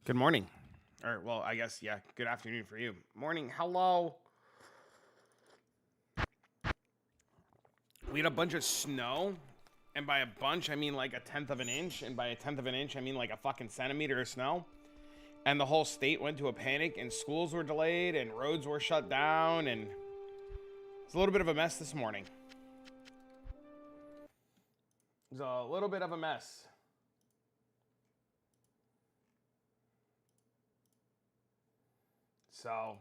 Good morning. Or, well, I guess, yeah, good afternoon for you. Morning, hello. We had a bunch of snow, and by a bunch, I mean like a tenth of an inch, and by a tenth of an inch, I mean like a fucking centimeter of snow. And the whole state went to a panic, and schools were delayed, and roads were shut down, and it's a little bit of a mess this morning. It was a little bit of a mess. So,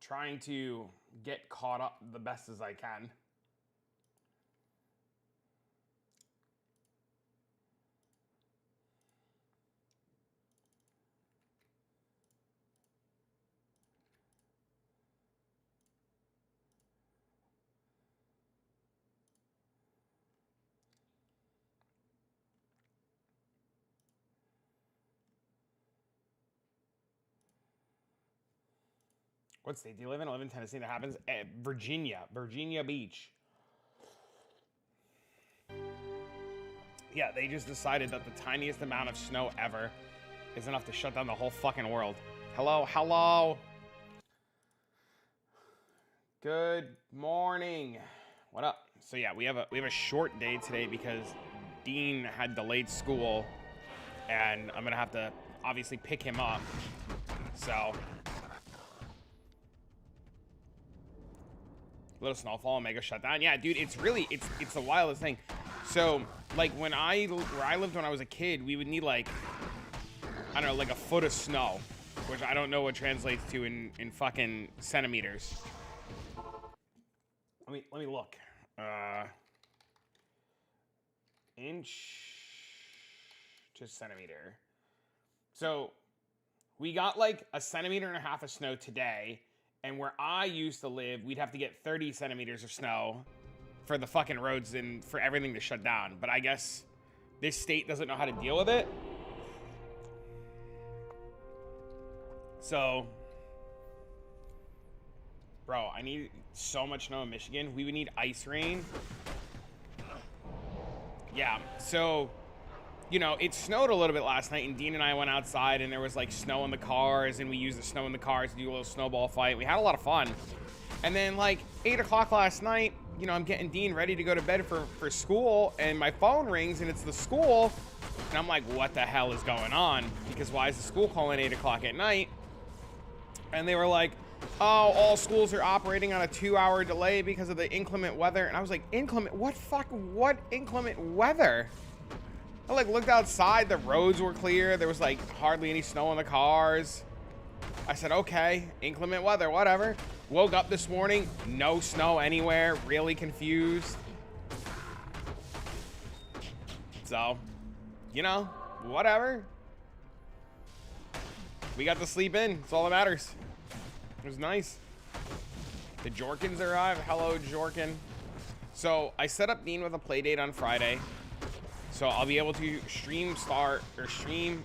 trying to get caught up the best as I can. What state do you live in? I live in Tennessee. That happens at Virginia Beach. Yeah, they just decided that the tiniest amount of snow ever is enough to shut down the whole fucking world. Hello. Good morning. What up? So yeah, we have a short day today because Dean had delayed school, and I'm gonna have to obviously pick him up. So little snowfall, mega shutdown. Yeah, dude, it's the wildest thing. So like where I lived when I was a kid, we would need like, I don't know, like a foot of snow, which I don't know what translates to in fucking centimeters. Let me look. Inch to centimeter. So we got like a centimeter and a half of snow today, and where I used to live, we'd have to get 30 centimeters of snow for the fucking roads and for everything to shut down. But I guess this state doesn't know how to deal with it. So, bro, I need so much snow in Michigan. We would need ice rain. Yeah, so, you know, it snowed a little bit last night, and Dean and I went outside, and there was like snow in the cars, and we used the snow in the cars to do a little snowball fight. We had a lot of fun. And then like 8 o'clock last night, you know, I'm getting Dean ready to go to bed for school, and my phone rings, and it's the school, and I'm like, what the hell is going on? Because why is the school calling 8 o'clock at night? And they were like, oh, all schools are operating on a 2-hour delay because of the inclement weather. And I was like, inclement? What inclement weather? I like looked outside, the roads were clear, there was like hardly any snow in the cars. I said, okay, inclement weather, whatever. Woke up this morning, no snow anywhere, really confused. So, you know, whatever. We got to sleep in, that's all that matters. It was nice. The Jorkins arrived. Hello, Jorkin. So I set up Dean with a play date on Friday. So I'll be able to stream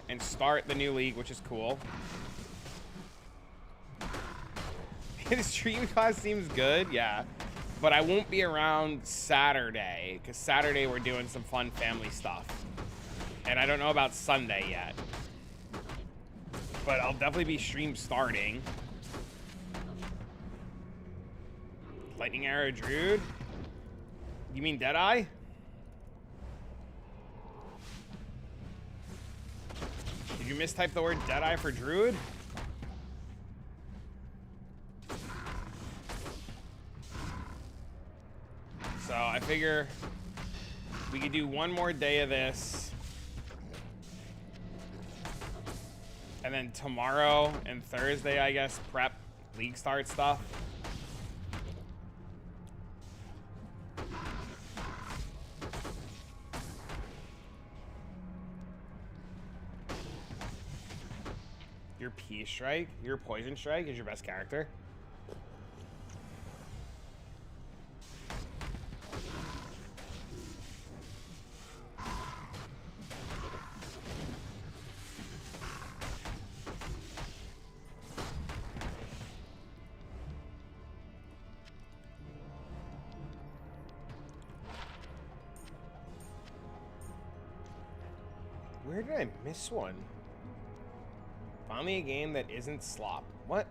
and start the new league, which is cool. His stream class seems good, yeah. But I won't be around Saturday, because Saturday we're doing some fun family stuff. And I don't know about Sunday yet. But I'll definitely be stream starting. Lightning Arrow Druid? You mean Deadeye? Did you mistype the word Deadeye for Druid? So I figure we could do one more day of this. And then tomorrow and Thursday, I guess, prep league start stuff. Your P-Strike, your Poison Strike is your best character. Where did I miss one? Finally a game that isn't slop. What,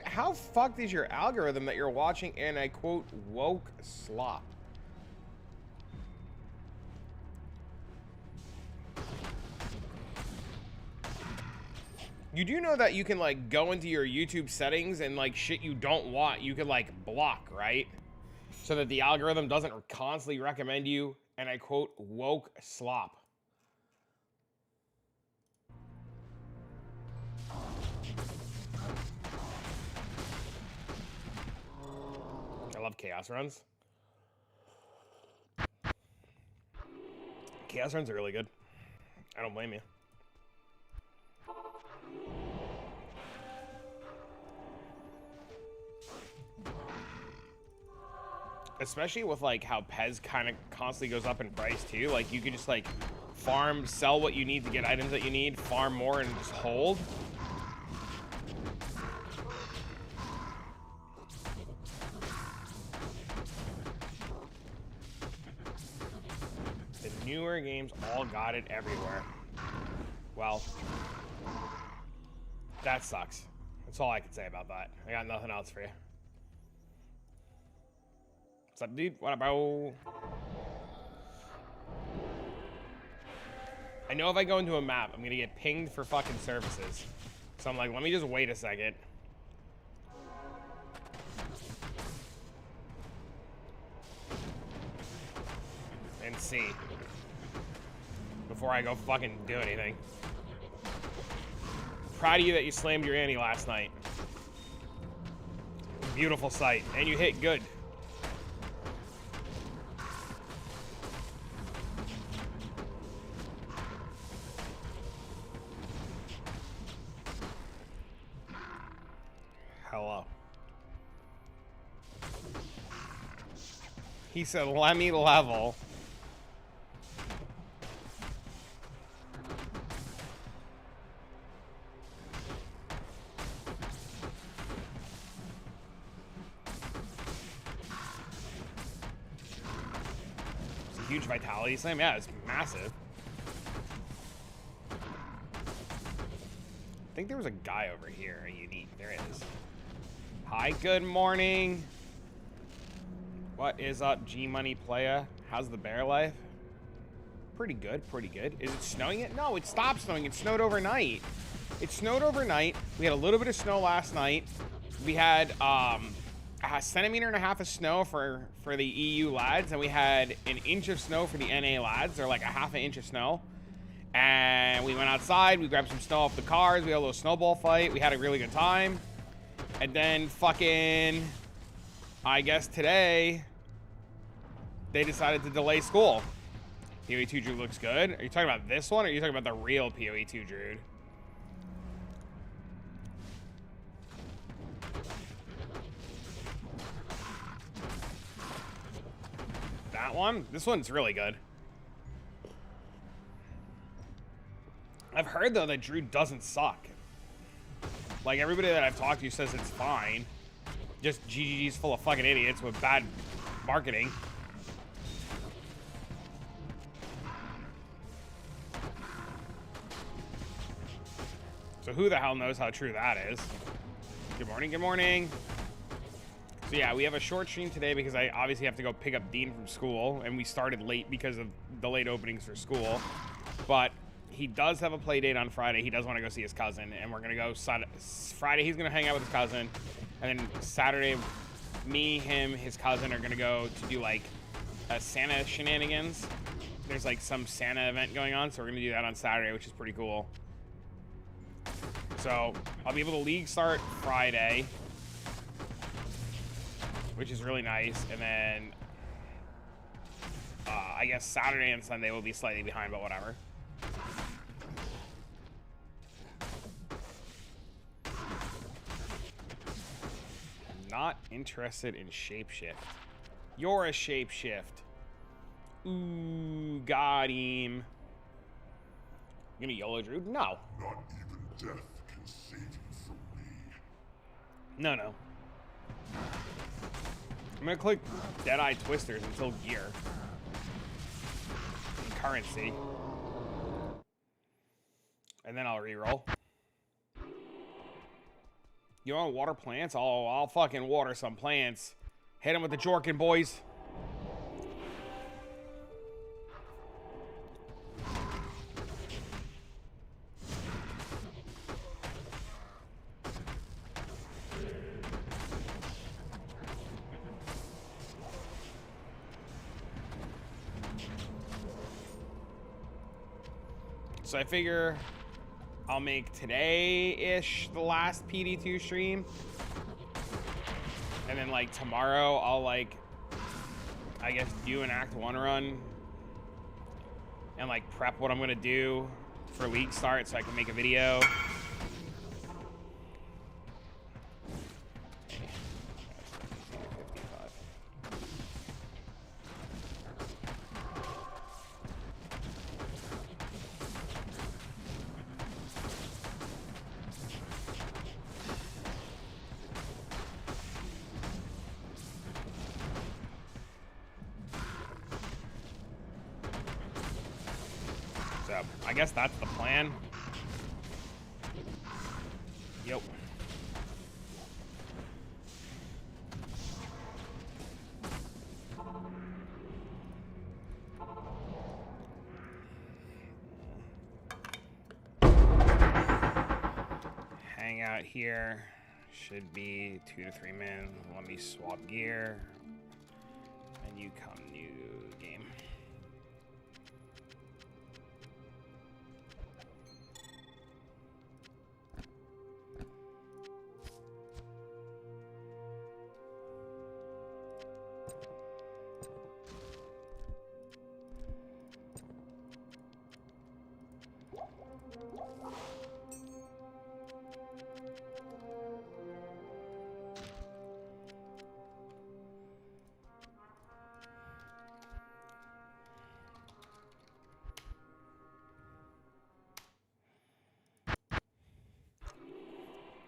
how fucked is your algorithm that you're watching and I quote, woke slop? You do know that you can, like, go into your YouTube settings and, like, shit you don't want, you can, like, block, right? So that the algorithm doesn't constantly recommend you, and I quote, woke slop. I love chaos runs. Chaos runs are really good. I don't blame you. Especially with, like, how Pez kind of constantly goes up in price, too. Like, you can just, like, farm, sell what you need to get items that you need, farm more, and just hold. The newer games all got it everywhere. Well, that sucks. That's all I can say about that. I got nothing else for you. What's up, dude? What up, bro? I know if I go into a map, I'm gonna get pinged for fucking services. So I'm like, let me just wait a second. And see. Before I go fucking do anything. Proud of you that you slammed your Annie last night. Beautiful sight. And you hit good. Hello. He said, let me level. It's a huge vitality slam. Yeah, it's massive. I think there was a guy over here. Unique. There it is. Hi, good morning. What is up, G-Money Playa? How's the bear life? Pretty good, pretty good. Is it snowing yet? No, it stopped snowing. It snowed overnight. It snowed overnight. We had a little bit of snow last night. We had a centimeter and a half of snow for the EU lads, and we had an inch of snow for the NA lads, or like a half an inch of snow. And we went outside, we grabbed some snow off the cars, we had a little snowball fight, we had a really good time. And then fucking, I guess today, they decided to delay school. POE2 Drew looks good. Are you talking about this one, or are you talking about the real POE2 Drew? That one? This one's really good. I've heard, though, that Drew doesn't suck. Like, everybody that I've talked to says it's fine. Just GGG's full of fucking idiots with bad marketing. So who the hell knows how true that is? Good morning, good morning. So yeah, we have a short stream today because I obviously have to go pick up Dean from school, and we started late because of the late openings for school. But he does have a play date on Friday. He does want to go see his cousin, and we're going to go Friday. He's going to hang out with his cousin, and then Saturday, me, him, his cousin are going to go to do like a Santa shenanigans. There's like some Santa event going on, so we're going to do that on Saturday, which is pretty cool. So I'll be able to league start Friday, which is really nice, and then I guess Saturday and Sunday will be slightly behind, but whatever. Not interested in shapeshift. You're a shapeshift. Ooh, got him. You gonna YOLO Drew? No. Not even death can save you from me. No. I'm gonna click Deadeye Twisters until gear. Currency. and then I'll re-roll. You want to water plants? Oh, I'll fucking water some plants. Hit them with the Jorkin, boys. So I figure I'll make today-ish the last PD2 stream. And then, like, tomorrow I'll, like, I guess do an Act 1 run. And, like, prep what I'm going to do for League start so I can make a video. So, I guess that's the plan. Yep. Hang out here. Should be 2 to 3 men. Let me swap gear. And you come new game.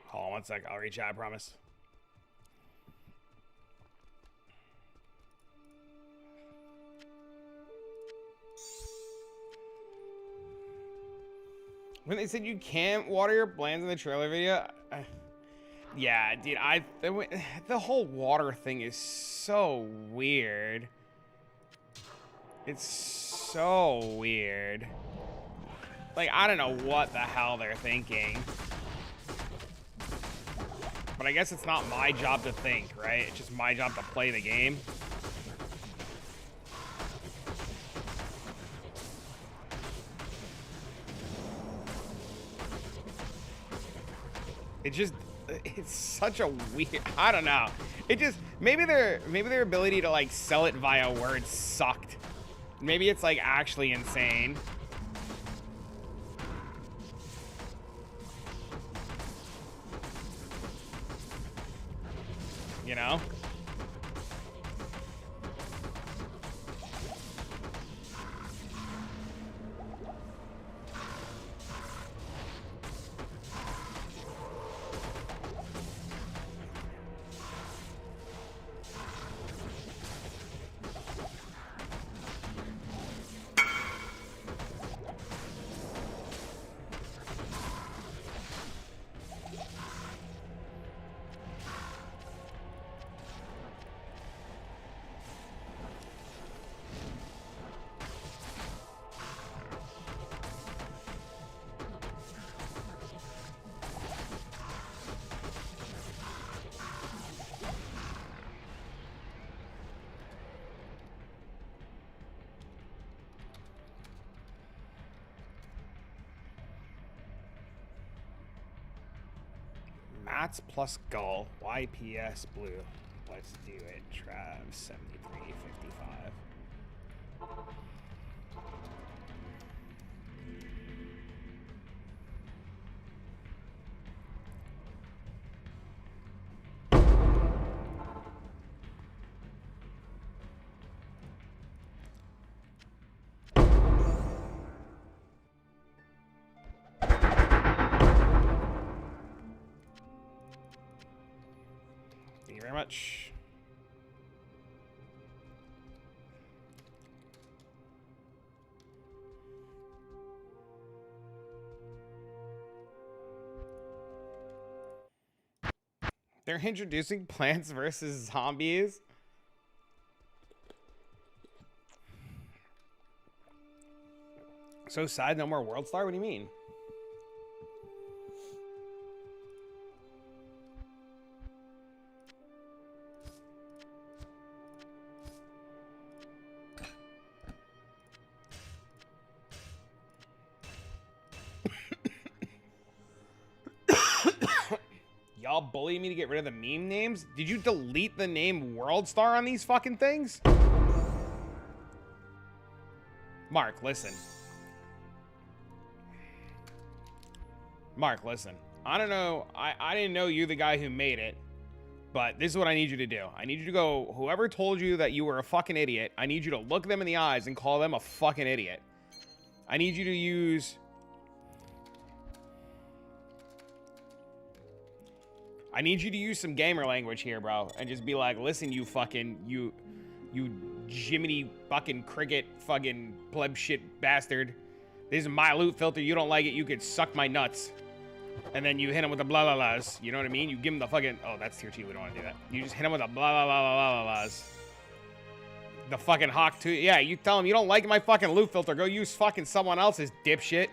Hold on 1 sec. I'll reach out, I promise. When they said you can't water your plants in the trailer video, yeah, dude, the whole water thing is so weird. It's so weird. Like, I don't know what the hell they're thinking. But I guess it's not my job to think, right? It's just my job to play the game. It's such a weird, I don't know. It just, maybe their ability to like sell it via words sucked. Maybe it's like actually insane. You know? Mats plus Gull. YPS blue. Let's do it. Trav 7355. Thank you very much. They're introducing Plants vs. Zombies. So sad, no more World Star? What do you mean? Y'all bully me to get rid of the meme names? Did you delete the name World Star on these fucking things? Mark, listen. Mark, listen. I don't know. I didn't know you the guy who made it. But this is what I need you to do. I need you to go, whoever told you that you were a fucking idiot, I need you to look them in the eyes and call them a fucking idiot. I need you to use... I need you to use some gamer language here, bro. And just be like, listen, you fucking, you Jiminy fucking cricket fucking pleb shit bastard. This is my loot filter. You don't like it, you could suck my nuts. And then you hit him with the blah blah blahs. You know what I mean? You give him the fucking, oh, that's tier 2. We don't want to do that. You just hit him with the blah blah blah blah blah blahs. The fucking hawk too. Yeah, you tell him you don't like my fucking loot filter. Go use fucking someone else's, dipshit.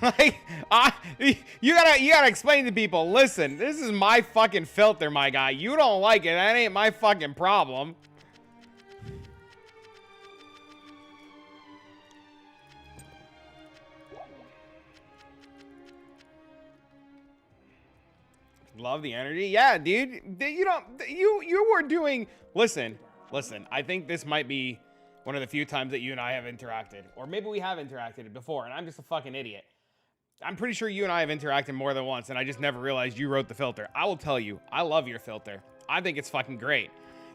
Like, you gotta explain to people, listen, this is my fucking filter, my guy. You don't like it, that ain't my fucking problem. Love the energy. Yeah, dude. You were doing, listen, I think this might be one of the few times that you and I have interacted. Or maybe we have interacted before, and I'm just a fucking idiot. I'm pretty sure you and I have interacted more than once, and I just never realized you wrote the filter. I will tell you, I love your filter. I think it's fucking great.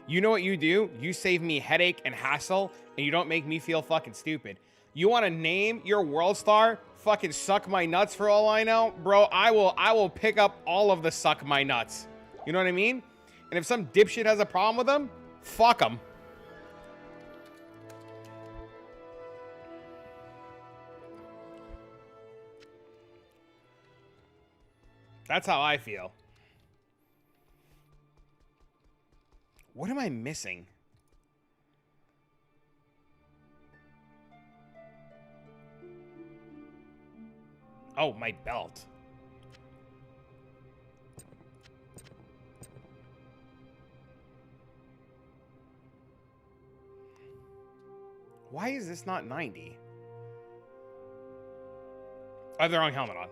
You know what you do? You save me headache and hassle, and you don't make me feel fucking stupid. You want to name your world star? Fucking suck my nuts for all I know? Bro, I will pick up all of the suck my nuts. You know what I mean? And if some dipshit has a problem with them, fuck them. That's how I feel. What am I missing? Oh, my belt. Why is this not 90? I have the wrong helmet on.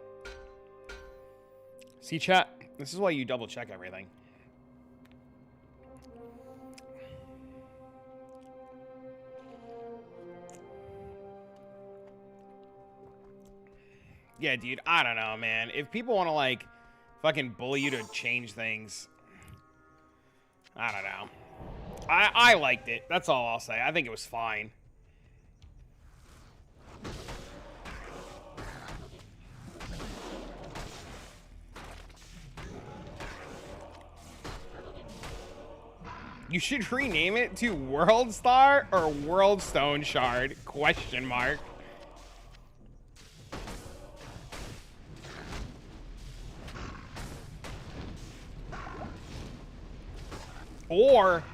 See, chat? This is why you double check everything. Yeah, dude, I don't know, man. If people want to, like, fucking bully you to change things, I don't know. I liked it. That's all I'll say. I think it was fine. You should rename it to World Star or World Stone Shard? Question mark.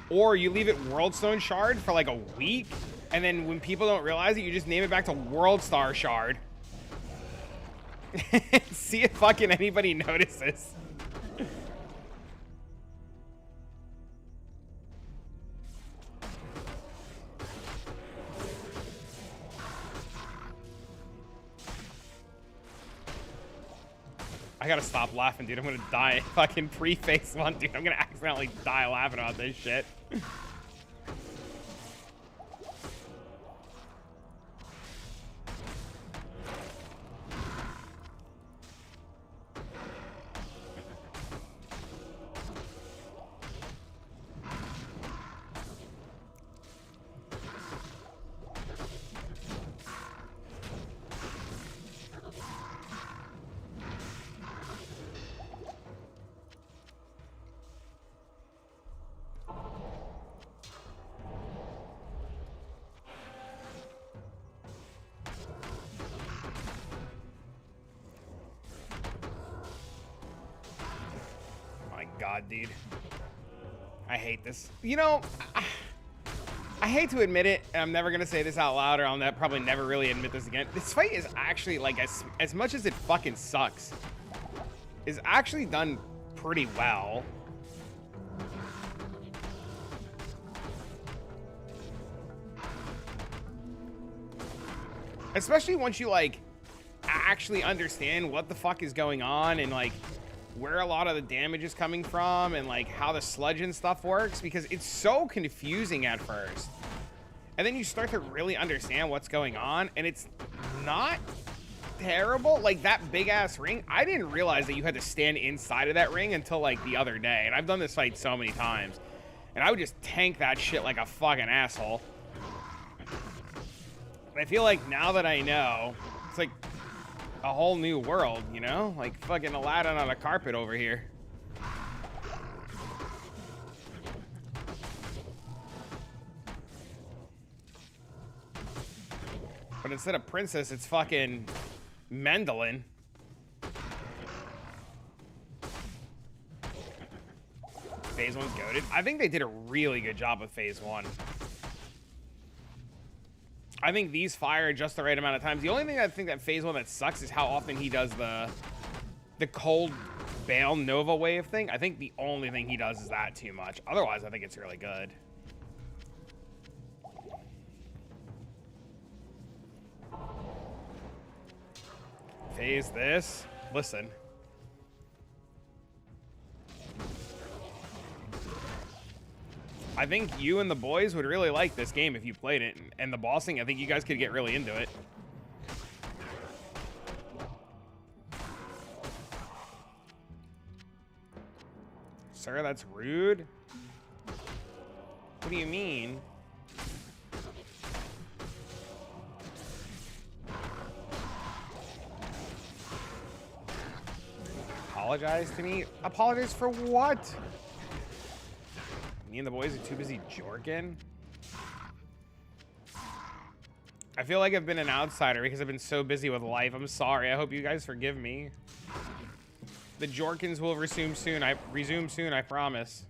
Or you leave it World Stone Shard for like a week, and then when people don't realize it, you just name it back to World Star Shard. See if fucking anybody notices. I gotta stop laughing, dude. I'm gonna die. Fucking pre-face one, dude. I'm gonna accidentally die laughing about this shit. God, dude. I hate this. You know, I hate to admit it, and I'm never gonna say this out loud, or I'll probably never really admit this again. This fight is actually, like, as much as it fucking sucks, is actually done pretty well. Especially once you, like, actually understand what the fuck is going on and, like, where a lot of the damage is coming from and, like, how the sludge and stuff works, because it's so confusing at first. And then you start to really understand what's going on, and it's not terrible. Like, that big-ass ring, I didn't realize that you had to stand inside of that ring until, like, the other day. And I've done this fight so many times. And I would just tank that shit like a fucking asshole. And I feel like now that I know, it's like a whole new world, you know? Like fucking Aladdin on a carpet over here. But instead of Princess, it's fucking Mendelin. Phase 1's goated. I think they did a really good job with Phase 1. I think these fire just the right amount of times. The only thing I think that Phase 1 that sucks is how often he does the cold Bale Nova wave thing. I think the only thing he does is that too much. Otherwise, I think it's really good. Phase this. Listen. I think you and the boys would really like this game if you played it. And the bossing, I think you guys could get really into it. Sir, that's rude. What do you mean? Apologize to me? Apologize for what? Me and the boys are too busy jorking. I feel like I've been an outsider because I've been so busy with life. I'm sorry. I hope you guys forgive me. The Jorkins will resume soon. I promise.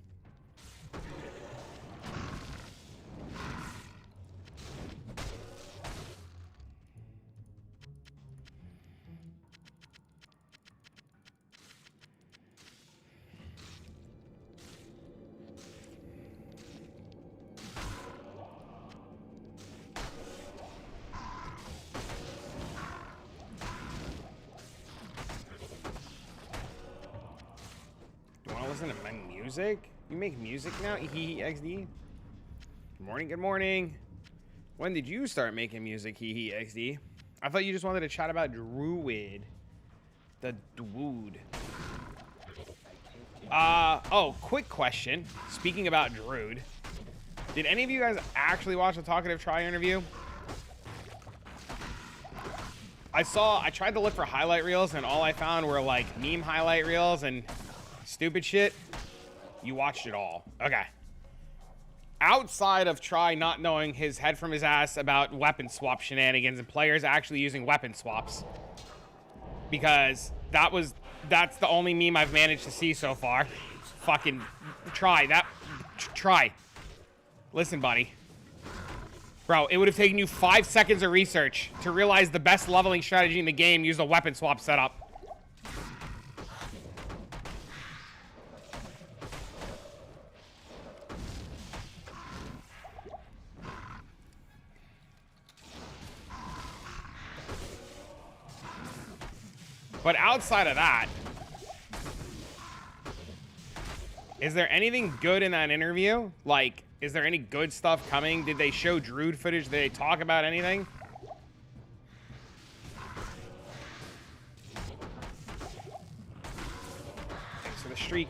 Listen to my music? You make music now? Hee XD. Good morning, good morning. When did you start making music, Hee XD? I thought you just wanted to chat about Druid. The Dwood. Oh, quick question. Speaking about Druid, did any of you guys actually watch the Talkative Try interview? I tried to look for highlight reels and all I found were like meme highlight reels and stupid shit. You watched it all. Okay. Outside of Try not knowing his head from his ass about weapon swap shenanigans and players actually using weapon swaps. Because that's the only meme I've managed to see so far. Fucking Try. Try. Listen, buddy. Bro, it would have taken you 5 seconds of research to realize the best leveling strategy in the game used a weapon swap setup. But outside of that, is there anything good in that interview? Like, is there any good stuff coming? Did they show Druid footage? Did they talk about anything? Thanks for the streak.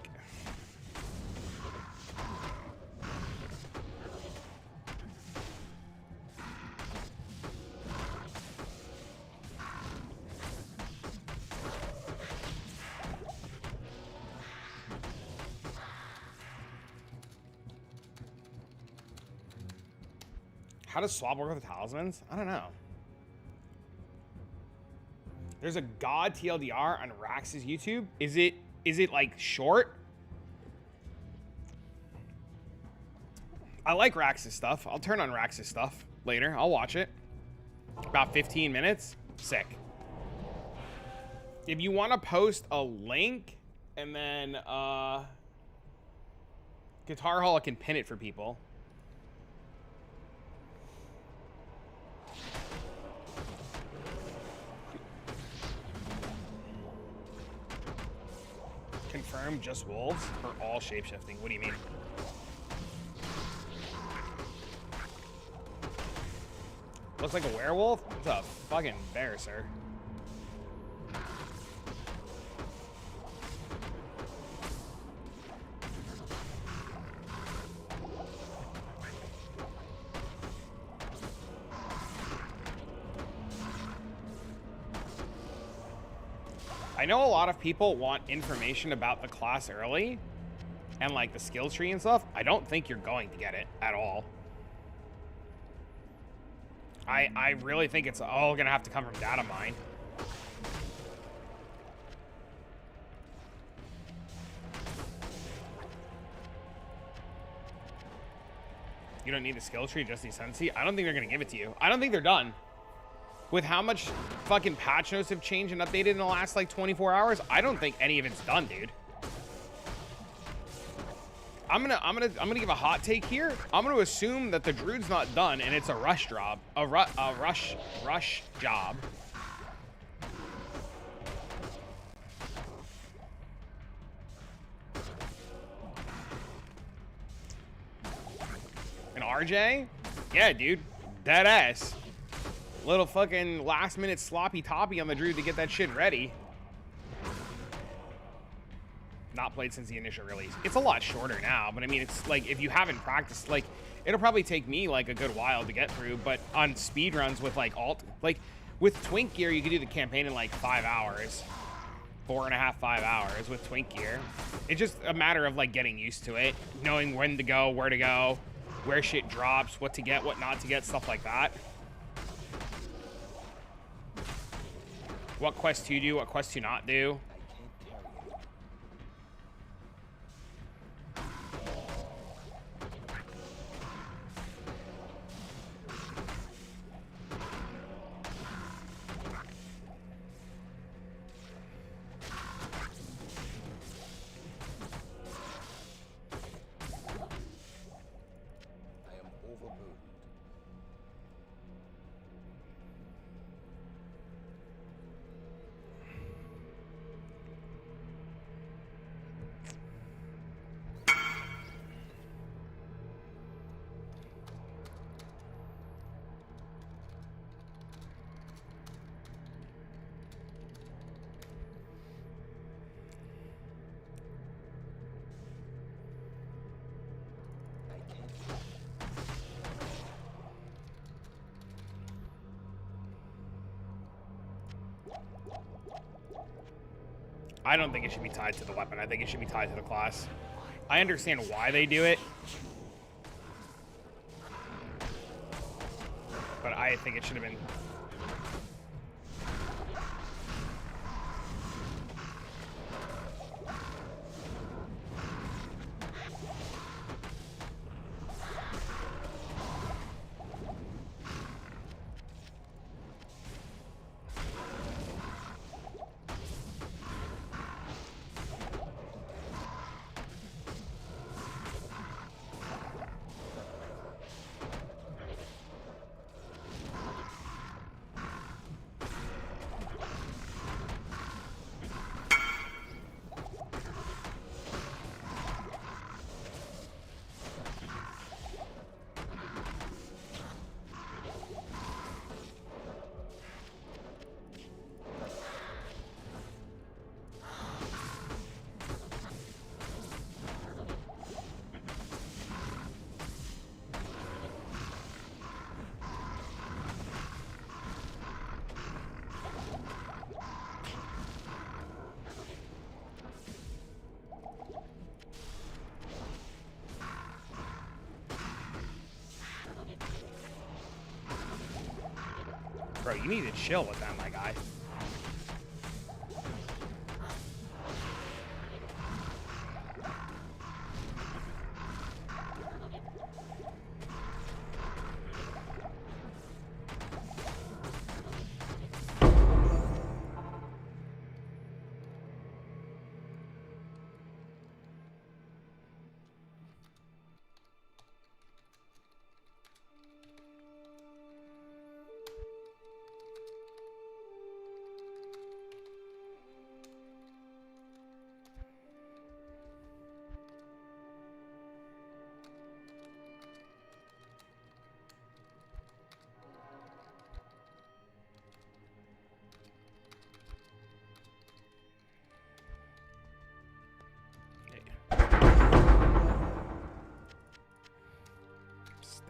How does swap work with talismans? I don't know. There's a God TLDR on Rax's YouTube. Is it like short? I like Rax's stuff. I'll turn on Rax's stuff later. I'll watch it. About 15 minutes. Sick. If you want to post a link and then Guitar Hall can pin it for people. Confirm just wolves or all shapeshifting? What do you mean? Looks like a werewolf? It's a fucking bear, sir. I know a lot of people want information about the class early and like the skill tree and stuff. I don't think you're going to get it at all. I really think it's all gonna have to come from data mine. You don't need the skill tree, just the Sensi. I don't think they're gonna give it to you. I don't think they're done. With how much fucking patch notes have changed and updated in the last like 24 hours, I don't think any of it's done, dude. I'm gonna give a hot take here. I'm gonna assume that the Druid's not done and it's a rush job, a rush job. An RJ? Yeah, dude, dead ass. Little fucking last minute sloppy toppy on the Druid to get that shit ready. Not played since the initial release. It's a lot shorter now, but I mean, it's like, if you haven't practiced, like, it'll probably take me like a good while to get through, but on speed runs with like like with Twink gear, you can do the campaign in like 5 hours, 4.5, 5 hours with Twink gear. It's just a matter of like getting used to it, knowing when to go, where to go, where shit drops, what to get, what not to get, stuff like that. What quest to do, what quest to not do. I don't think it should be tied to the weapon. I think it should be tied to the class. I understand why they do it, but I think it should have been. Bro, you need to chill with that, my guy.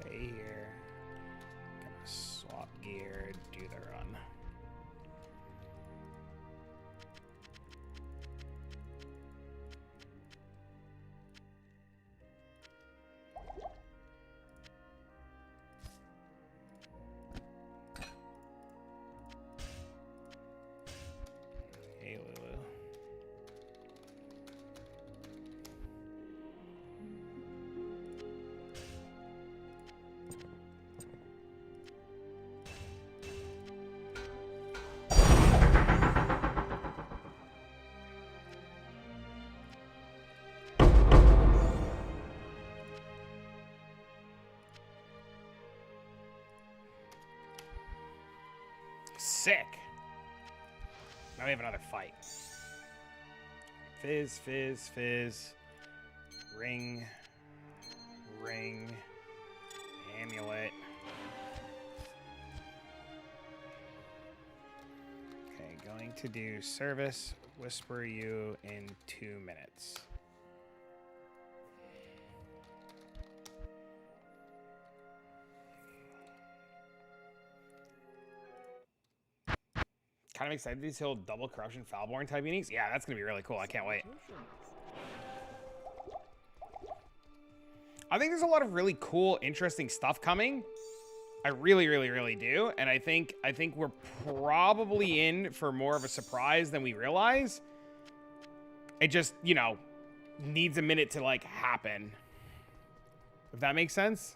Stay here. Gonna swap gear, do the run. Hey, Lulu. Sick. Now we have another fight. Fizz, fizz, fizz. Ring. Ring. Amulet. Okay, going to do service. Whisper you in 2 minutes. Kind of excited these whole double corruption Foulborn type uniques. Yeah, that's gonna be really cool. I can't wait. I think there's a lot of really cool, interesting stuff coming. I really, really, really do. And I think we're probably in for more of a surprise than we realize. It just, you know, needs a minute to like happen. If that makes sense.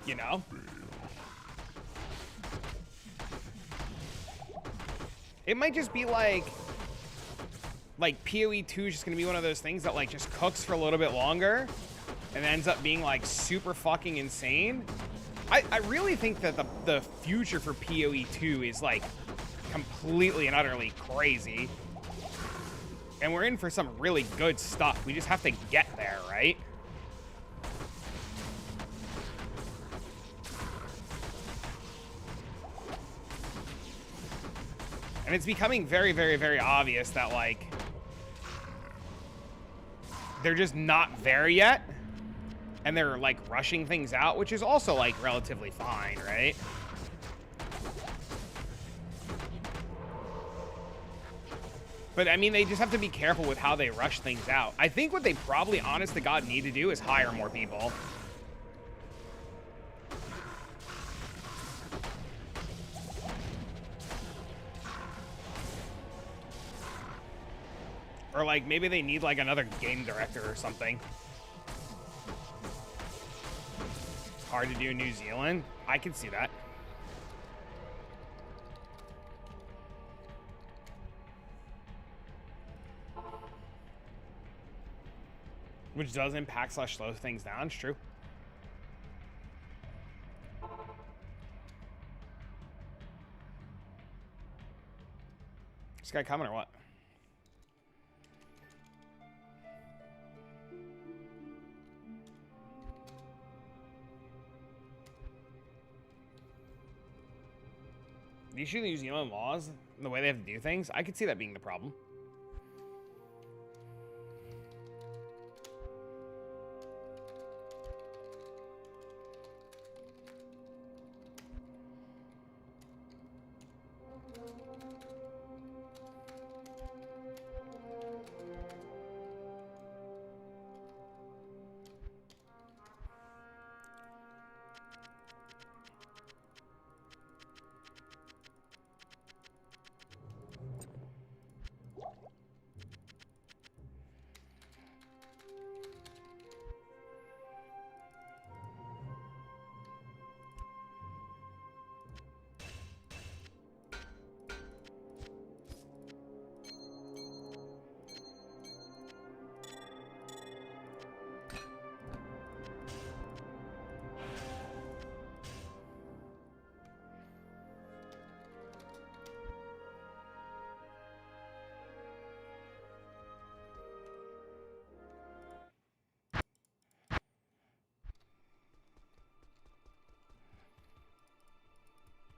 You know? It might just be like POE2 is just gonna be one of those things that like just cooks for a little bit longer and ends up being like super fucking insane. I really think that the future for POE2 is like completely and utterly crazy. And we're in for some really good stuff. We just have to get there, right? And it's becoming very, very, very obvious that, like, they're just not there yet. And they're, like, rushing things out, which is also, like, relatively fine, right? But, I mean, they just have to be careful with how they rush things out. I think what they probably, honest to God, need to do is hire more people. Or, like, maybe they need, like, another game director or something. Hard to do in New Zealand? I can see that. Which does impact / slow things down, it's true. This guy coming or what? The issue of the New Zealand laws and the way they have to do things, I could see that being the problem.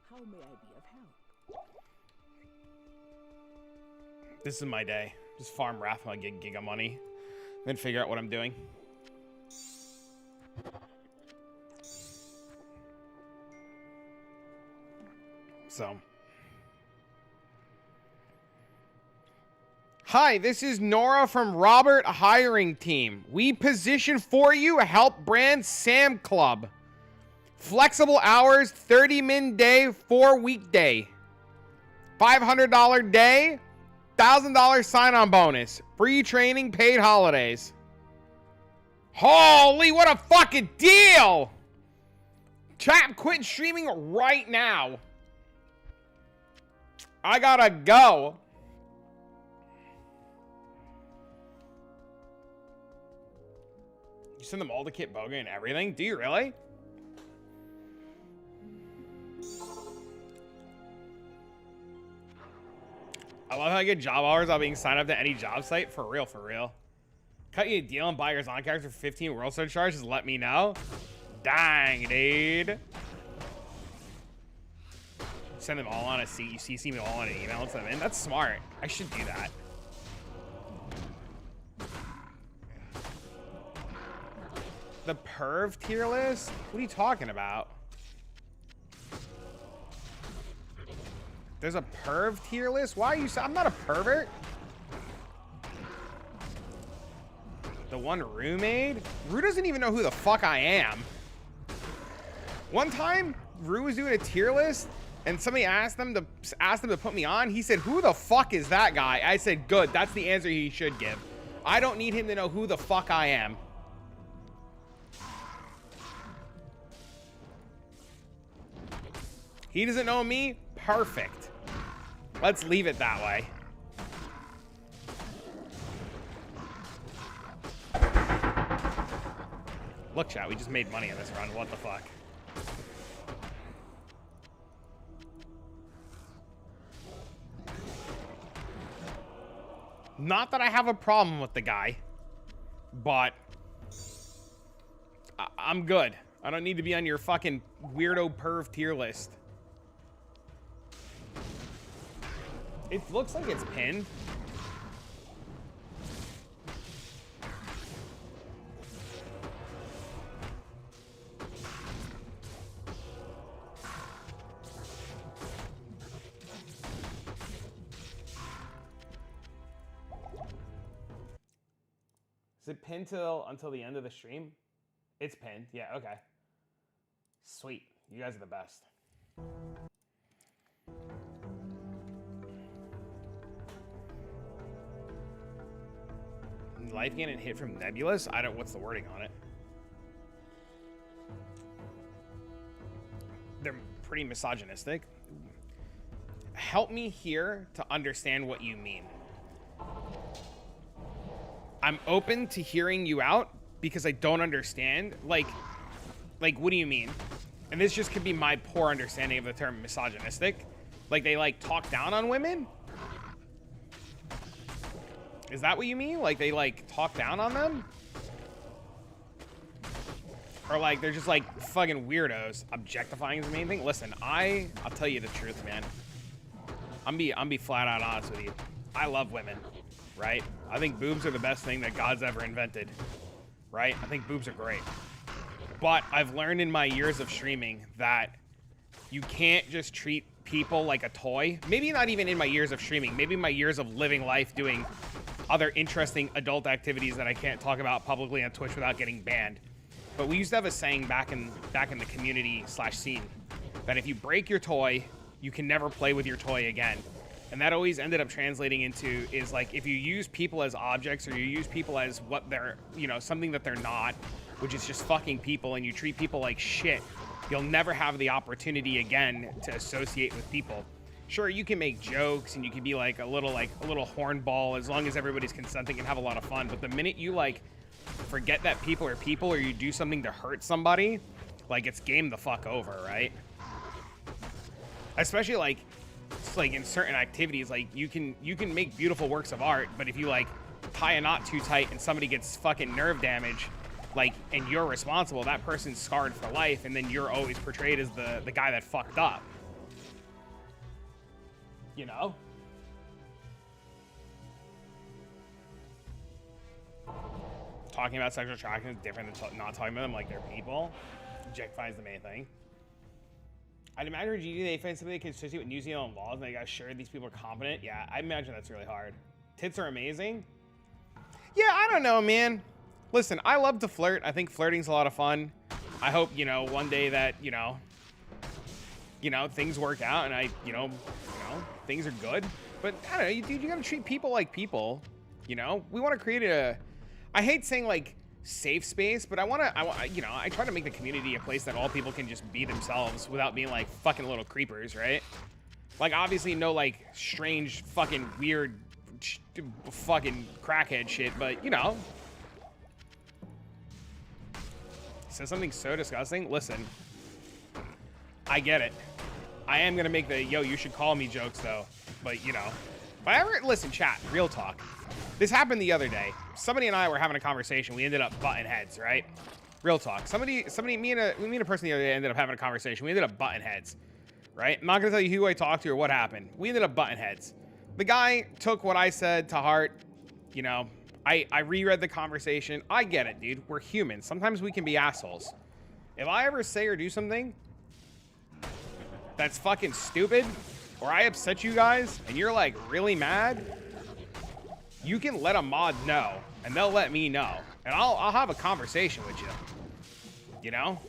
How may I be of help? This is my day. Just farm Wrath my Giga money. Then figure out what I'm doing. So. Hi, this is Nora from Robert Hiring Team. We position for you a help brand Sam Club. Flexible hours, 30-min day, 4 weekday. $500 day, $1,000 sign-on bonus. Free training, paid holidays. Holy, what a fucking deal! Chat, quit streaming right now. I gotta go. You send them all to Kit Boga and everything? Do you really? I love how I get job hours while being signed up to any job site. For real, for real. Cut you a deal and buy your Zon character for 15 World Star charge. Just let me know. Dang, dude. Send them all on a seat. You CC me all on an email and send them in. That's smart. I should do that. The perv tier list? What are you talking about? There's a perv tier list? Why are you... I'm not a pervert. The one Rue made? Rue doesn't even know who the fuck I am. One time, Rue was doing a tier list, and somebody asked him to put me on. He said, who the fuck is that guy? I said, good. That's the answer he should give. I don't need him to know who the fuck I am. He doesn't know me? Perfect. Let's leave it that way. Look, chat, we just made money in this run. What the fuck? Not that I have a problem with the guy, but I'm good. I don't need to be on your fucking weirdo perv tier list. It looks like it's pinned. Is it pinned until the end of the stream? It's pinned. Yeah, okay. Sweet. You guys are the best. Life gain and hit from Nebulous? I don't... What's the wording on it? They're pretty misogynistic. Help me here to understand what you mean. I'm open to hearing you out because I don't understand. Like, what do you mean? And this just could be my poor understanding of the term misogynistic. Like, they, like, talk down on women? Is that what you mean? Like, they, like, talk down on them? Or, like, they're just, like, fucking weirdos. Objectifying is the main thing? Listen, I'll tell you the truth, man. I'm be flat out honest with you. I love women, right? I think boobs are the best thing that God's ever invented, right? I think boobs are great. But I've learned in my years of streaming that you can't just treat people like a toy. Maybe not even in my years of streaming. Maybe my years of living life doing other interesting adult activities that I can't talk about publicly on Twitch without getting banned. But we used to have a saying back in the community / scene that if you break your toy, you can never play with your toy again. And that always ended up translating into is like, if you use people as objects or you use people as what they're, you know, something that they're not, which is just fucking people, and you treat people like shit, you'll never have the opportunity again to associate with people. Sure, you can make jokes and you can be like a little hornball as long as everybody's consenting and have a lot of fun. But the minute you like forget that people are people or you do something to hurt somebody, like it's game the fuck over, right? Especially like in certain activities, like you can make beautiful works of art, but if you like tie a knot too tight and somebody gets fucking nerve damage, like, and you're responsible, that person's scarred for life, and then you're always portrayed as the guy that fucked up. You know? talking about sexual attraction is different than not talking about them like they're people. Objectifying is the main thing. I'd imagine GTA fans simply consistent with New Zealand laws and they got sure these people are competent. Yeah, I imagine that's really hard. Tits are amazing. Yeah, I don't know, man. Listen, I love to flirt. I think flirting's a lot of fun. I hope, you know, one day that, you know, things work out and I, things are good. But I don't know, dude, you gotta treat people like people. You know, we want to create I hate saying like safe space, but I try to make the community a place that all people can just be themselves without being like fucking little creepers, right? Like obviously no like strange fucking weird fucking crackhead shit, but you know. Says something so disgusting. Listen, I get it. I am gonna make the yo you should call me jokes though, but you know, listen, chat, real talk. This happened the other day. Somebody and I were having a conversation. We ended up butting heads, right? Real talk. Me and a person the other day ended up having a conversation. We ended up butting heads, right? I'm not gonna tell you who I talked to or what happened. We ended up butting heads. The guy took what I said to heart. You know, I reread the conversation. I get it, dude. We're human. Sometimes we can be assholes. If I ever say or do something that's fucking stupid, or I upset you guys, and you're like really mad, you can let a mod know, and they'll let me know, and I'll have a conversation with you. You know,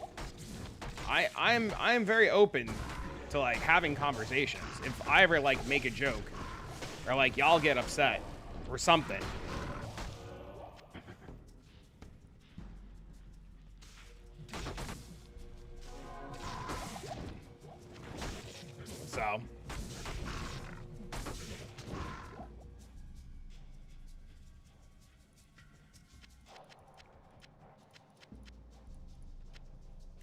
I'm very open to like having conversations. If I ever like make a joke, or like y'all get upset, or something. So.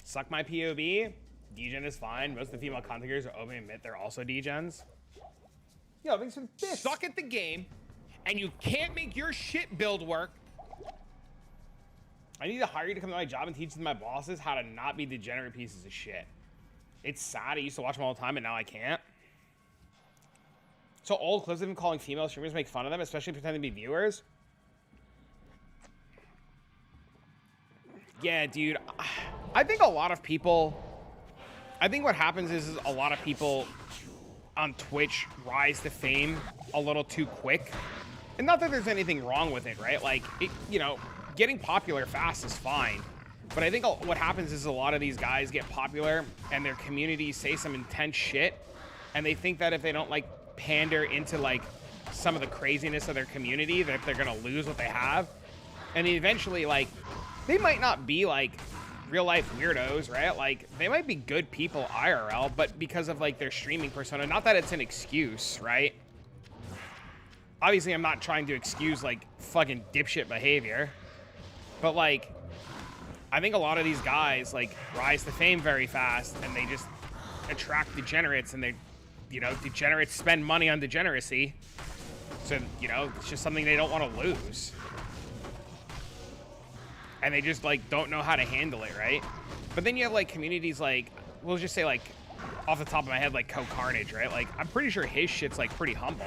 Suck my POV. Degen is fine. Most of the female content creators are open and admit they're also degens. Yo, thanks for the fish. Suck at the game, and you can't make your shit build work. I need to hire you to come to my job and teach my bosses how to not be degenerate pieces of shit. It's sad. I used to watch them all the time, and now I can't. So old clips of him calling female streamers make fun of them, especially pretending to be viewers. Yeah, dude. I think a lot of people... I think what happens is a lot of people on Twitch rise to fame a little too quick. And not that there's anything wrong with it, right? Like, you know, getting popular fast is fine. But I think what happens is a lot of these guys get popular and their communities say some intense shit. And they think that if they don't, like, pander into, like, some of the craziness of their community, that they're gonna lose what they have. And eventually, like, they might not be, like, real-life weirdos, right? Like, they might be good people IRL, but because of, like, their streaming persona, not that it's an excuse, right? Obviously, I'm not trying to excuse, like, fucking dipshit behavior. But, like, I think a lot of these guys, like, rise to fame very fast, and they just attract degenerates, and they, you know, degenerates spend money on degeneracy. So, you know, it's just something they don't want to lose. And they just, like, don't know how to handle it, right? But then you have, like, communities like, we'll just say, like, off the top of my head, like, Co-Carnage, right? Like, I'm pretty sure his shit's, like, pretty humble.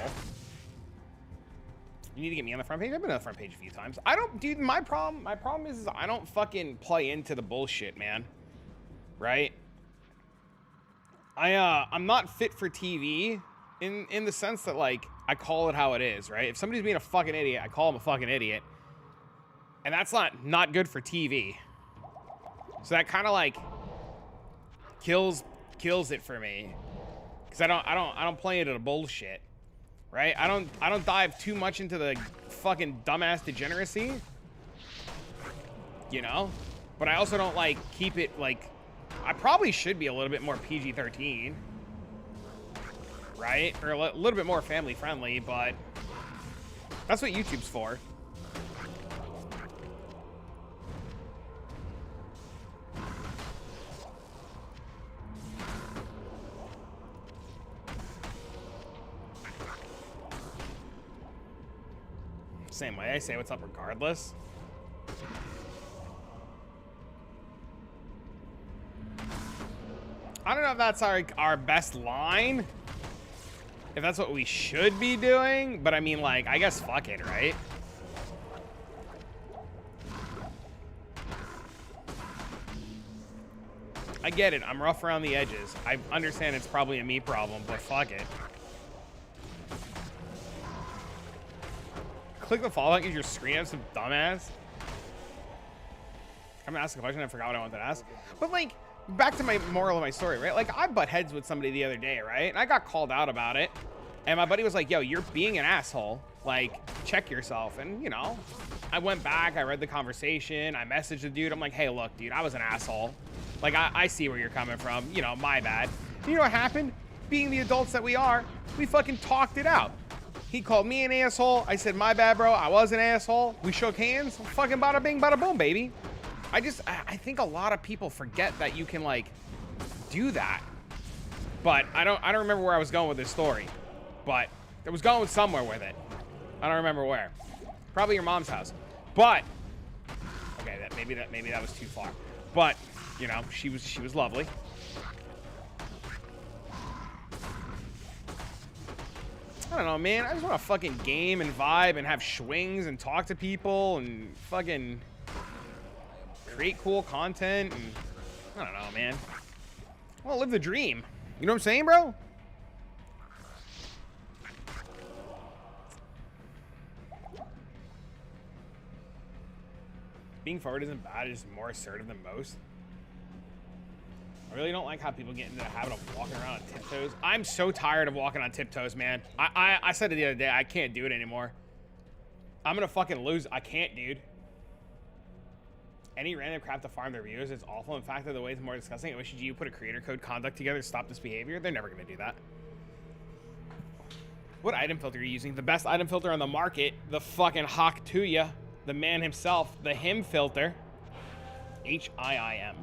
You need to get me on the front page? I've been on the front page a few times. I don't, dude, my problem is I don't fucking play into the bullshit, man. Right? I'm not fit for TV in the sense that, like, I call it how it is, right? If somebody's being a fucking idiot, I call them a fucking idiot. And that's not good for TV. So that kind of like kills it for me. Cause I don't play into the bullshit. Right? I don't dive too much into the fucking dumbass degeneracy. You know? But I also don't like keep it like, I probably should be a little bit more PG-13. Right? Or a little bit more family friendly, but that's what YouTube's for. Same way, I say what's up regardless. I don't know if that's our best line. If that's what we should be doing, but I mean, like, I guess fuck it, right? I get it. I'm rough around the edges. I understand it's probably a me problem, but fuck it. Click the follow button because your screen has some dumbass. I'm gonna ask a question. I forgot what I wanted to ask. But like, back to my moral of my story, right? Like, I butt heads with somebody the other day, right? And I got called out about it. And my buddy was like, yo, you're being an asshole. Like, check yourself. And, you know, I went back. I read the conversation. I messaged the dude. I'm like, hey, look, dude, I was an asshole. Like, I see where you're coming from. You know, my bad. You know what happened? Being the adults that we are, we fucking talked it out. He called me an asshole. I said, my bad, bro. I was an asshole. We shook hands. Fucking bada bing, bada boom, baby. I think a lot of people forget that you can, like, do that. But I don't remember where I was going with this story. But I was going somewhere with it. I don't remember where. Probably your mom's house. But okay, maybe that was too far. But, you know, she was lovely. I don't know, man. I just want to fucking game and vibe and have swings and talk to people and fucking create cool content and I don't know, man. I want to live the dream. You know what I'm saying, bro? Being forward isn't bad, it's just more assertive than most. I really don't like how people get into the habit of walking around on tiptoes. I'm so tired of walking on tiptoes, man. I said it the other day, I can't do it anymore. I'm gonna fucking lose. I can't, dude. Any random crap to farm their views is awful. In fact, they're the ways more disgusting. I wish you put a creator code conduct together to stop this behavior. They're never gonna do that. What item filter are you using? The best item filter on the market, the fucking Hawk to ya. The man himself, the him filter. H-I-I-M.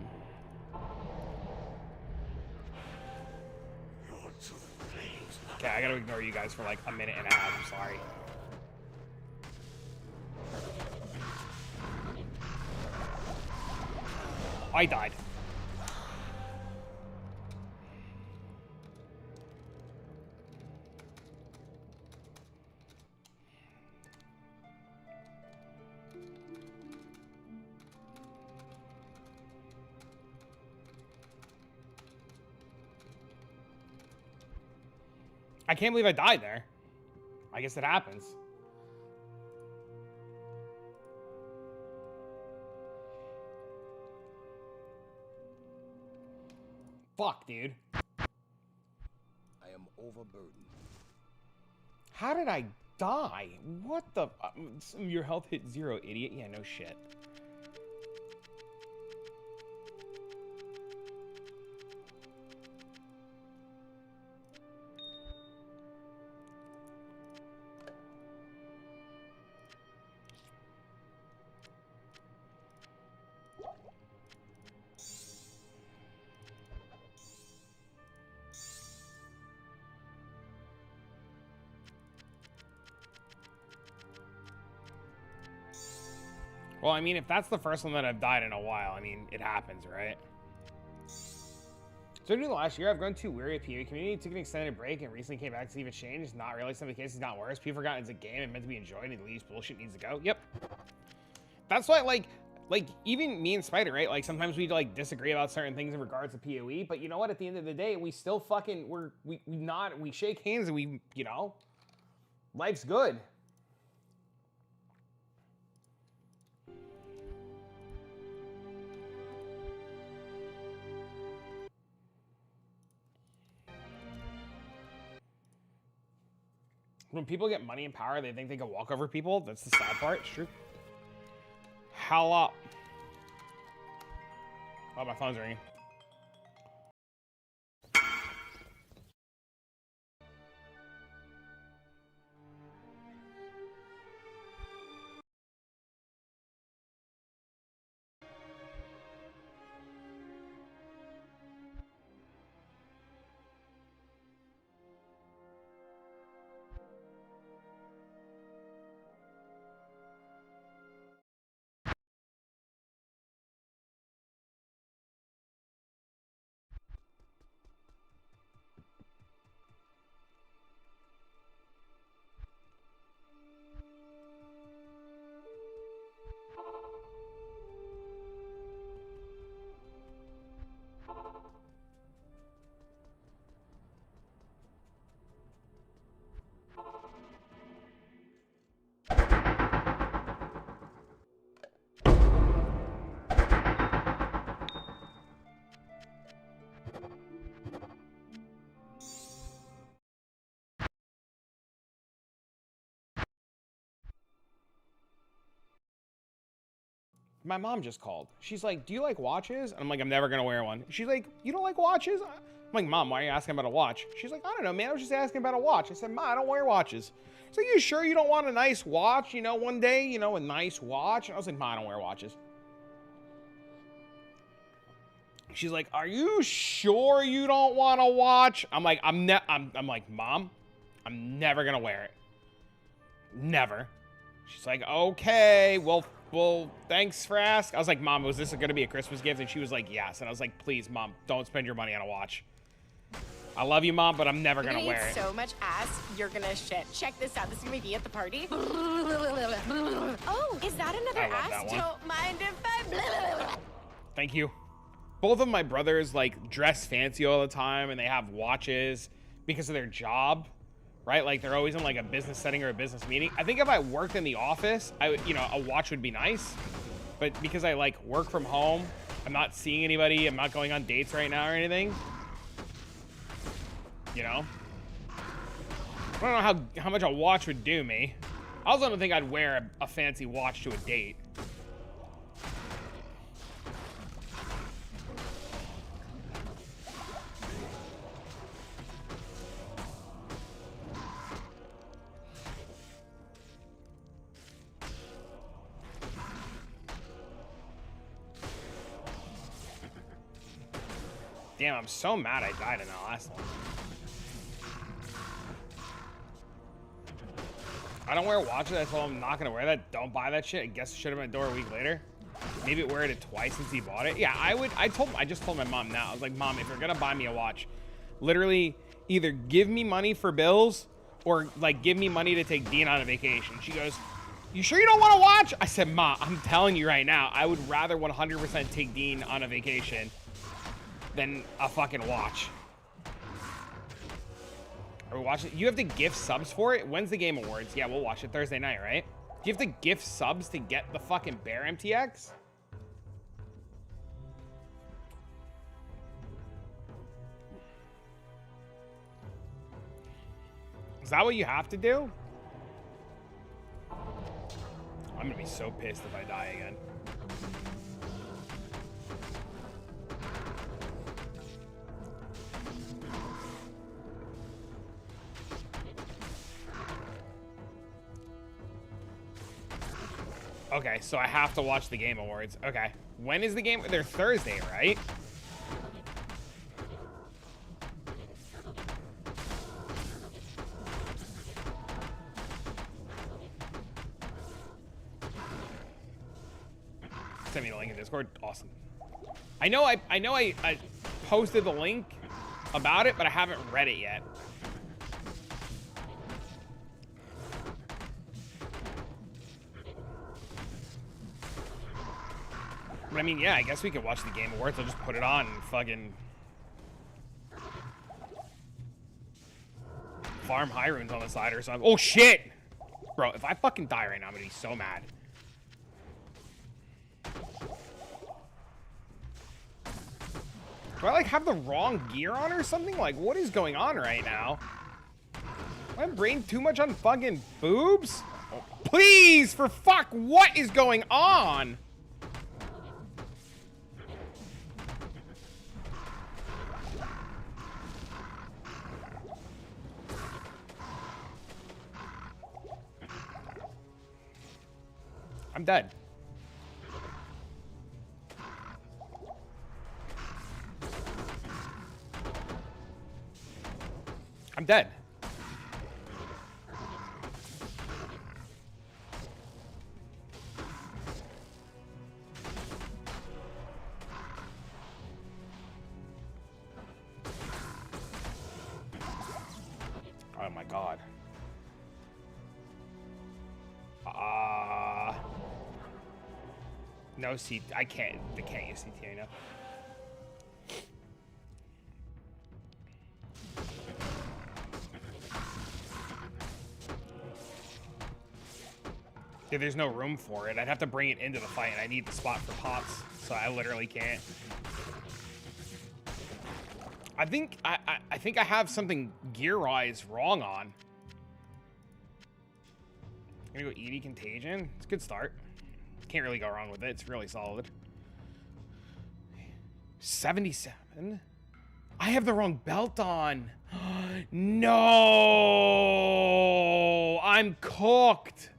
Okay, I gotta ignore you guys for like a minute and a half. I'm sorry. I died. I can't believe I died there. I guess it happens. Fuck, dude. I am overburdened. How did I die? What the? Your health hit 0, idiot. Yeah, no shit. Well, I mean, if that's the first one that I've died in a while, I mean, it happens, right? So during the last year, I've grown too weary of POE community, took an extended break, and recently came back to see if it changed. Not really. Some of the cases got worse. People forgot it's a game and meant to be enjoyed, and the least bullshit needs to go. Yep. That's why, like, even me and Spider, right? Like, sometimes we, like, disagree about certain things in regards to POE, but you know what? At the end of the day, we still fucking, we shake hands and we, you know, life's good. When people get money and power, they think they can walk over people. That's the sad part. It's true. Hell up. Oh, my phone's ringing. My mom just called. She's like, do you like watches? And I'm like, I'm never gonna wear one. She's like, you don't like watches? I'm like, Mom, why are you asking about a watch? She's like, I don't know, man. I was just asking about a watch. I said, Ma, I don't wear watches. So you sure you don't want a nice watch? You know, one day, you know, a nice watch. And I was like, Ma, I don't wear watches. She's like, are you sure you don't want a watch? I'm like, I'm like, Mom, I'm never gonna wear it. Never. She's like, okay, well, thanks for asking. I was like, Mom, was this gonna be a Christmas gift? And she was like, yes. And I was like, please, Mom, don't spend your money on a watch. I love you, Mom, but I'm never gonna wear it. So much ass, you're gonna shit. Check this out. This is gonna be at the party. Oh, is that another ass? Don't mind if I. Thank you. Both of my brothers like dress fancy all the time, and they have watches because of their job, right? Like they're always in like a business setting or a business meeting. I think if I worked in the office, I would, you know, a watch would be nice. But because I like work from home, I'm not seeing anybody. I'm not going on dates right now or anything. You know, I don't know how much a watch would do me. I also don't think I'd wear a fancy watch to a date. Damn, I'm so mad I died in that last one. I don't wear watches. I told him I'm not gonna wear that. Don't buy that shit. I guess it should have been at the door a week later. Maybe wear it twice since he bought it. Yeah, I would. I just told my mom now. I was like, Mom, if you're gonna buy me a watch, literally either give me money for bills or like give me money to take Dean on a vacation. She goes, you sure you don't want to watch? I said, Ma, I'm telling you right now, I would rather 100% take Dean on a vacation than a fucking watch. Are we watching? You have to gift subs for it? When's the Game Awards? Yeah, we'll watch it Thursday night, right? Do you have to gift subs to get the fucking Bear MTX? Is that what you have to do? I'm gonna be so pissed if I die again. Okay, so I have to watch the Game Awards. Okay. When is the game? They're Thursday, right? Send me the link in Discord. Awesome. I know I posted the link about it, but I haven't read it yet. But I mean, yeah, I guess we could watch the Game Awards. I'll just put it on and fucking farm high runes on the side or something. Oh shit! Bro, if I fucking die right now, I'm gonna be so mad. Do I like have the wrong gear on or something? Like, what is going on right now? My brain too much on fucking boobs? Oh, please, for fuck, what is going on? I'm dead. I'm dead. Oh my god. No CT. I can't use CT right now. Yeah, there's no room for it. I'd have to bring it into the fight, and I need the spot for pots, so I literally can't. I think I have something gear-wise wrong on. I'm gonna go Edie Contagion. It's a good start. Can't really go wrong with it. It's really solid. 77? I have the wrong belt on. No! I'm cooked.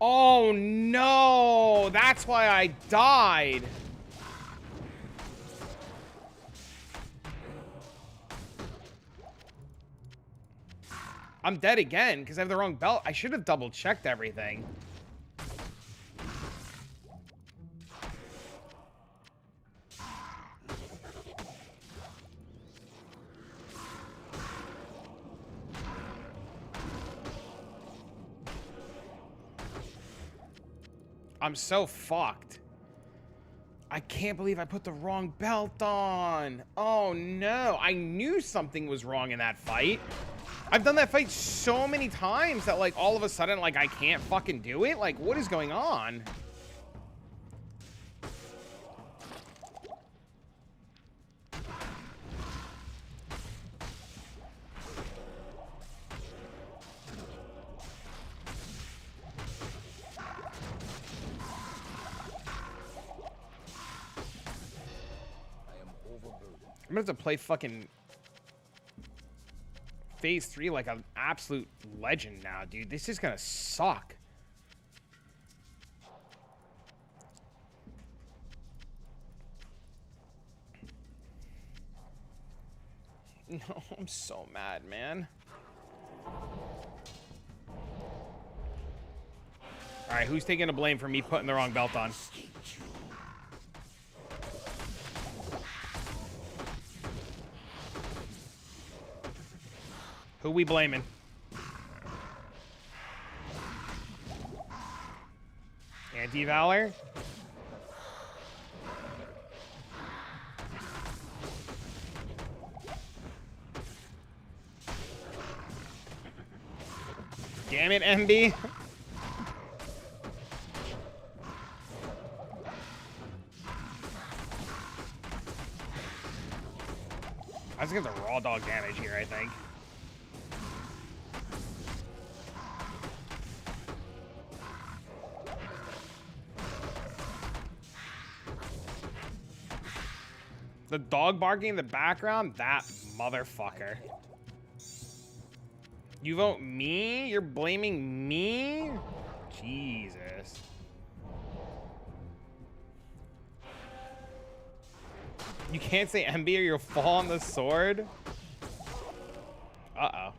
Oh no! That's why I died. I'm dead again because I have the wrong belt. I should have double checked everything. I'm so fucked. I can't believe I put the wrong belt on. Oh no, I knew something was wrong in that fight. I've done that fight so many times that like all of a sudden like I can't fucking do it. Like what is going on? I'm gonna have to play fucking Phase 3 like an absolute legend now, dude. This is gonna suck. No, I'm so mad, man. Alright, who's taking the blame for me putting the wrong belt on? Who we blaming? Anti-Valor? Damn it, MB. I was gonna get the raw dog damage here, I think. The dog barking in the background? That motherfucker. You vote me? You're blaming me? Jesus. You can't say MB or you'll fall on the sword? Uh-oh.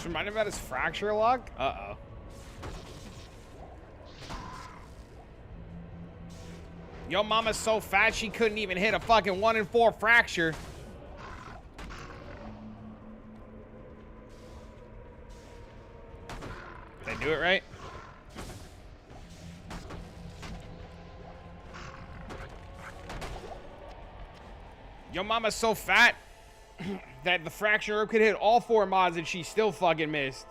Remind him about his fracture luck? Uh-oh. Yo mama's so fat she couldn't even hit a fucking 1 in 4 fracture. Did I do it right? Yo mama's so fat that the fracture could hit all 4 mods and she still fucking missed.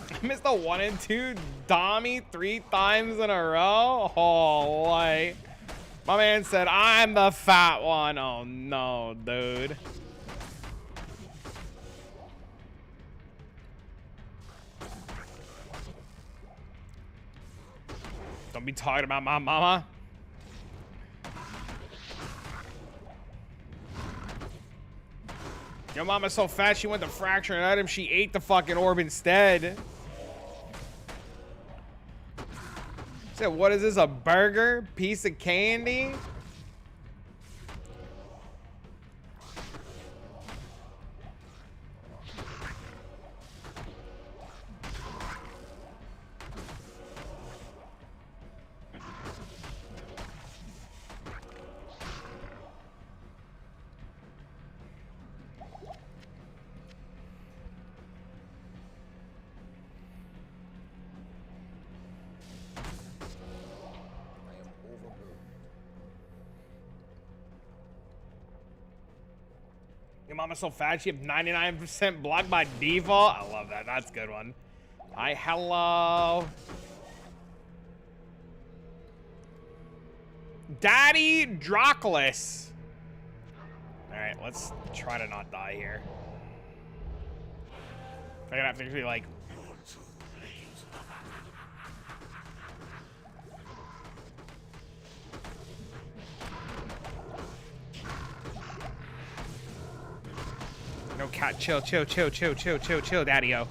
I missed the 1 and 2 Dommy 3 times in a row. Oh, like my man said, I'm the fat one. Oh no, dude. Don't be talking about my mama. Your mama's so fat she went to fracture an item, she ate the fucking orb instead. Said, what is this, a burger? Piece of candy? Your mama's so fat she have 99% blocked by default. I love that. That's a good one. Hi, hello. Daddy Drockless. All right, let's try to not die here. I'm gonna have to be like. No cat, chill, daddy-o.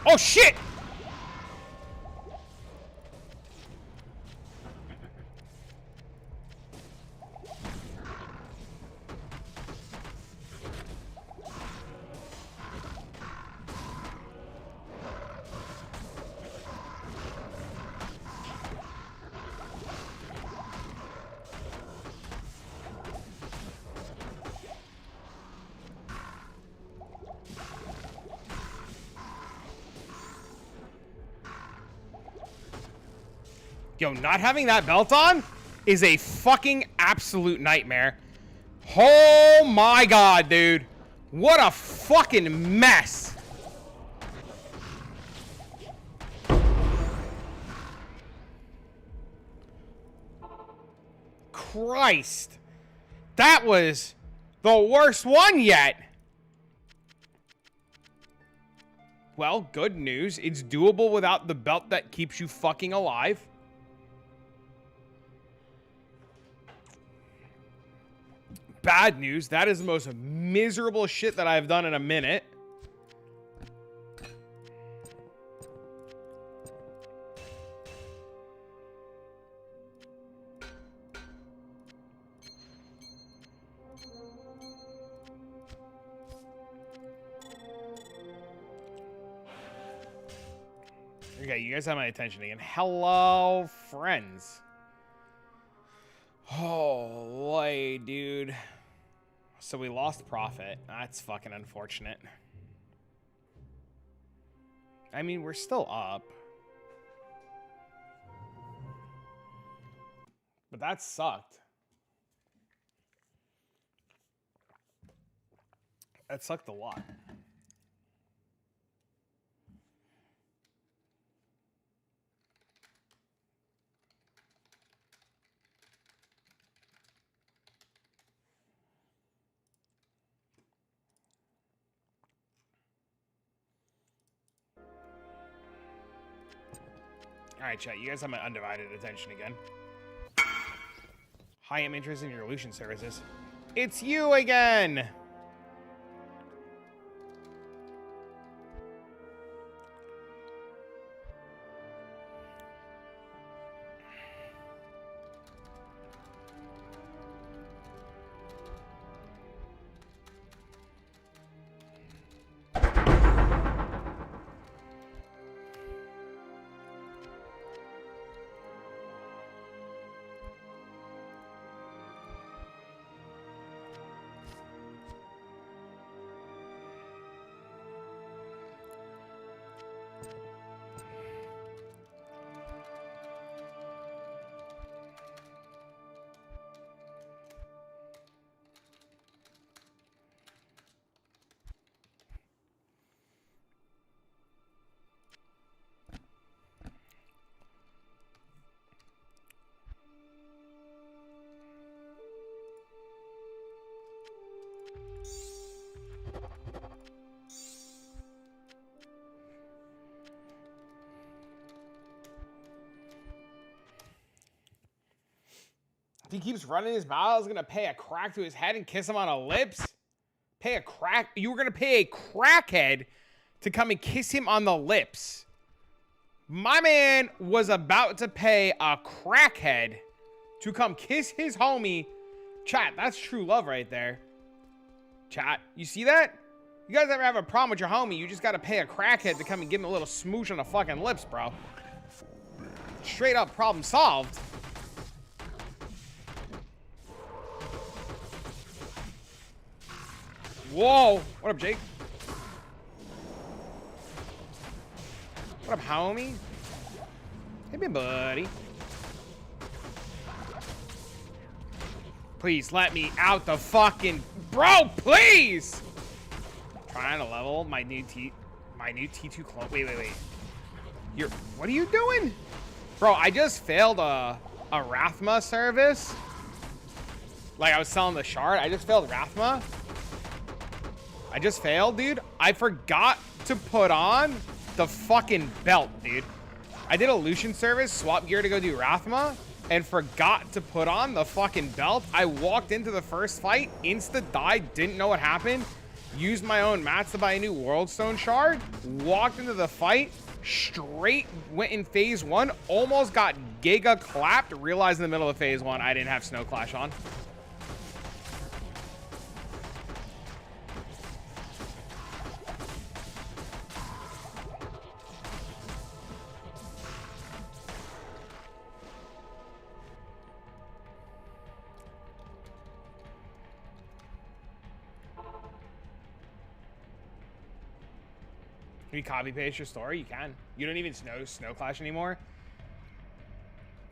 Oh shit! Yo, not having that belt on is a fucking absolute nightmare. Oh my god, dude. What a fucking mess. Christ. That was the worst one yet. Well, good news. It's doable without the belt that keeps you fucking alive. Bad news, that is the most miserable shit that I've done in a minute. Okay, you guys have my attention again. Hello, friends. Holy, dude. So we lost profit. That's fucking unfortunate. I mean, we're still up. But that sucked. That sucked a lot. Alright, chat, you guys have my undivided attention again. Hi, I'm interested in your illusion services. It's you again! If he keeps running his mouth, I was gonna pay a crack to his head and kiss him on the lips. Pay a crack? You were gonna pay a crackhead to come and kiss him on the lips. My man was about to pay a crackhead to come kiss his homie Chat, that's true love right there. Chat, you see that? You guys ever have a problem with your homie, you just gotta pay a crackhead to come and give him a little smooch on the fucking lips, bro. Straight up problem solved. Whoa! What up, Jake? What up, homie? Hey, me, buddy. Please let me out the fucking... Bro, please! Trying to level my new T2 clone. Wait. What are you doing? Bro, I just failed a Rathma service. Like, I was selling the shard. I just failed Rathma. I just failed, dude. I forgot to put on the fucking belt, dude. I did a Lucian service, swap gear to go do Rathma, and forgot to put on the fucking belt. I walked into the first fight, insta-died, didn't know what happened, used my own mats to buy a new World Stone shard, walked into the fight, straight went in phase 1, almost got giga clapped, realized in the middle of phase 1 I didn't have Snow Clash on. Can you copy paste your story? You can. You don't even Snow Clash anymore.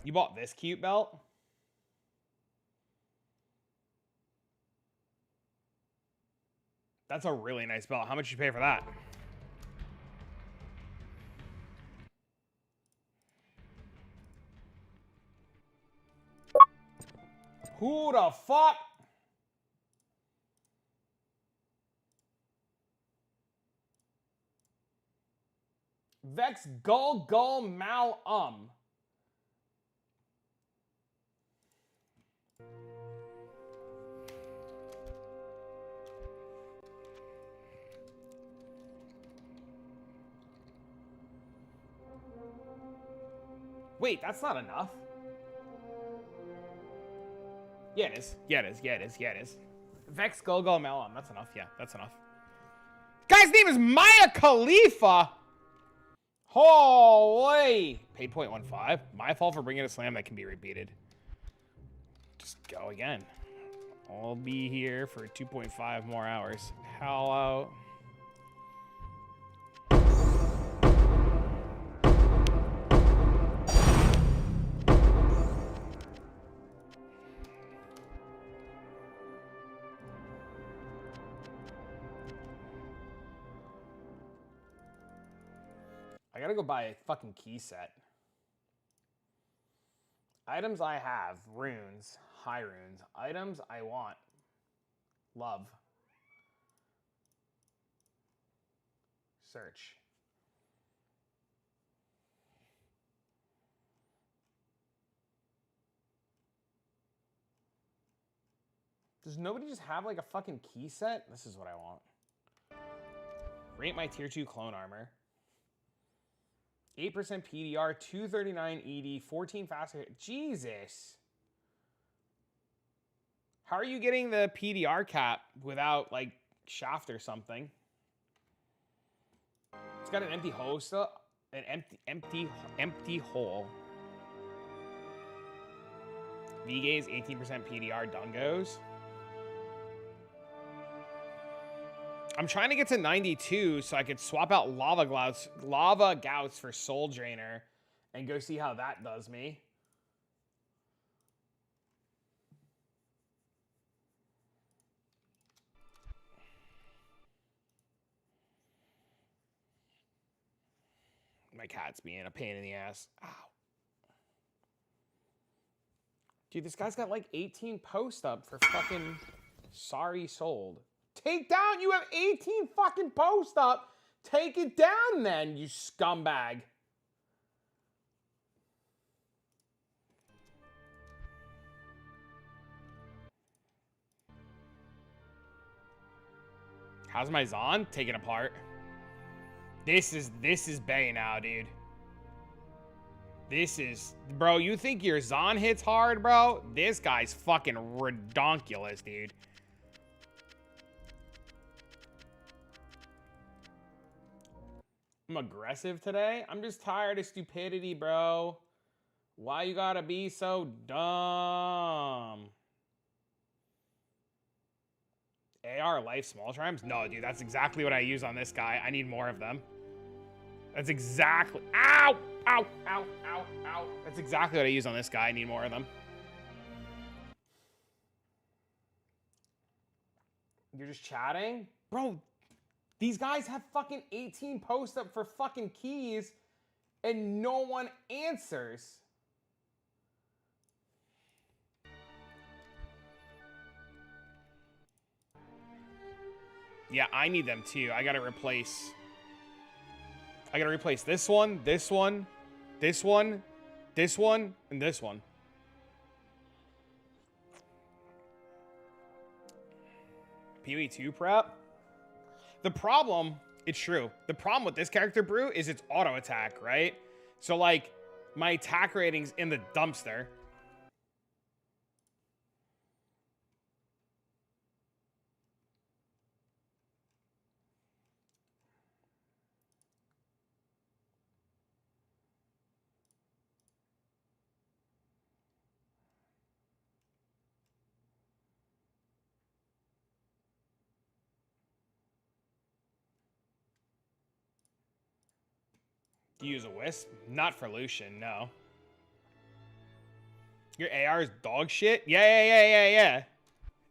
You bought this cute belt? That's a really nice belt. How much did you pay for that? Who the fuck? Vex Gull Mal Wait, that's not enough. Yeah, it is. Yeah, it is. Vex Gull Mal That's enough. Yeah, that's enough. Guy's name is Maya Khalifa. Holy! Paid 0.15. My fault for bringing a slam that can be repeated. Just go again. I'll be here for 2.5 more hours. Hello. I gotta go buy a fucking key set. Items I have. Runes. High runes. Items I want. Love. Search. Does nobody just have like a fucking key set? This is what I want. Rate my tier 2 clone armor. 8% PDR, 239 ED, 14 faster. Jesus. How are you getting the PDR cap without like shaft or something? It's got an empty hole still. An empty hole. V-Gaze, 18% PDR, Dungos. I'm trying to get to 92 so I could swap out lava gouts for Soul Drainer and go see how that does me. My cat's being a pain in the ass. Ow. Dude, this guy's got like 18 posts up for fucking sorry sold. Take down, you have 18 fucking posts up. Take it down then, you scumbag. How's my Zon? Taken apart. This is Bay now, dude. This is, bro, you think your Zon hits hard, bro? This guy's fucking redonkulous, dude. I'm aggressive today. I'm just tired of stupidity, bro. Why you gotta be so dumb? AR life small triumphs? No, dude, that's exactly what I use on this guy. I need more of them. That's exactly, ow, ow, ow, ow, ow. That's exactly what I use on this guy. I need more of them. You're just chatting? Bro, these guys have fucking 18 posts up for fucking keys and no one answers. Yeah, I need them too. I gotta replace this one, this one, this one, this one, and this one. POE2 prep? The problem, it's true. The problem with this character, Brew, is it's auto attack, right? So, like, my attack rating's in the dumpster. Do you use a Wisp? Not for Lucian, no. Your AR is dog shit? Yeah.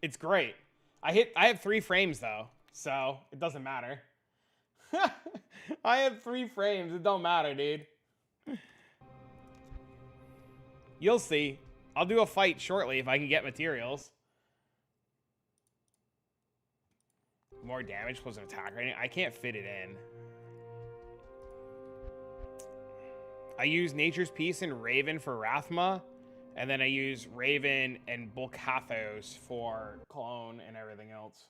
It's great. I have 3 frames though, so it doesn't matter. I have 3 frames, it don't matter, dude. You'll see. I'll do a fight shortly if I can get materials. More damage plus an attack rating. I can't fit it in. I use Nature's Peace and Raven for Rathma, and then I use Raven and Bulkathos for Clone and everything else.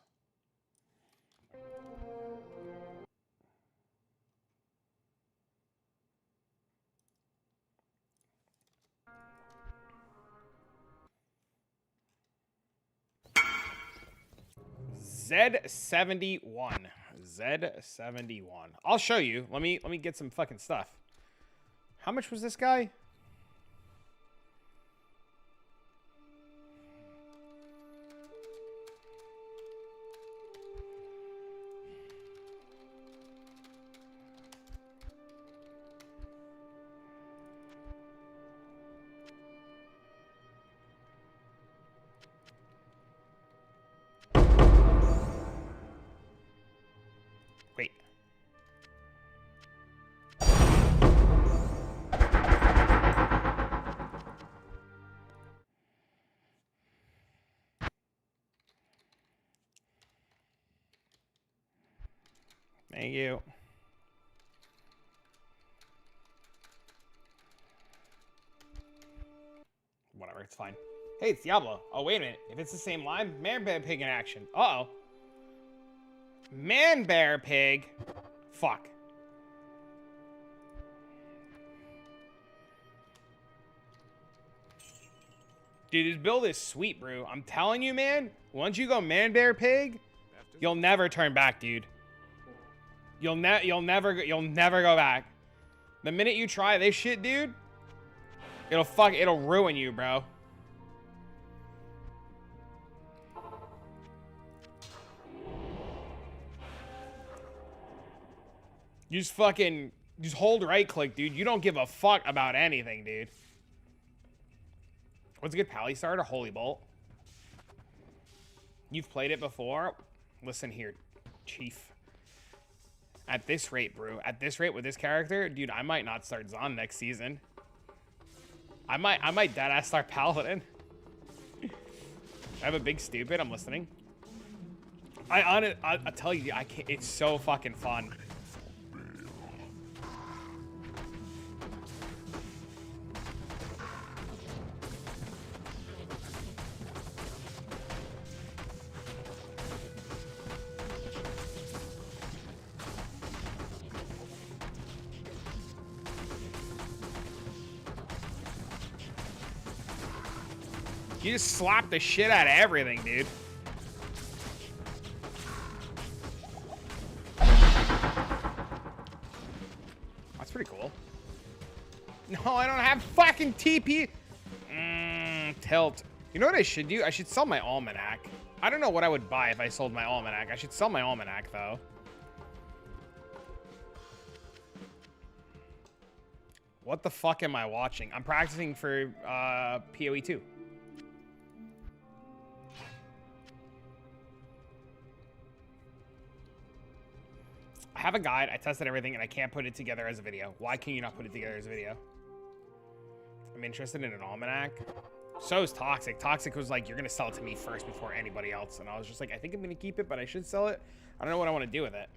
Z71. Z71. I'll show you. Let me get some fucking stuff. How much was this guy? Wait. Thank you. Whatever, it's fine. Hey, it's Diablo. Oh, wait a minute. If it's the same line, Man Bear Pig in action. Uh-oh. Man Bear Pig. Fuck. Dude, this build is sweet, Brew. I'm telling you, man. Once you go Man Bear Pig, you'll never turn back, dude. You'll never go back. The minute you try this shit, dude, it'll ruin you, bro. You just hold right click, dude. You don't give a fuck about anything, dude. What's a good pally starter? Holy Bolt. You've played it before? Listen here, Chief. At this rate, Brew, at this rate with this character, dude, I might not start Zon next season. I might deadass start Paladin. I have a big stupid. I'm listening. I tell you, I can't. It's so fucking fun. You just slap the shit out of everything, dude. That's pretty cool. No, I don't have fucking TP. Tilt. You know what I should do? I should sell my almanac. I don't know what I would buy if I sold my almanac. I should sell my almanac, though. What the fuck am I watching? I'm practicing for POE2. I have a guide. I tested everything, and I can't put it together as a video. Why can you not put it together as a video? I'm interested in an almanac. So is Toxic. Toxic was like, you're going to sell it to me first before anybody else. And I was just like, I think I'm going to keep it, but I should sell it. I don't know what I want to do with it.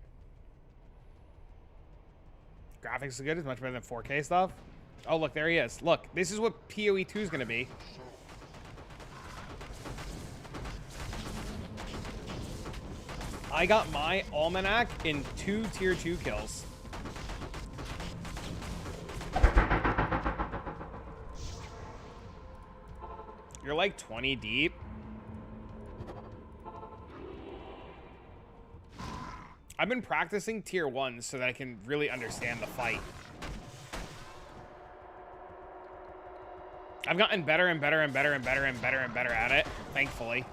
Graphics are good. It's much better than 4K stuff. Oh, look, there he is. Look, this is what POE2 is going to be. I got my almanac in 2 tier 2 kills. You're like 20 deep. I've been practicing tier 1 so that I can really understand the fight. I've gotten better and better and better and better and better and better at it, thankfully.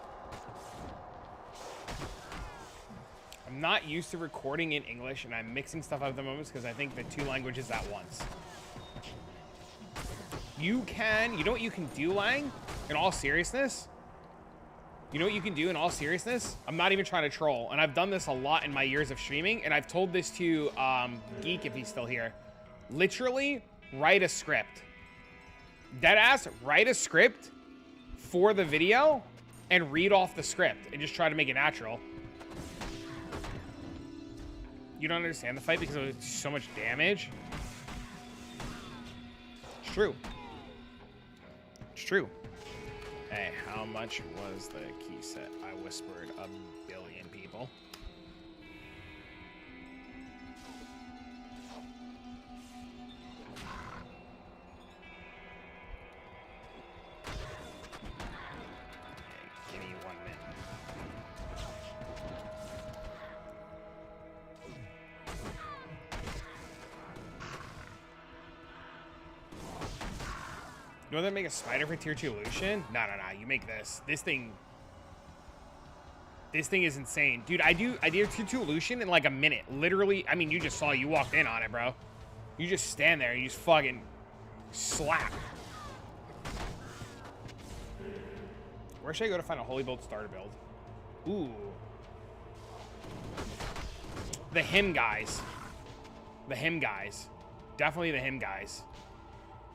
I'm not used to recording in English, and I'm mixing stuff up at the moment because I think the 2 languages at once. You know what you can do, Lang? In all seriousness? You know what you can do in all seriousness? I'm not even trying to troll, and I've done this a lot in my years of streaming, and I've told this to Geek if he's still here. Literally, write a script. Deadass, write a script for the video and read off the script and just try to make it natural. You don't understand the fight because of so much damage? It's true. It's true. Hey, how much was the key set? I whispered 1 billion people. Give me 1 minute. You know they make a spider for tier 2 Lucian? No. You make this. This thing is insane. Dude, I did tier 2 Lucian in like a minute. Literally, I mean, you just saw, you walked in on it, bro. You just stand there and you just fucking slap. Where should I go to find a Holy Bolt starter build? Ooh. The him guys. The him guys. Definitely the him guys.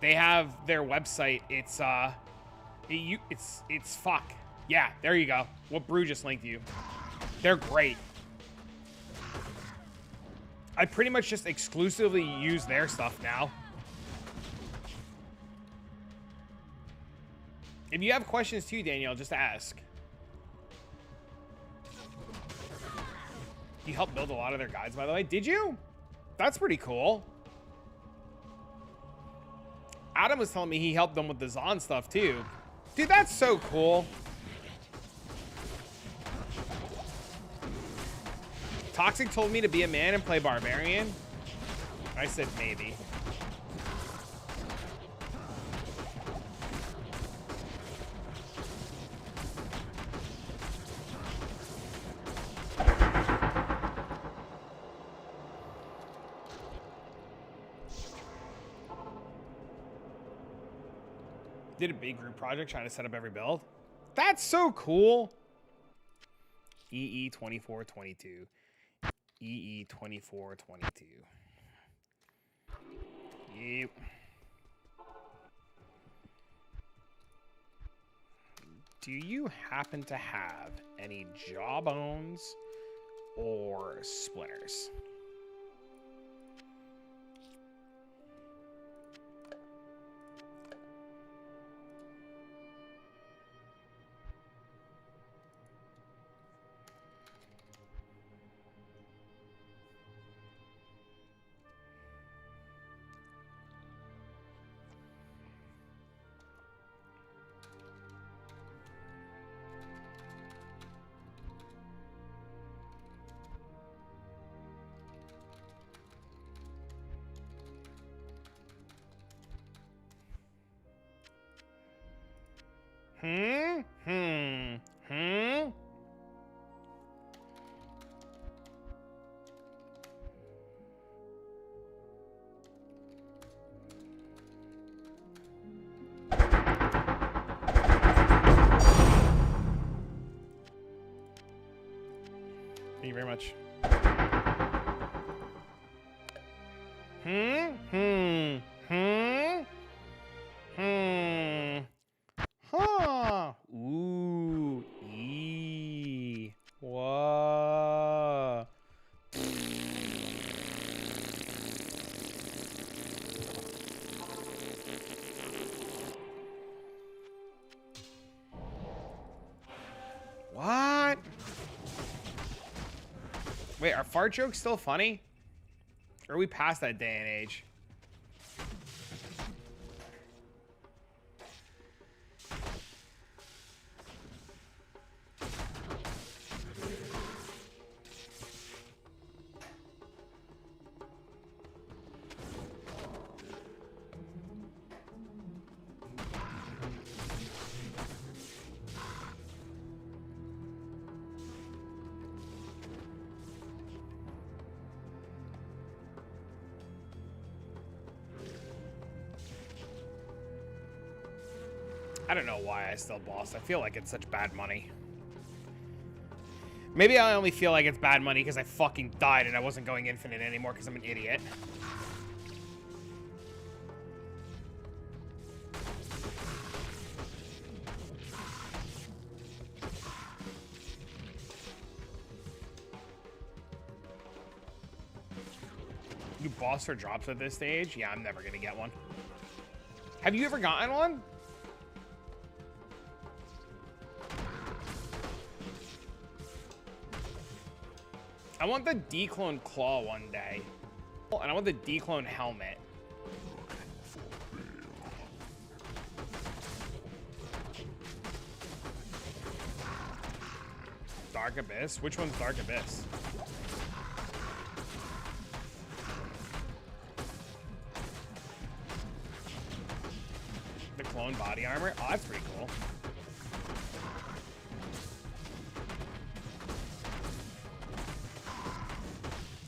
They have their website. It's fuck. Yeah, there you go. What Brew just linked you. They're great. I pretty much just exclusively use their stuff now. If you have questions too, Danielle, just ask. You helped build a lot of their guides, by the way. Did you? That's pretty cool. Adam was telling me he helped them with the Zon stuff too. Dude, that's so cool. Toxic told me to be a man and play Barbarian. I said maybe. Did a big group project trying to set up every build. That's so cool. EE2422. EE2422. Yep. Do you happen to have any jawbones or splinters? Thank you very much. Huh. Ooh. Whoa. What? Wait, are fart jokes still funny? Or are we past that day and age? I don't know why I still boss. I feel like it's such bad money. Maybe I only feel like it's bad money because I fucking died and I wasn't going infinite anymore because I'm an idiot. You boss for drops at this stage? Yeah, I'm never gonna get one. Have you ever gotten one? I want the declone claw one day. And I want the declone helmet. Dark Abyss? Which one's Dark Abyss? The clone body armor? Oh, that's pretty cool.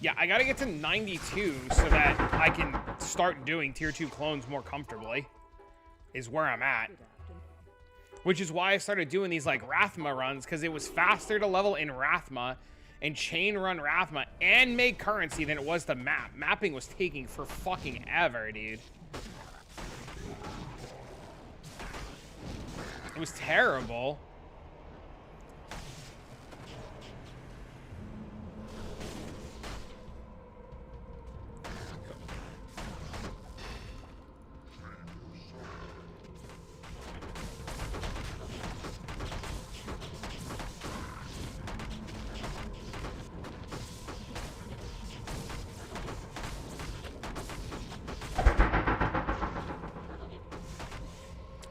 Yeah, I gotta get to 92 so that I can start doing tier 2 clones more comfortably, is where I'm at. Which is why I started doing these like Rathma runs, because it was faster to level in Rathma and chain run Rathma and make currency than it was to map. Mapping was taking for fucking ever, dude. It was terrible.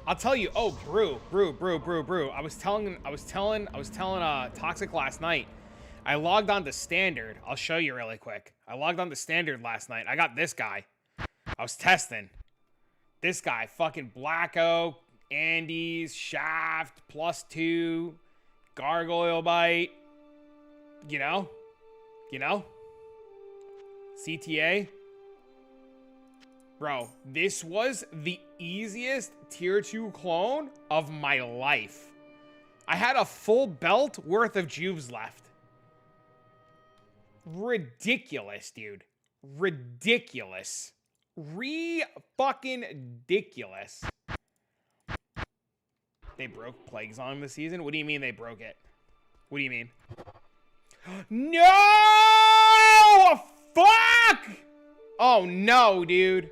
I'll tell you. Oh, brew. I was telling Toxic last night. I logged on to Standard. I'll show you really quick. I logged on to Standard last night. I got this guy. I was testing. This guy, fucking Black Oak, Andes, Shaft, +2, Gargoyle Bite. You know? CTA. Bro, this was the easiest tier 2 clone of my life. I had a full belt worth of juves left. Ridiculous, dude. Ridiculous. Fucking-ridiculous. They broke Plague Song this season? What do you mean they broke it? What do you mean? No! Fuck! Oh, no, dude.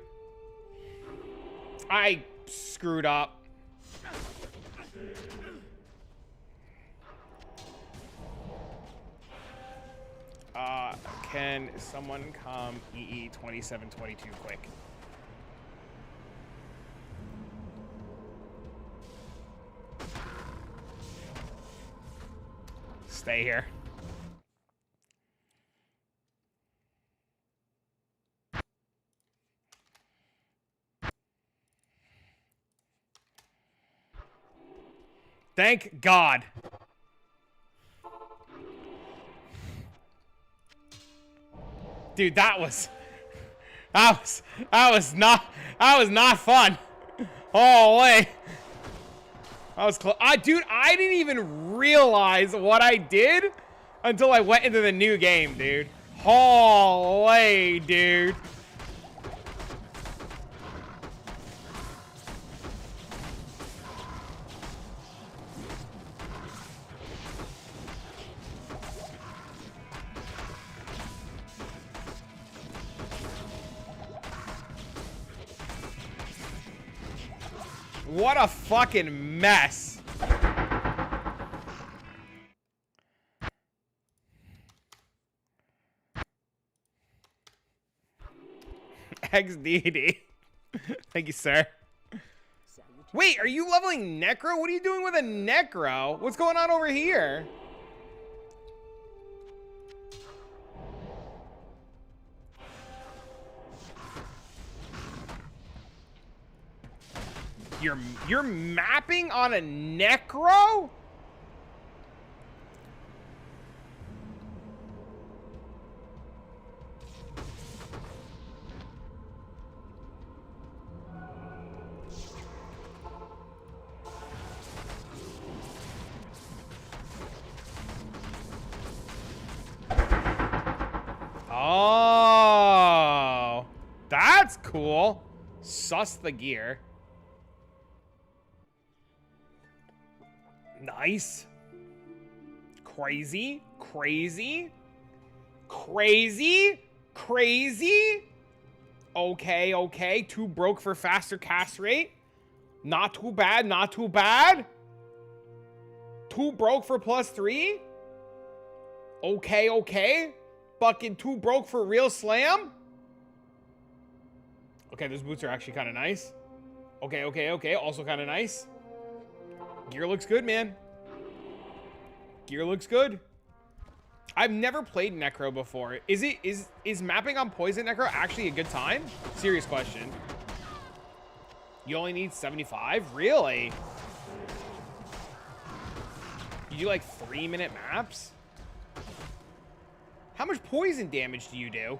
I screwed up. Can someone come EE 2722 quick? Stay here. Thank God. Dude, that was not fun. Holy. That was close. Dude, I didn't even realize what I did until I went into the new game, dude. Holy, dude. What a fucking mess. XDD. Thank you, sir. Wait, are you leveling Necro? What are you doing with a Necro? What's going on over here? You're mapping on a Necro? Oh, that's cool. Sus the gear. Nice. Crazy. Crazy. Crazy. Crazy. Okay, okay. 2 broke for faster cast rate. Not too bad, not too bad. 2 broke for +3. Okay, okay. Fucking 2 broke for real slam. Okay, those boots are actually kind of nice. Okay, okay, okay. Also kind of nice. Gear looks good, man. Gear looks good. I've never played Necro before. Is mapping on Poison Necro actually a good time? Serious question. You only need 75? Really? You do like 3-minute maps? How much poison damage do you do?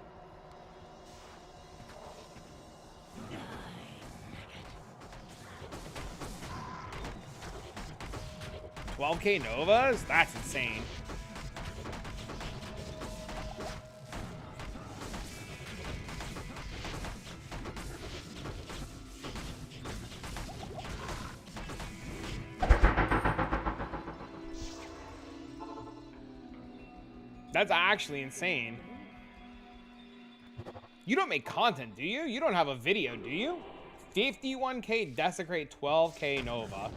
12K Novas? That's insane. That's actually insane. You don't make content, do you? You don't have a video, do you? 51K Desecrate, 12K Nova.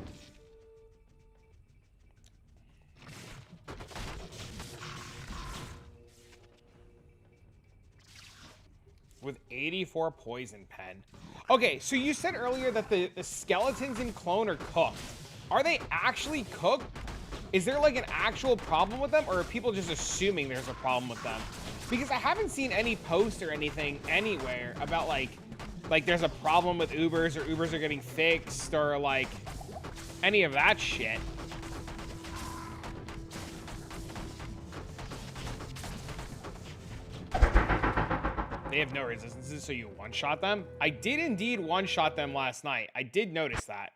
With 84 poison pen. Okay, so you said earlier that the skeletons in Clone are cooked. Are they actually cooked? Is there like an actual problem with them, or are people just assuming there's a problem with them? Because I haven't seen any post or anything anywhere about like there's a problem with Ubers, or Ubers are getting fixed, or like any of that shit. They have no resistances, so you one-shot them? I did indeed one-shot them last night. I did notice that.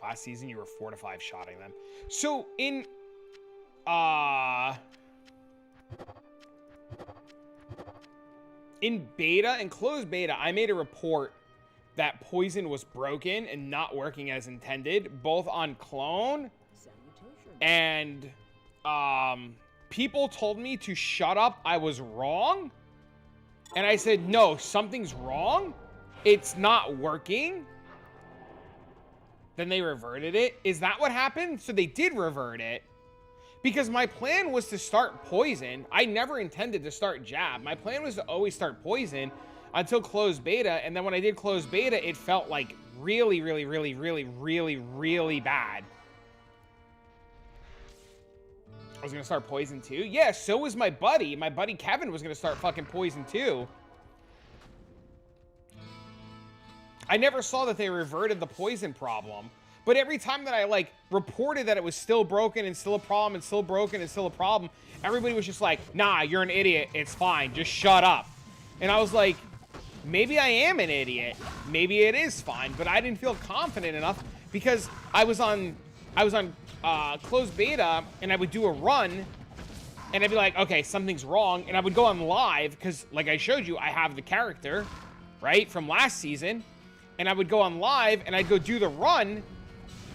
Last season, you were 4 to 5 shotting them. So in beta, in closed beta, I made a report that poison was broken and not working as intended, both on Clone and people told me to shut up. I was wrong. And I said, no, something's wrong. It's not working. Then they reverted it. Is that what happened? So they did revert it. Because my plan was to start poison. I never intended to start jab. My plan was to always start poison until closed beta. And then when I did closed beta, it felt like really, really, really, really, really, really bad. I was gonna start Poison too? Yeah, so was my buddy. My buddy Kevin was gonna start fucking Poison too. I never saw that they reverted the poison problem. But every time that I, like, reported that it was still broken and still a problem and still broken and still a problem, everybody was just like, nah, you're an idiot. It's fine. Just shut up. And I was like, maybe I am an idiot. Maybe it is fine. But I didn't feel confident enough because I was on closed beta, and I would do a run, and I'd be like, okay, something's wrong. And I would go on live because, like I showed you, I have the character, right, from last season. And I would go on live, and I'd go do the run,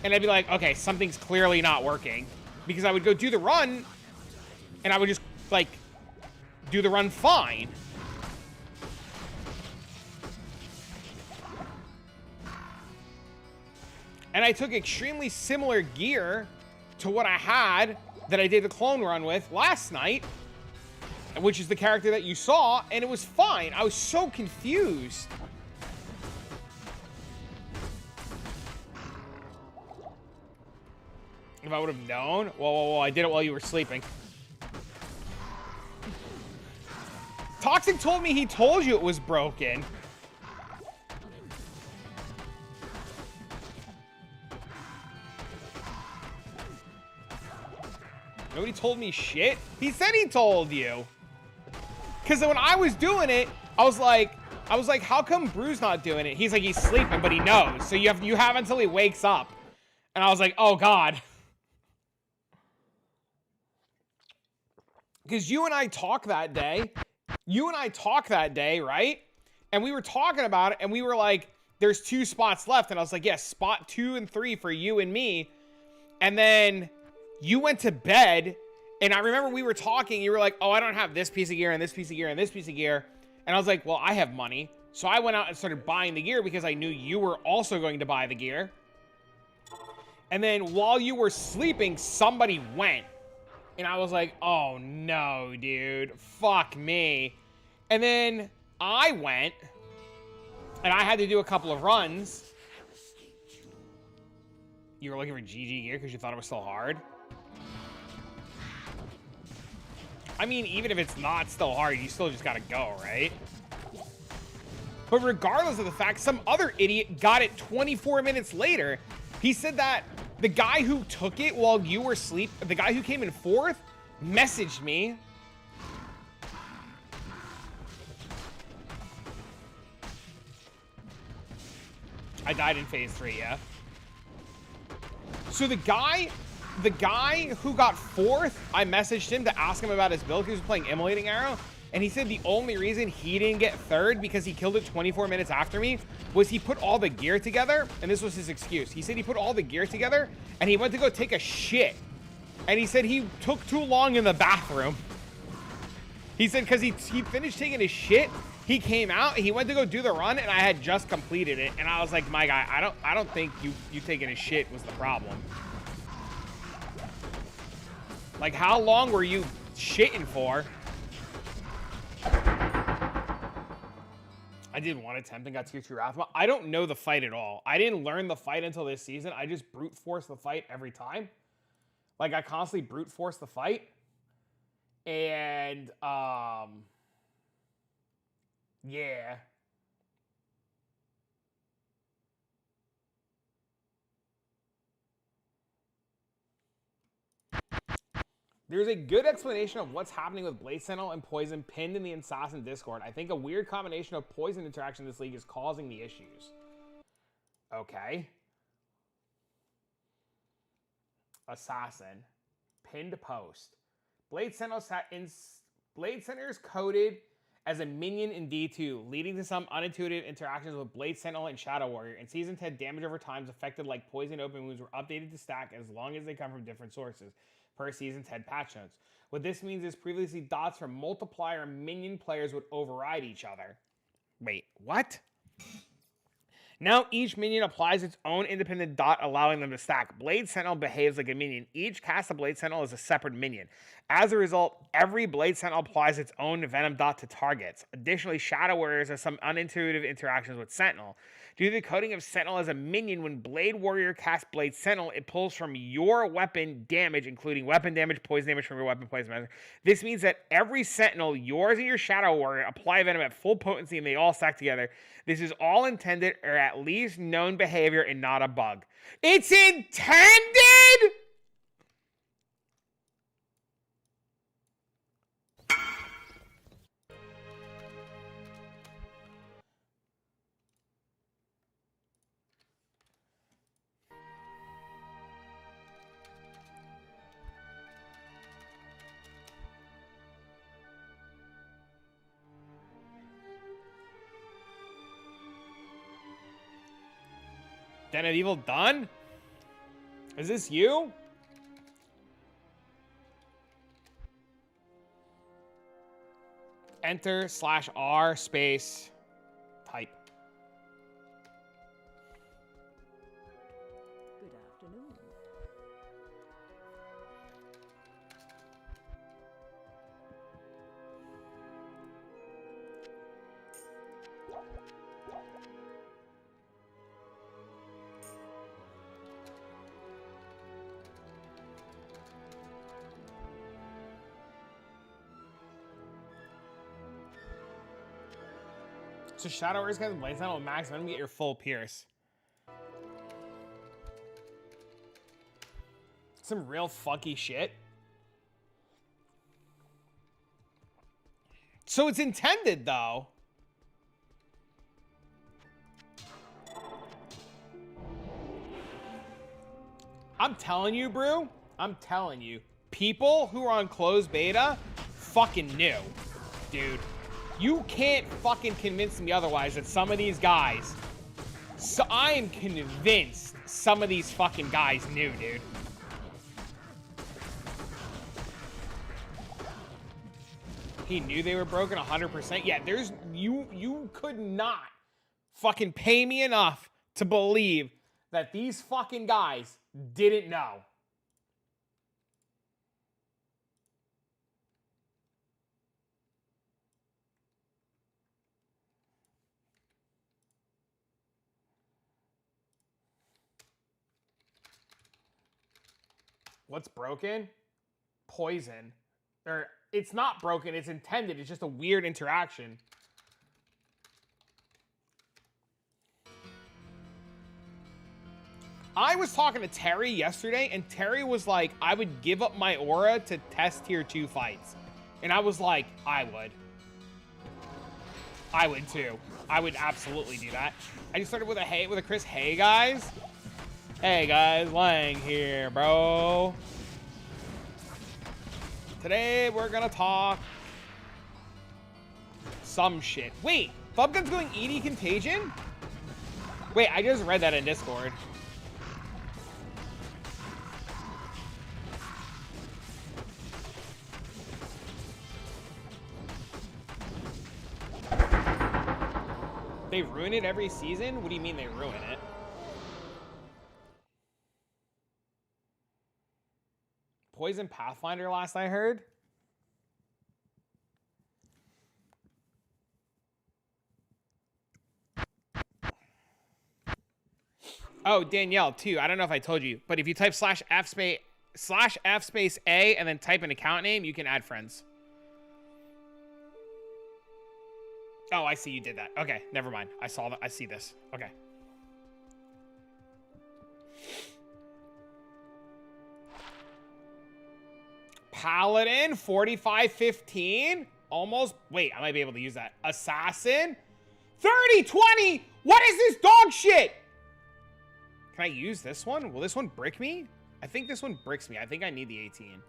and I'd be like, okay, something's clearly not working. Because I would go do the run, and I would just, like, do the run fine. And I took extremely similar gear to what I had that I did the clone run with last night, which is the character that you saw, and it was fine. I was so confused. If I would have known. Whoa, I did it while you were sleeping. Toxic told me he told you it was broken. Nobody told me shit. He said he told you. Because when I was doing it, I was like, how come Brew's not doing it? He's like, he's sleeping, but he knows. So you have until he wakes up. And I was like, oh God. Because you and I talked that day. Right? And we were talking about it, and we were like, there's 2 spots left. And I was like, yes, spot 2 and 3 for you and me. And then you went to bed, and I remember we were talking. You were like, oh, I don't have this piece of gear and this piece of gear and this piece of gear. And I was like, well, I have money. So I went out and started buying the gear because I knew you were also going to buy the gear. And then while you were sleeping, somebody went. And I was like, oh no, dude. Fuck me. And then I went, and I had to do a couple of runs. You were looking for GG gear because you thought it was still hard? I mean, even if it's not still hard, you still just gotta go, right? But regardless of the fact, some other idiot got it 24 minutes later. He said that the guy who took it while you were asleep, the guy who came in 4th, messaged me. I died in phase 3, yeah. So the guy who got 4th, I messaged him to ask him about his build because he was playing Immolating Arrow. And he said the only reason he didn't get 3rd because he killed it 24 minutes after me was he put all the gear together. And this was his excuse. He said he put all the gear together and he went to go take a shit. And he said he took too long in the bathroom. He said because he finished taking his shit, he came out, he went to go do the run, and I had just completed it. And I was like, my guy, I don't think you taking a shit was the problem. Like, how long were you shitting for? I did one attempt and got tier 2 Rathma. I don't know the fight at all. I didn't learn the fight until this season. I just brute force the fight every time. Like, I constantly brute force the fight. And, yeah. There's a good explanation of what's happening with Blade Sentinel and Poison pinned in the Assassin Discord. I think a weird combination of Poison interaction in this league is causing the issues. Okay. Assassin. Pinned post. Blade Sentinel is coded as a minion in D2, leading to some unintuitive interactions with Blade Sentinel and Shadow Warrior. In Season 10, damage over time is affected like Poison open wounds were updated to stack as long as they come from different sources, per Season 10 patch notes. What this means is previously dots from multiplier and minion players would override each other. Wait, what? Now each minion applies its own independent dot, allowing them to stack. Blade Sentinel behaves like a minion. Each cast of Blade Sentinel is a separate minion. As a result, every Blade Sentinel applies its own Venom dot to targets. Additionally, Shadow Warriors have some unintuitive interactions with Sentinel. Due to the coding of Sentinel as a minion, when Blade Warrior casts Blade Sentinel, it pulls from your weapon damage, including weapon damage, poison damage from your weapon poison. This means that every Sentinel, yours and your Shadow Warrior, apply Venom at full potency and they all stack together. This is all intended or at least known behavior and not a bug. It's intended? Den of Evil done? Is this you? Enter/R space type. Good afternoon. So Shadow Warriors guys Blade Sentinel with max venom, get your full pierce. Some real funky shit. So it's intended though. I'm telling you, Brew. I'm telling you. People who are on closed beta fucking knew. Dude. You can't fucking convince me otherwise that some of these guys... So I am convinced some of these fucking guys knew, dude. He knew they were broken 100%. Yeah, there's... You could not fucking pay me enough to believe that these fucking guys didn't know. What's broken? Poison. Or it's not broken, it's intended. It's just a weird interaction. I was talking to Terry yesterday, and Terry was like, I would give up my aura to test tier 2 fights. And I was like, I would. I would too. I would absolutely do that. I just started with a Chris. Hey guys. Hey guys, Lang here, bro. Today we're gonna talk some shit. Wait, Bubgun's going ED Contagion? Wait, I just read that in Discord. They ruin it every season? What do you mean they ruin it? Poison Pathfinder last I heard? Oh, Danielle, too. I don't know if I told you, but if you type /F space A and then type an account name, you can add friends. Oh, I see you did that. Okay, never mind. I saw that. I see this. Okay. Paladin, 4515. Almost. Wait, I might be able to use that. Assassin, 3020. What is this dog shit? Can I use this one? Will this one brick me? I think this one bricks me. I think I need the 18.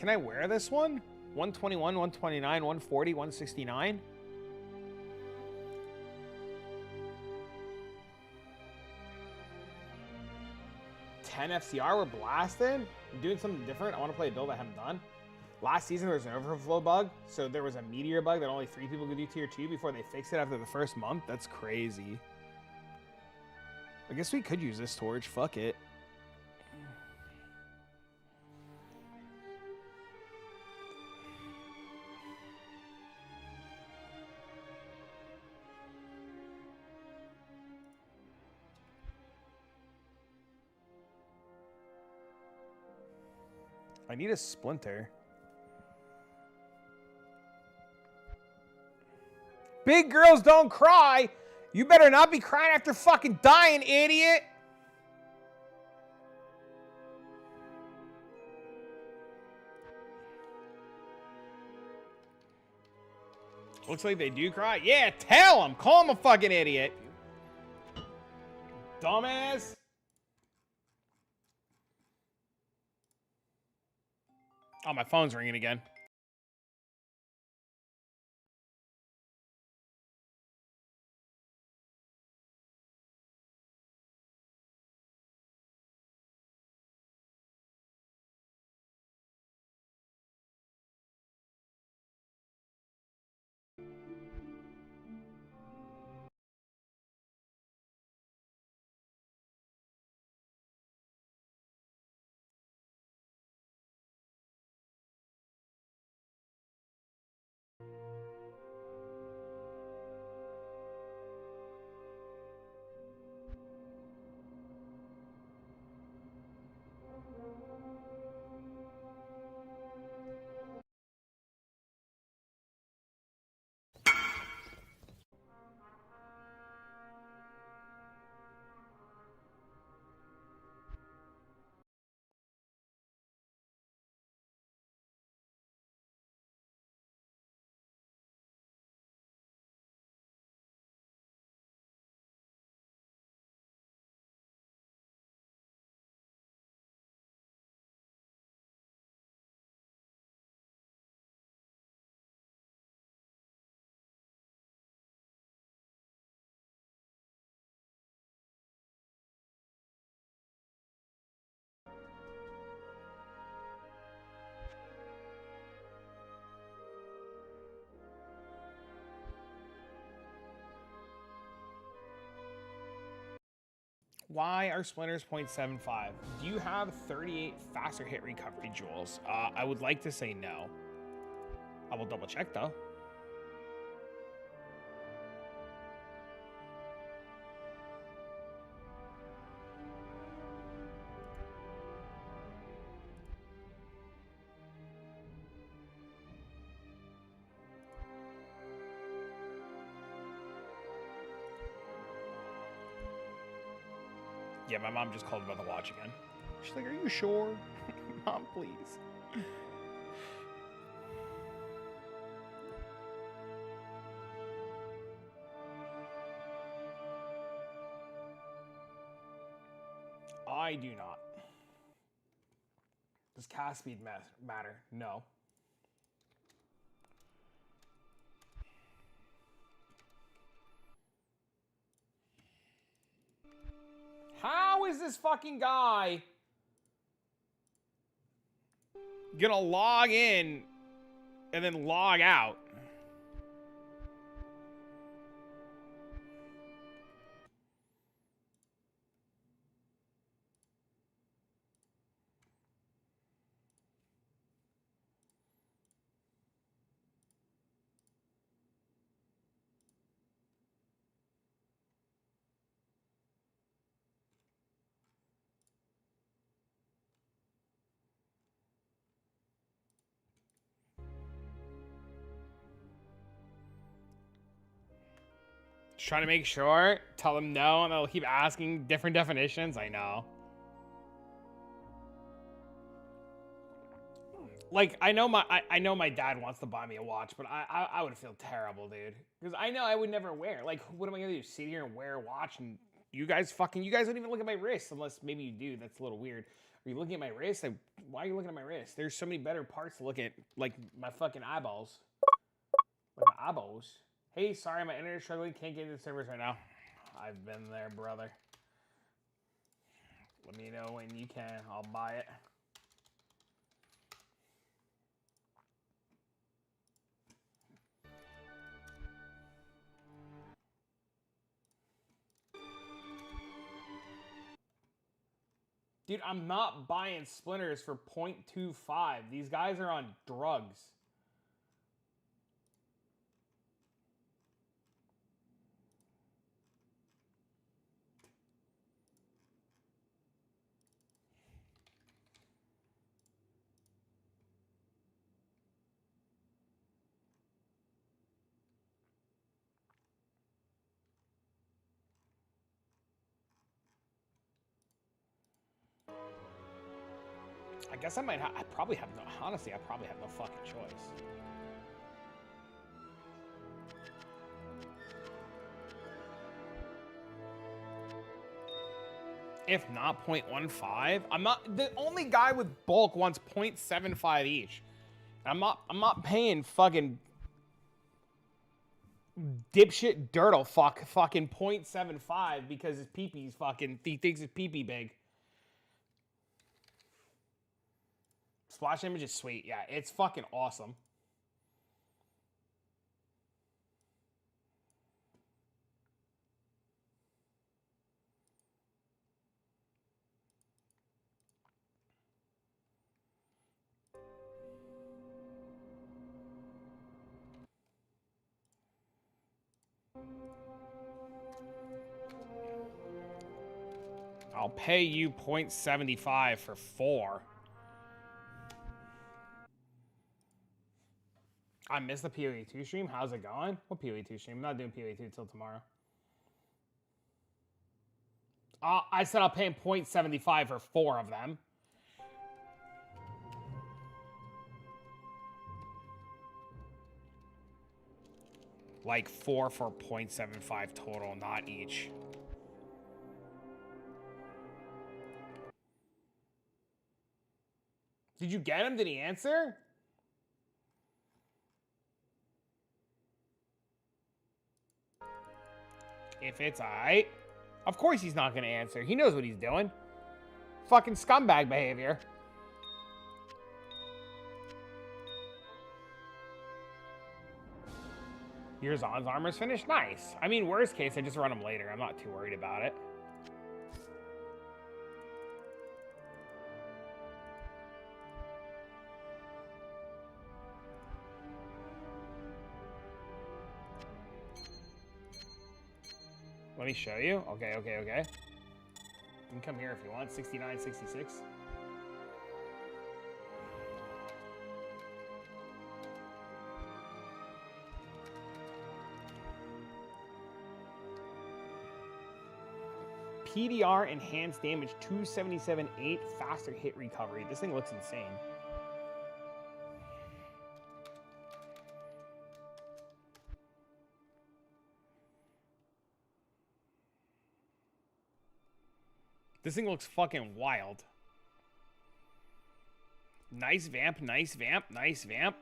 Can I wear this one? 121, 129, 140, 169? FCR, we're blasting. I'm doing something different. I want to play a build I haven't done. Last season there was an overflow bug, so there was a meteor bug that only 3 people could do tier 2 before they fixed it after the first month. That's crazy. I guess we could use this torch. Fuck it. I need a splinter. Big girls don't cry. You better not be crying after fucking dying, idiot. Looks like they do cry. Yeah, tell them. Call them a fucking idiot. Dumbass. Oh, my phone's ringing again. Why are splinters 0.75? Do you have 38 faster hit recovery jewels? I would like to say no. I will double check though. Yeah, my mom just called about the watch again. She's like, are you sure? Mom, please. I do not. Does cast speed matter? No. How is this fucking guy gonna log in and then log out? Just trying to make sure. Tell them no, and they'll keep asking different definitions. I know. Like, I know my dad wants to buy me a watch, but I would feel terrible, dude. Because I know I would never wear. Like, what am I gonna do? Sit here and wear a watch, and you guys don't even look at my wrist unless maybe you do. That's a little weird. Are you looking at my wrist? Why are you looking at my wrist? There's so many better parts to look at, like my fucking eyeballs. Like my eyeballs. Hey, sorry, my internet's struggling. Can't get into the servers right now. I've been there, brother. Let me know when you can. I'll buy it. Dude, I'm not buying splinters for 0.25. These guys are on drugs. I guess I might I probably have no, honestly, I probably have no fucking choice. If not 0.15, I'm not, the only guy with bulk wants 0.75 each. I'm not paying fucking dipshit dirtle fucking 0.75 because his pee-pee's fucking, he thinks his pee-pee big. Splash image is sweet. Yeah, it's fucking awesome. I'll pay you 0.75 for 4. I missed the POE2 stream. How's it going? What POE2 stream? I'm not doing POE2 till tomorrow. I said I'll pay him 0.75 for 4 of them. Like 4 for 0.75 total, not each. Did you get him? Did he answer? If it's alright. Of course he's not going to answer. He knows what he's doing. Fucking scumbag behavior. Your Zon's armor's finished? Nice. I mean, worst case, I just run him later. I'm not too worried about it. Let me show you. Okay. You can come here if you want. 6966. PDR enhanced damage 277.8 faster hit recovery. This thing looks insane. This thing looks fucking wild. Nice vamp, nice vamp, nice vamp.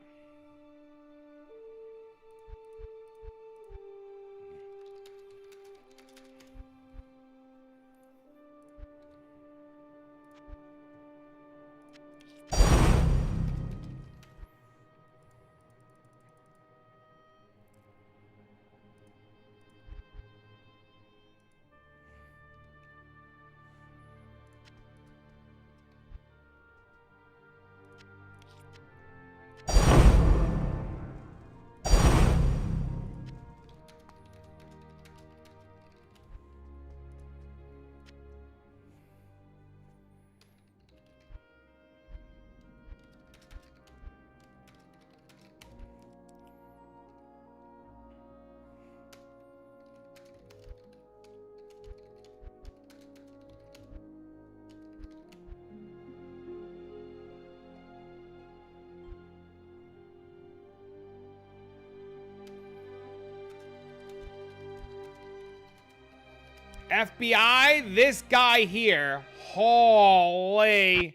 FBI, this guy here, holy.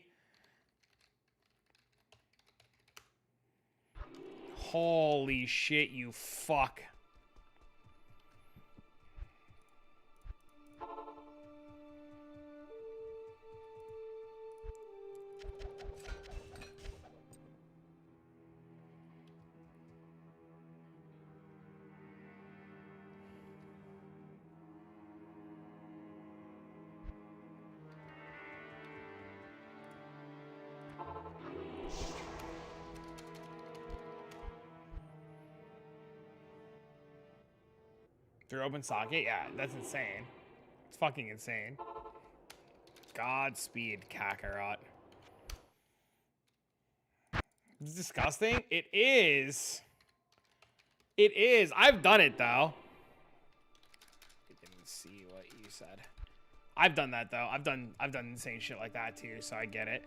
Holy shit, you fuck. Through open socket? Yeah, that's insane. It's fucking insane. Godspeed, Kakarot. It's disgusting. It is. It is. I've done it, though. I didn't see what you said. I've done that, though. I've done insane shit like that, too, so I get it.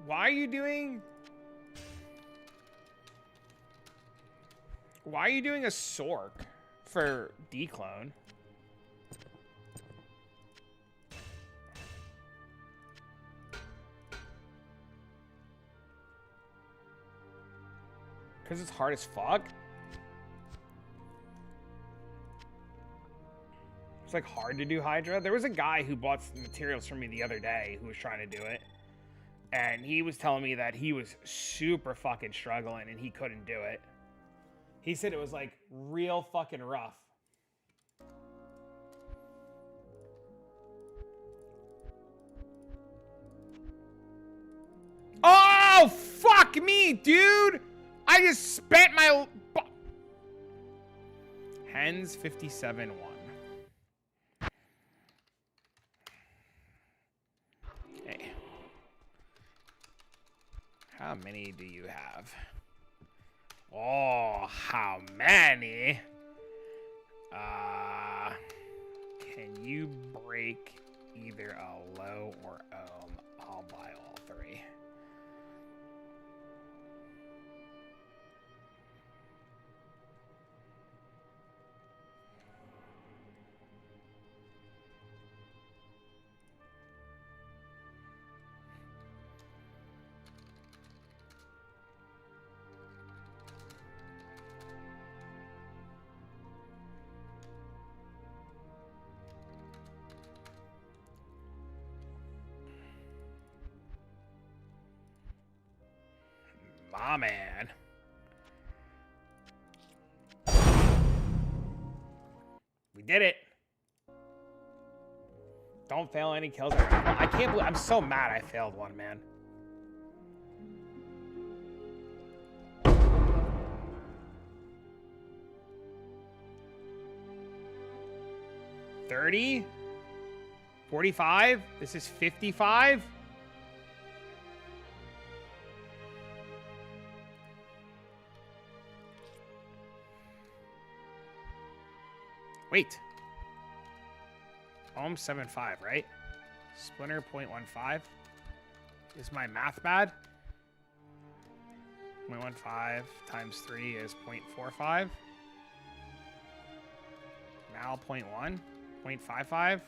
Why are you doing a Sork for declone? Because it's hard as fuck? It's like hard to do Hydra. There was a guy who bought some materials from me the other day who was trying to do it. And he was telling me that he was super fucking struggling and he couldn't do it. He said it was like real fucking rough. Oh, fuck me, dude. I just spent my... Hens 57-1. Okay. How many do you have? Oh, how many? Can you break either a low or ohm? I'll buy all three. My man. We did it. Don't fail any kills. I can't believe I'm so mad I failed one, man. $30? $45? This is $55? Wait. Ohm 7.5, right? Splinter 0.15. Is my math bad? 0.15 times 3 is 0.45. Mal 0.1. 0.55.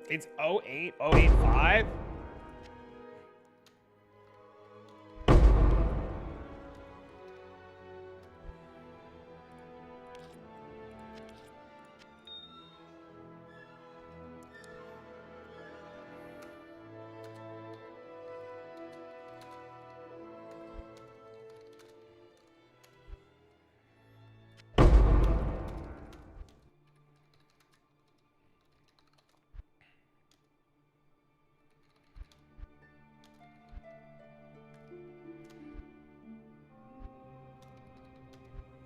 It's 08, 085.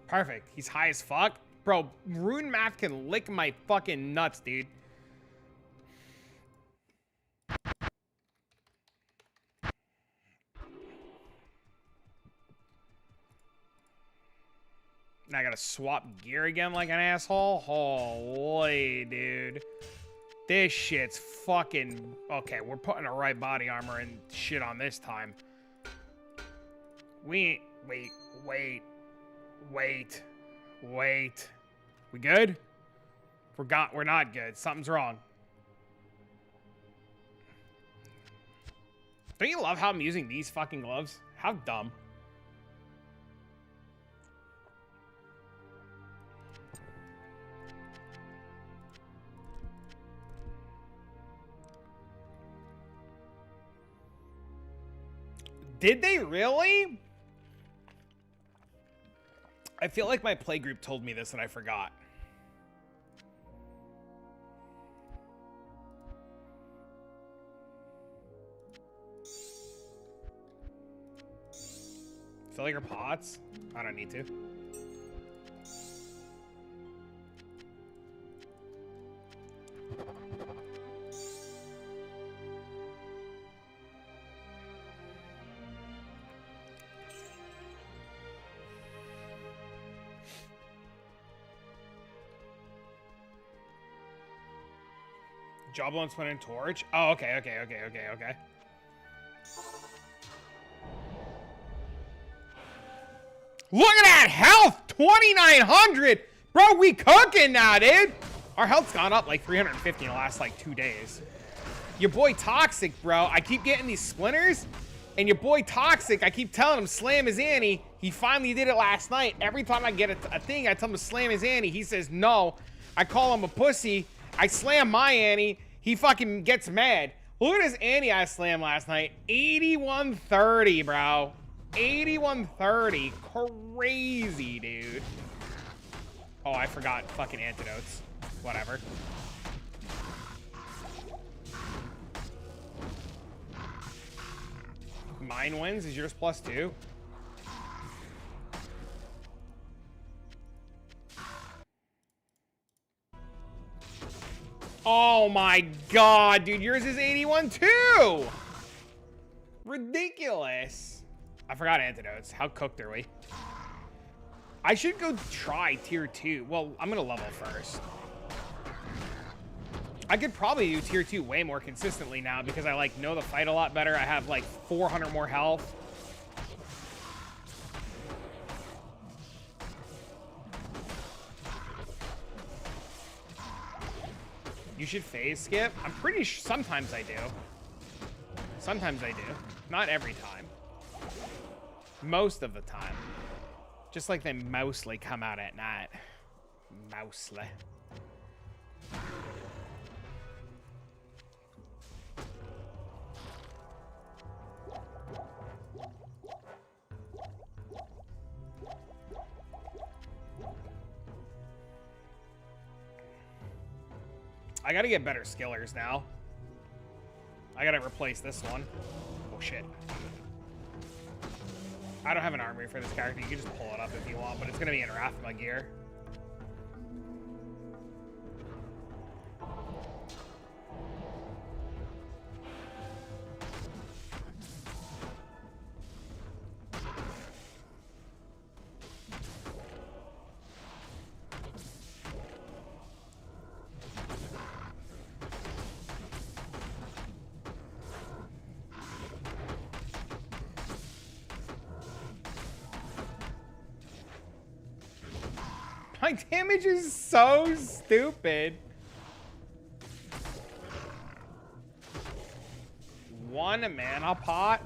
Perfect. He's high as fuck. Bro, Rune Math can lick my fucking nuts, dude. Now I gotta swap gear again like an asshole? Holy, dude. This shit's fucking... Okay, we're putting the right body armor and shit on this time. We ain't... Wait. We good? We're not good. Something's wrong. Don't you love how I'm using these fucking gloves? How dumb. Did they really? I feel like my playgroup told me this and I forgot. Fill your pots? I don't need to. Joblin Spin and Torch? Oh, okay. Look at that health! 2,900! Bro, we cooking now, dude! Our health's gone up like 350 in the last like 2 days. Your boy Toxic, bro. I keep getting these splinters, and your boy Toxic, I keep telling him slam his Annie. He finally did it last night. Every time I get a thing, I tell him to slam his Annie. He says no. I call him a pussy. I slam my Annie. He fucking gets mad. Look at his Annie I slammed last night. 8130, bro. 8130. Crazy, dude. Oh, I forgot fucking antidotes. Whatever. Mine wins. Is yours +2? Oh my god, dude. Yours is 81 too. Ridiculous. I forgot antidotes. How cooked are we? I should go try tier 2. Well, I'm gonna level first. I could probably do tier 2 way more consistently now because I like know the fight a lot better. I have like 400 more health. You should phase skip. I'm pretty sure sometimes I do. Sometimes I do. Not every time. Most of the time. Just like they mostly come out at night. Mostly. I gotta get better skillers now. I gotta replace this one. Oh shit. I don't have an armory for this character. You can just pull it up if you want, but it's gonna be in Rathma gear. My damage is so stupid. One mana pot.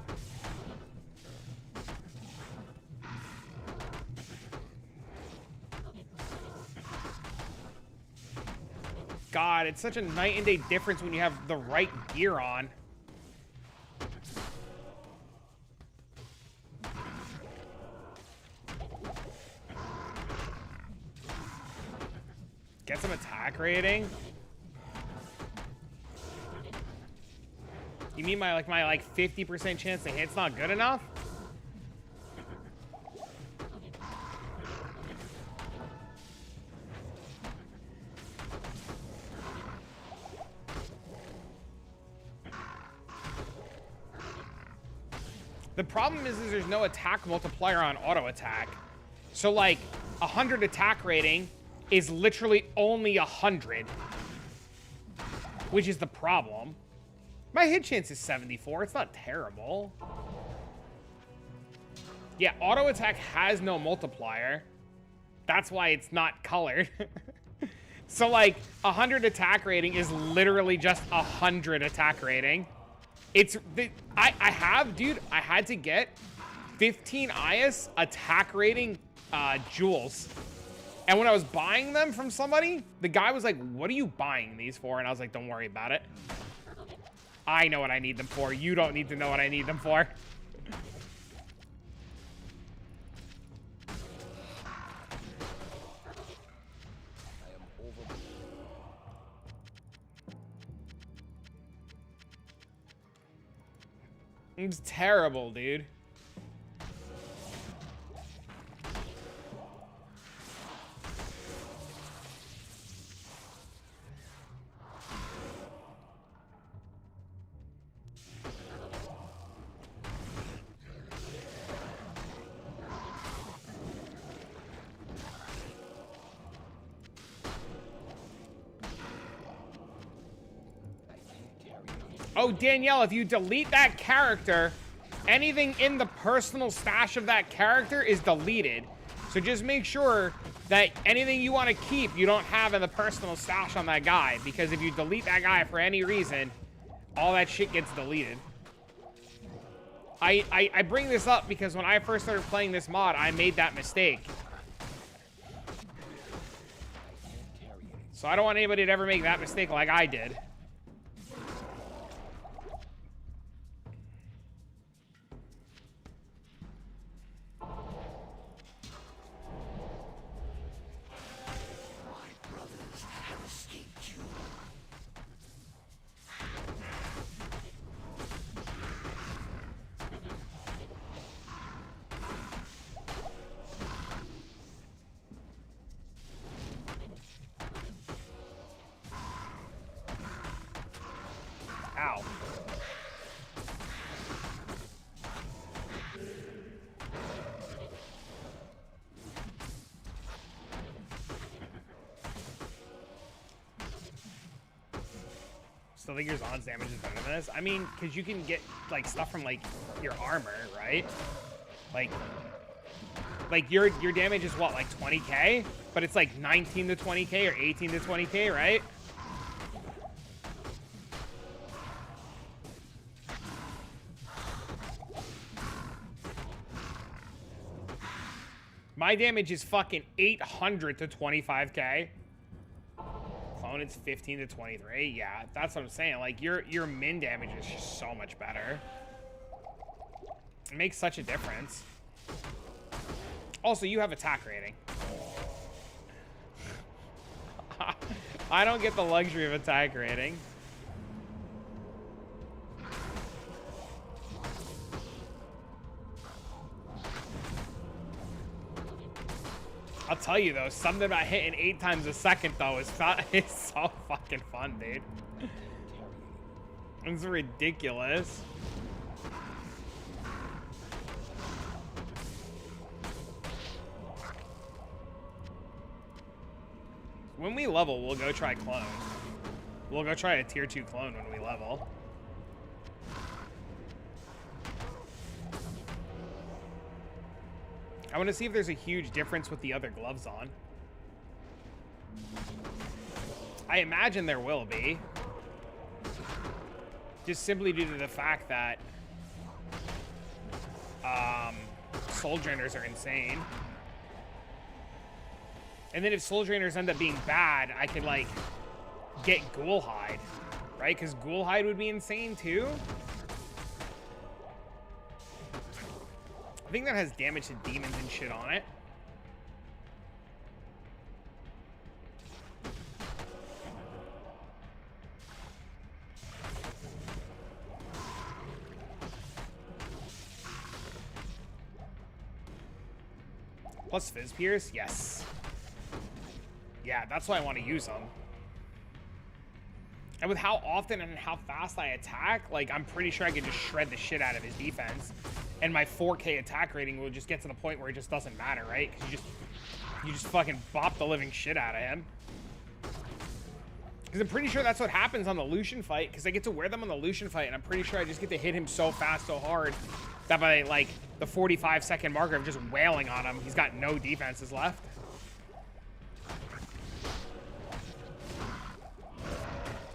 God, it's such a night and day difference when you have the right gear on. Get some attack rating. You mean my 50% chance to hit's not good enough? The problem is there's no attack multiplier on auto attack. So like 100 attack rating is literally only 100, which is the problem. My hit chance is 74. It's not terrible. Yeah, auto attack has no multiplier. That's why it's not colored. So, like, 100 attack rating is literally just 100 attack rating. It's... I had to get 15 IS attack rating jewels. And when I was buying them from somebody, the guy was like, what are you buying these for? And I was like, don't worry about it. I know what I need them for. You don't need to know what I need them for. It's terrible, dude. Oh, Danielle, if you delete that character, anything in the personal stash of that character is deleted. So just make sure that anything you want to keep, you don't have in the personal stash on that guy. Because if you delete that guy for any reason, all that shit gets deleted. I bring this up because when I first started playing this mod, I made that mistake. So I don't want anybody to ever make that mistake like I did. Ow. Still think your Zon's damage is better than this? I mean, because you can get, like, stuff from, like, your armor, right? Like your damage is, what, like 20k? But it's, like, 19 to 20k or 18 to 20k, right? My damage is fucking 800 to 25k. Clone, it's 15 to 23. Yeah, that's what I'm saying. Like, your min damage is just so much better. It makes such a difference. Also, you have attack rating. I don't get the luxury of attack rating. I'll tell you though, something about hitting 8 times a second though is so fucking fun, dude. It's ridiculous. When we level, we'll go try clone. We'll go try a tier 2 clone when we level. I want to see if there's a huge difference with the other gloves on. I imagine there will be. Just simply due to the fact that soul drainers are insane. And then if soul drainers end up being bad, I could like get ghoul hide, right? Because ghoul hide would be insane too. I think that has damage to demons and shit on it. Plus Fizz Pierce? Yes. Yeah, that's why I want to use them. And with how often and how fast I attack, like, I'm pretty sure I can just shred the shit out of his defense. And my 4K attack rating will just get to the point where it just doesn't matter, right? Because You just fucking bop the living shit out of him. Because I'm pretty sure that's what happens on the Lucian fight, because I get to wear them on the Lucian fight, and I'm pretty sure I just get to hit him so fast, so hard, that by, like, the 45-second marker of just wailing on him, he's got no defenses left.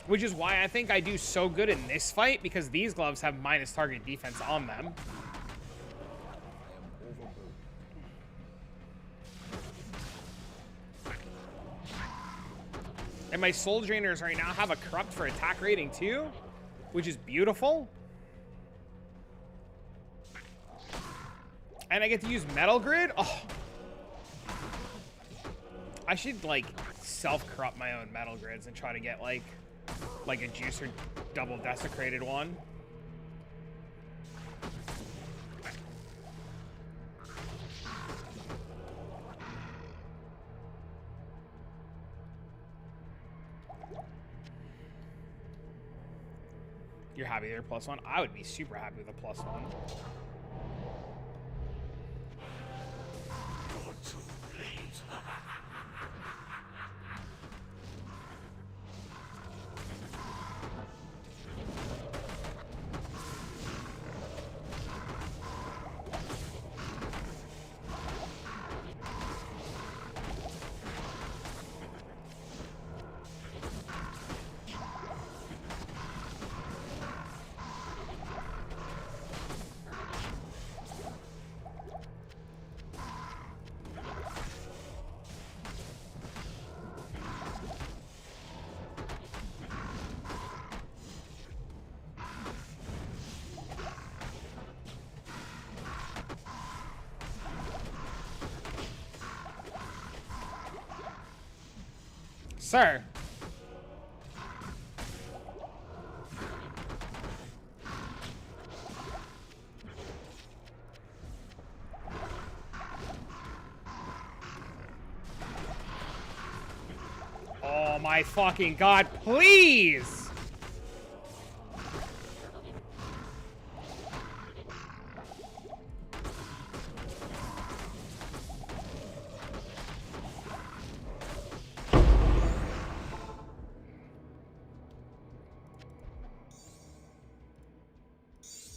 Which is why I think I do so good in this fight, because these gloves have minus target defense on them. And my soul drainers right now have a corrupt for attack rating too, which is beautiful. And I get to use metal grid. Oh, I should like self-corrupt my own metal grids and try to get like a juicer double desecrated one. You're happy they're +1? I would be super happy with a +1. Sir. Oh my fucking God, please!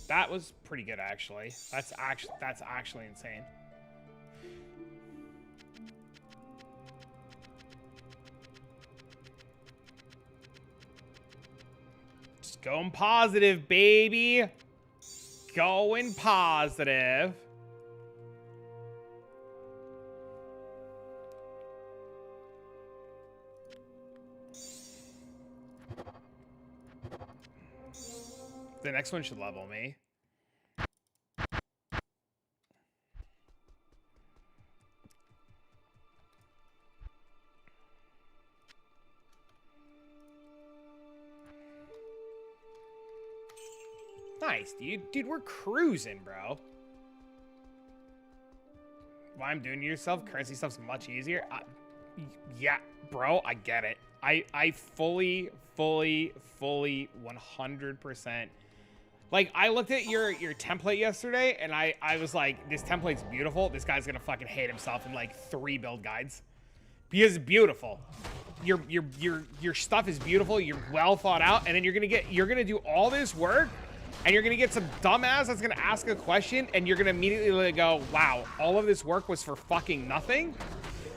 That was pretty good, actually. That's actually insane. Just going positive, baby. Going positive. The next one should level me. Nice, dude. Dude, we're cruising, bro. Why I'm doing to yourself? Currency stuff's much easier. Yeah, bro, I get it. I fully 100%. Like, I looked at your template yesterday, and I was like, this template's beautiful. This guy's gonna fucking hate himself in like 3 build guides. Because it's beautiful. Your stuff is beautiful. You're well thought out, and then you're gonna do all this work, and you're gonna get some dumbass that's gonna ask a question, and you're gonna immediately go, wow, all of this work was for fucking nothing.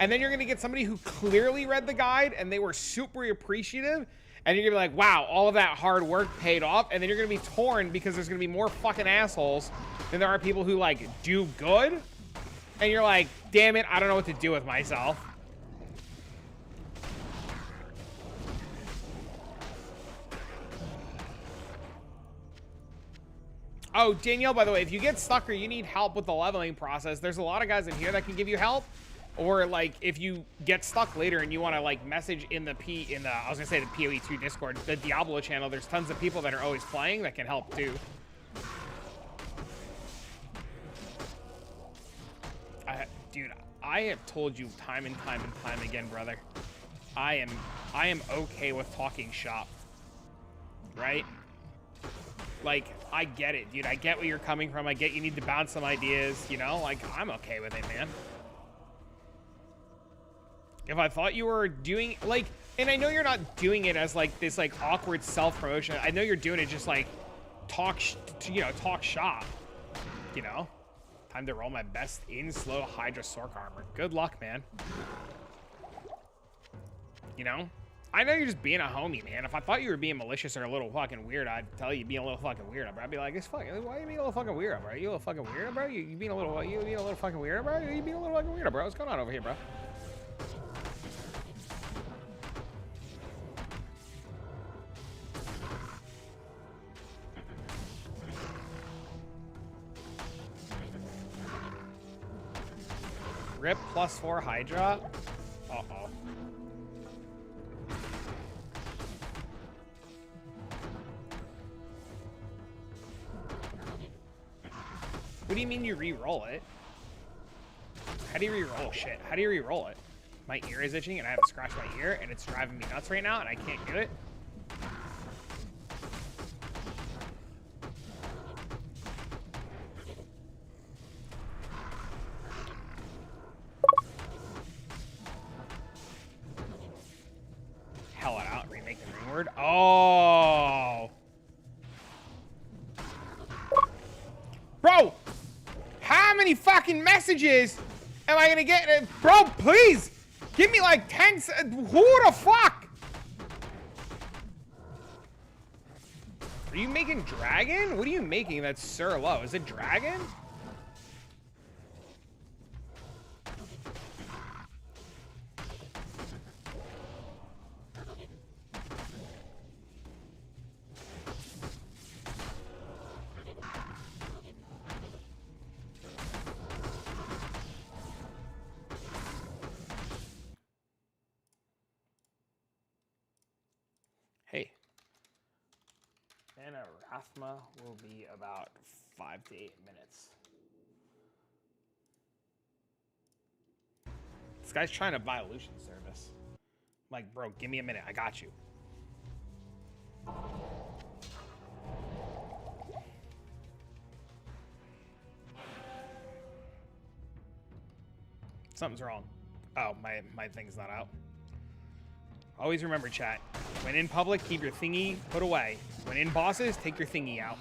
And then you're gonna get somebody who clearly read the guide, and they were super appreciative. And you're gonna be like, wow, all of that hard work paid off. And then you're gonna be torn because there's gonna be more fucking assholes than there are people who like do good. And you're like, damn it, I don't know what to do with myself. Oh, Danielle, by the way, if you get stuck or you need help with the leveling process, there's a lot of guys in here that can give you help. Or like if you get stuck later and you want to like message in the I was gonna say the POE2 Discord, the Diablo channel, there's tons of people that are always playing that can help too. Dude, I have told you time and time again, brother. I am okay with talking shop. Right? Like, I get it, dude. I get where you're coming from. I get you need to bounce some ideas, you know? Like, I'm okay with it, man. If I thought you were doing, like, and I know you're not doing it as, like, this, like, awkward self-promotion. I know you're doing it just, like, talk shop, you know? Time to roll my best in slow Hydra Sork armor. Good luck, man. You know? I know you're just being a homie, man. If I thought you were being malicious or a little fucking weird, I'd tell you being a little fucking weirdo, bro. I'd be like, it's fucking, why are you being a little fucking weirdo, bro? You a little fucking weirdo, bro? You being a little fucking weirdo, bro? You being a little fucking weirdo, bro? What's going on over here, bro? Rip +4 Hydra. Uh-oh. What do you mean you re-roll it? How do you re-roll shit? How do you re-roll it? My ear is itching and I have to scratch my ear and it's driving me nuts right now and I can't get it. Hell it out, remake the ring word. Oh. Bro, how many fucking messages am I gonna get? Bro, please give me like 10. Who the fuck? Are you making dragon? What are you making that's Sir Low? Is it dragon? Hey. And a Rathma will be about 5 to 8 minutes. This guy's trying to buy a Lucian service. I'm like, bro, give me a minute. I got you. Something's wrong. Oh, my thing's not out. Always remember, chat. When in public, keep your thingy put away. When in bosses, take your thingy out.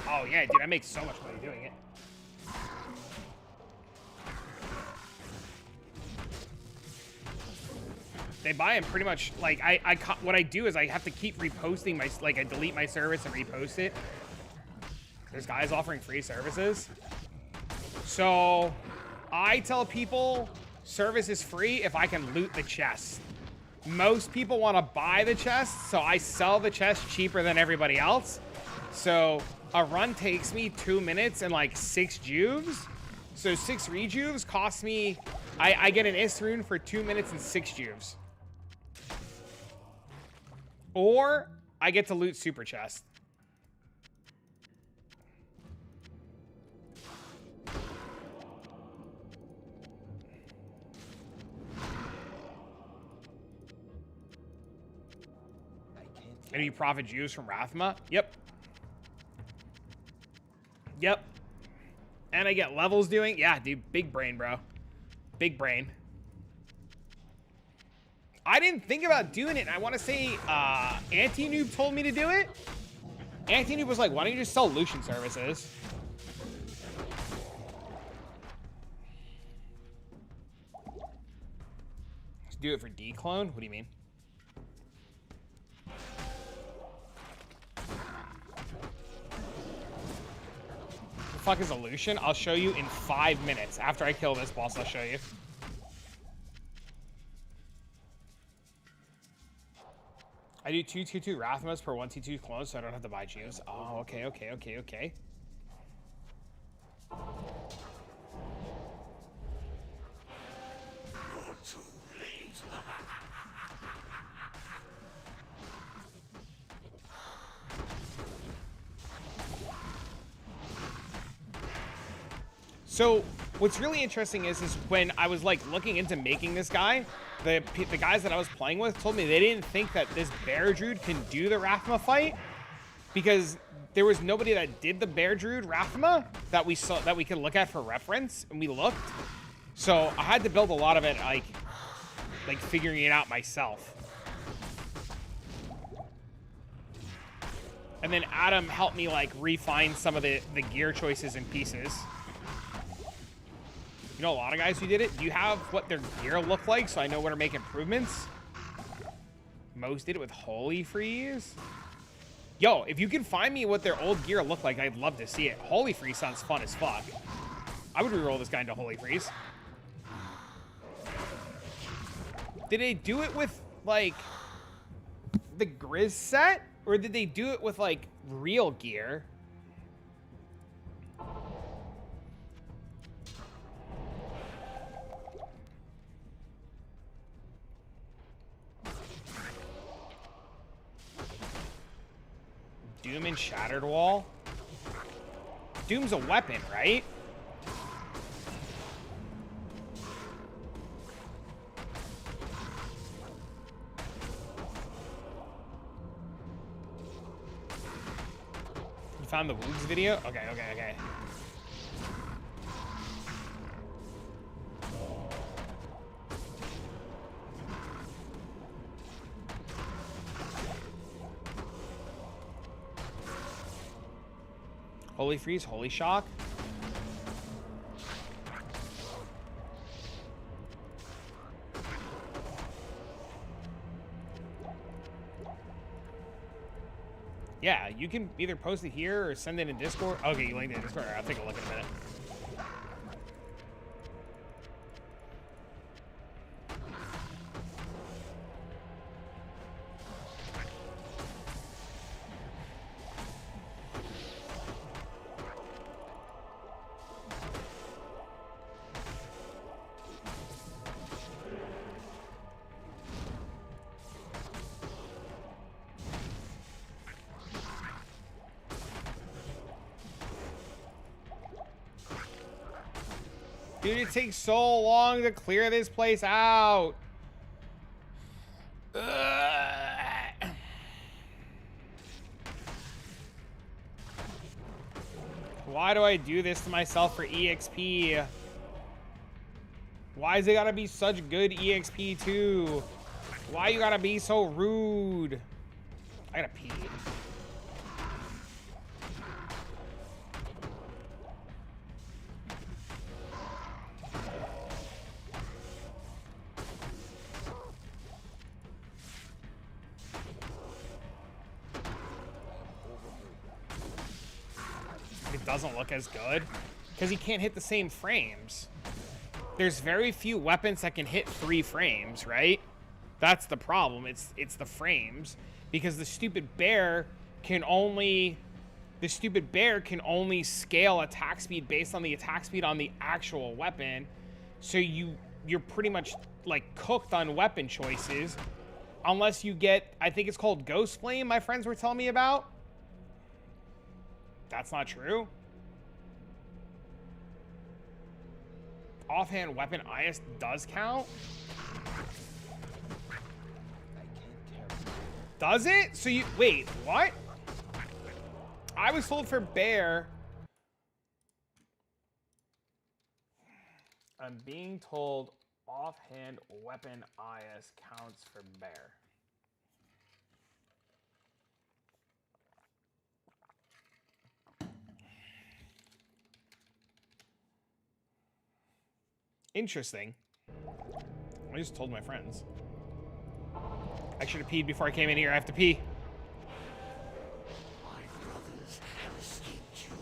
Oh, yeah, dude, I make so much money doing it. They buy them pretty much, like, what I do is I have to keep reposting my, like, I delete my service and repost it. There's guys offering free services. So, I tell people service is free if I can loot the chest. Most people want to buy the chest, so I sell the chest cheaper than everybody else. So a run takes me 2 minutes and like 6 juves. So 6 rejuves cost me, I get an Is rune for 2 minutes and 6 juves. Or I get to loot super chest. And you profit Jews from Rathma? Yep. Yep. And I get levels doing? Yeah, dude. Big brain, bro. Big brain. I didn't think about doing it. I want to say Anti-Noob told me to do it. Anti-Noob was like, why don't you just sell Lucian services? Let's do it for declone? What do you mean? Fuck is a Lucian? I'll show you in 5 minutes. After I kill this boss, I'll show you. I do 2 Rathmas per 1 T2 clones, so I don't have to buy Geos. Oh, okay. So what's really interesting is when I was like looking into making this guy, the guys that I was playing with told me they didn't think that this Bear Druid can do the Rathma fight because there was nobody that did the Bear Druid Rathma that we saw that we could look at for reference, and we looked, So I had to build a lot of it, like figuring it out myself. And then Adam helped me like refine some of the gear choices and pieces. You know a lot of guys who did it. Do you have what their gear looked like so I know where to make improvements? Most did it with Holy Freeze. Yo, if you can find me what their old gear looked like, I'd love to see it. Holy Freeze sounds fun as fuck. I would reroll this guy into Holy Freeze. Did they do it with, like, the Grizz set? Or did they do it with, like, real gear? Doom and Shattered Wall? Doom's a weapon, right? You found the Woogs video? Okay. Holy Freeze, Holy Shock. Yeah, you can either post it here or send it in Discord. Okay, you linked it in Discord. I'll take a look in a minute. Dude, it takes so long to clear this place out. Ugh. Why do I do this to myself for EXP? Why is it gotta be such good EXP too? Why you gotta be so rude? I gotta pee. Doesn't look as good because he can't hit the same frames. There's very few weapons that can hit 3 frames, right? That's the problem. It's the frames, because the stupid bear can only scale attack speed based on the attack speed on the actual weapon. So you're pretty much like cooked on weapon choices unless you get, I think it's called Ghost Flame, my friends were telling me about. That's not true. Offhand weapon IS does count? Does it? So you, wait, what? I was told for bear. I'm being told offhand weapon IS counts for bear. Interesting. I just told my friends. I should have peed before I came in here. I have to pee. My brothers have escaped you.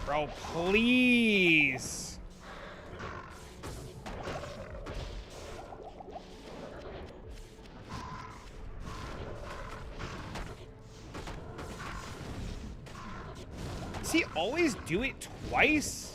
Bro, please. always do it twice?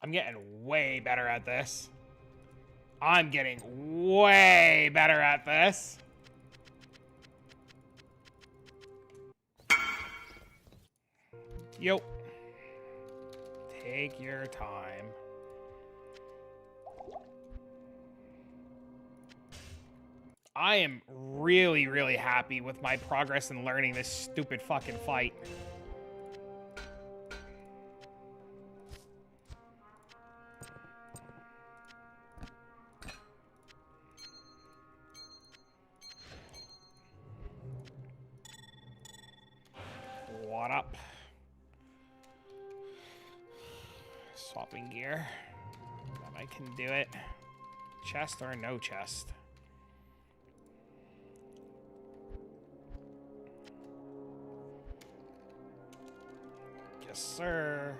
I'm getting way better at this. I'm getting way better at this. Yo. Take your time. I am really, really happy with my progress in learning this stupid fucking fight. What up? Swapping gear. I can do it. Chest or no chest? Yes, sir.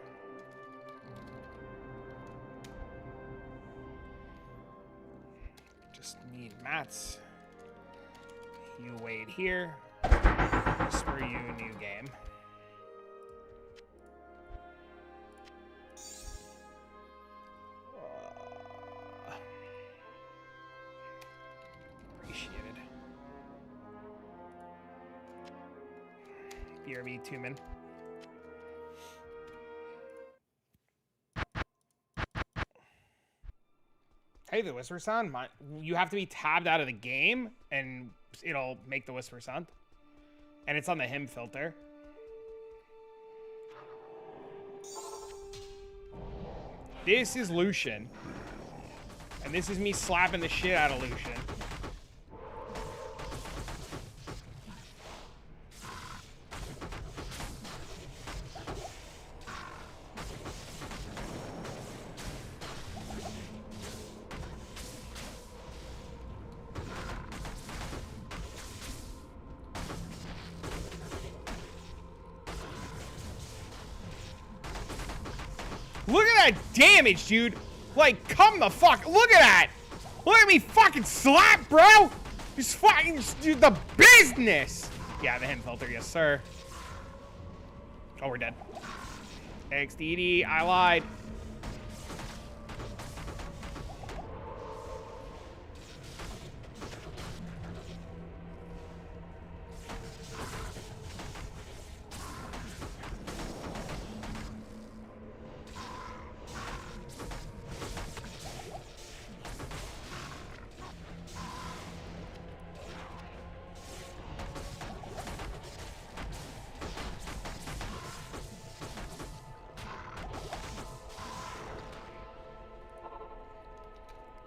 Just need mats. You wait here. Whisper you new game. Appreciated. BRB Tumen. Hey, the whisper sound. You have to be tabbed out of the game, and it'll make the whisper sound. And it's on the him filter. This is Lucian. And this is me slapping the shit out of Lucian. Look at that damage, dude. Like, come the fuck. Look at that. Look at me fucking slap, bro. Just fucking just do the business. Yeah, the him filter. Yes, sir. Oh, we're dead. XDD. I lied.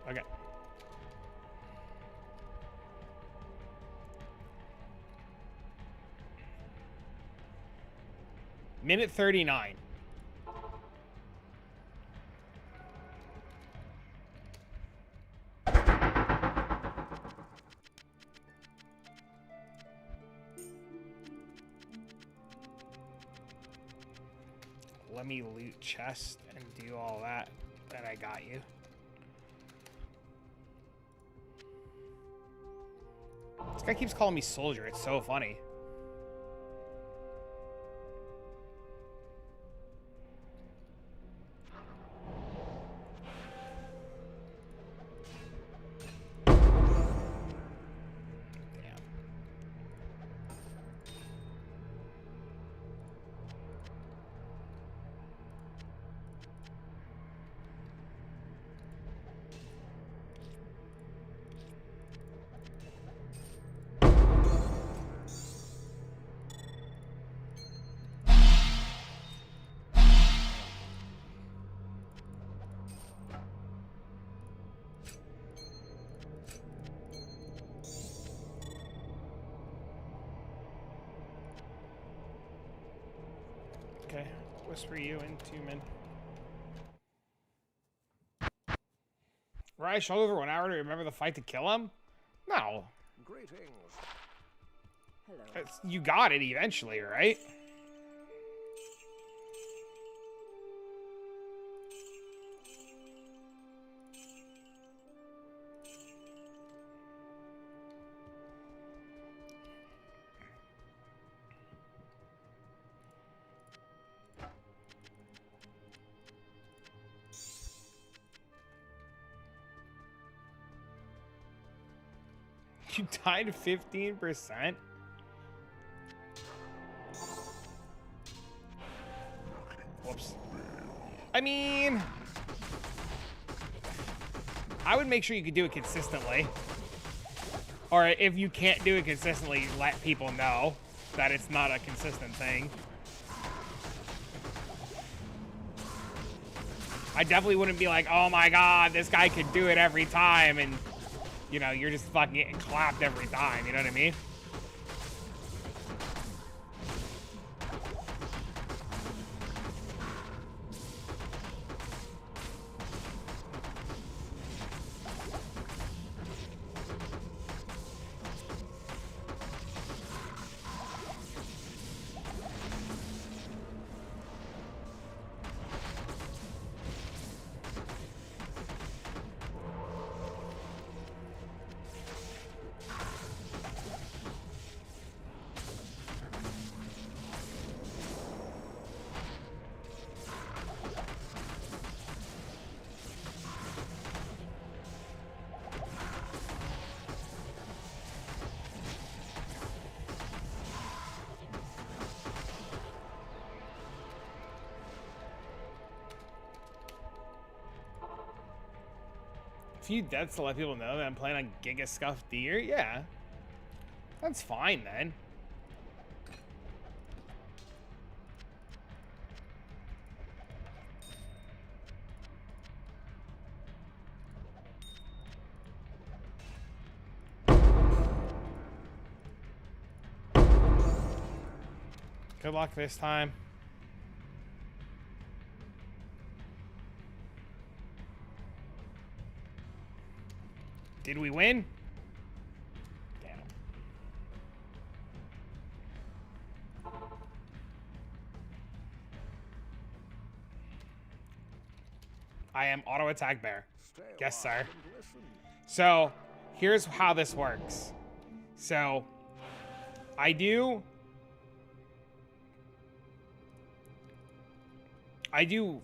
Okay. Minute 39. Let me loot chest and do all that. Then I got you. This guy keeps calling me soldier. It's so funny. Okay. Whisper you into men. Right, show over 1 hour to remember the fight to kill him? No. Greetings. Hello. You got it eventually, right? You died 15%? Whoops. I mean, I would make sure you could do it consistently. Or if you can't do it consistently, let people know that it's not a consistent thing. I definitely wouldn't be like, oh my god, this guy could do it every time, and you know, you're just fucking getting clapped every time, you know what I mean? Few deaths to let people know that I'm playing on Giga Scuffed Deer? Yeah. That's fine then. Good luck this time. Did we win? Damn. I am auto attack bear. Yes, sir. So, here's how this works. So, I do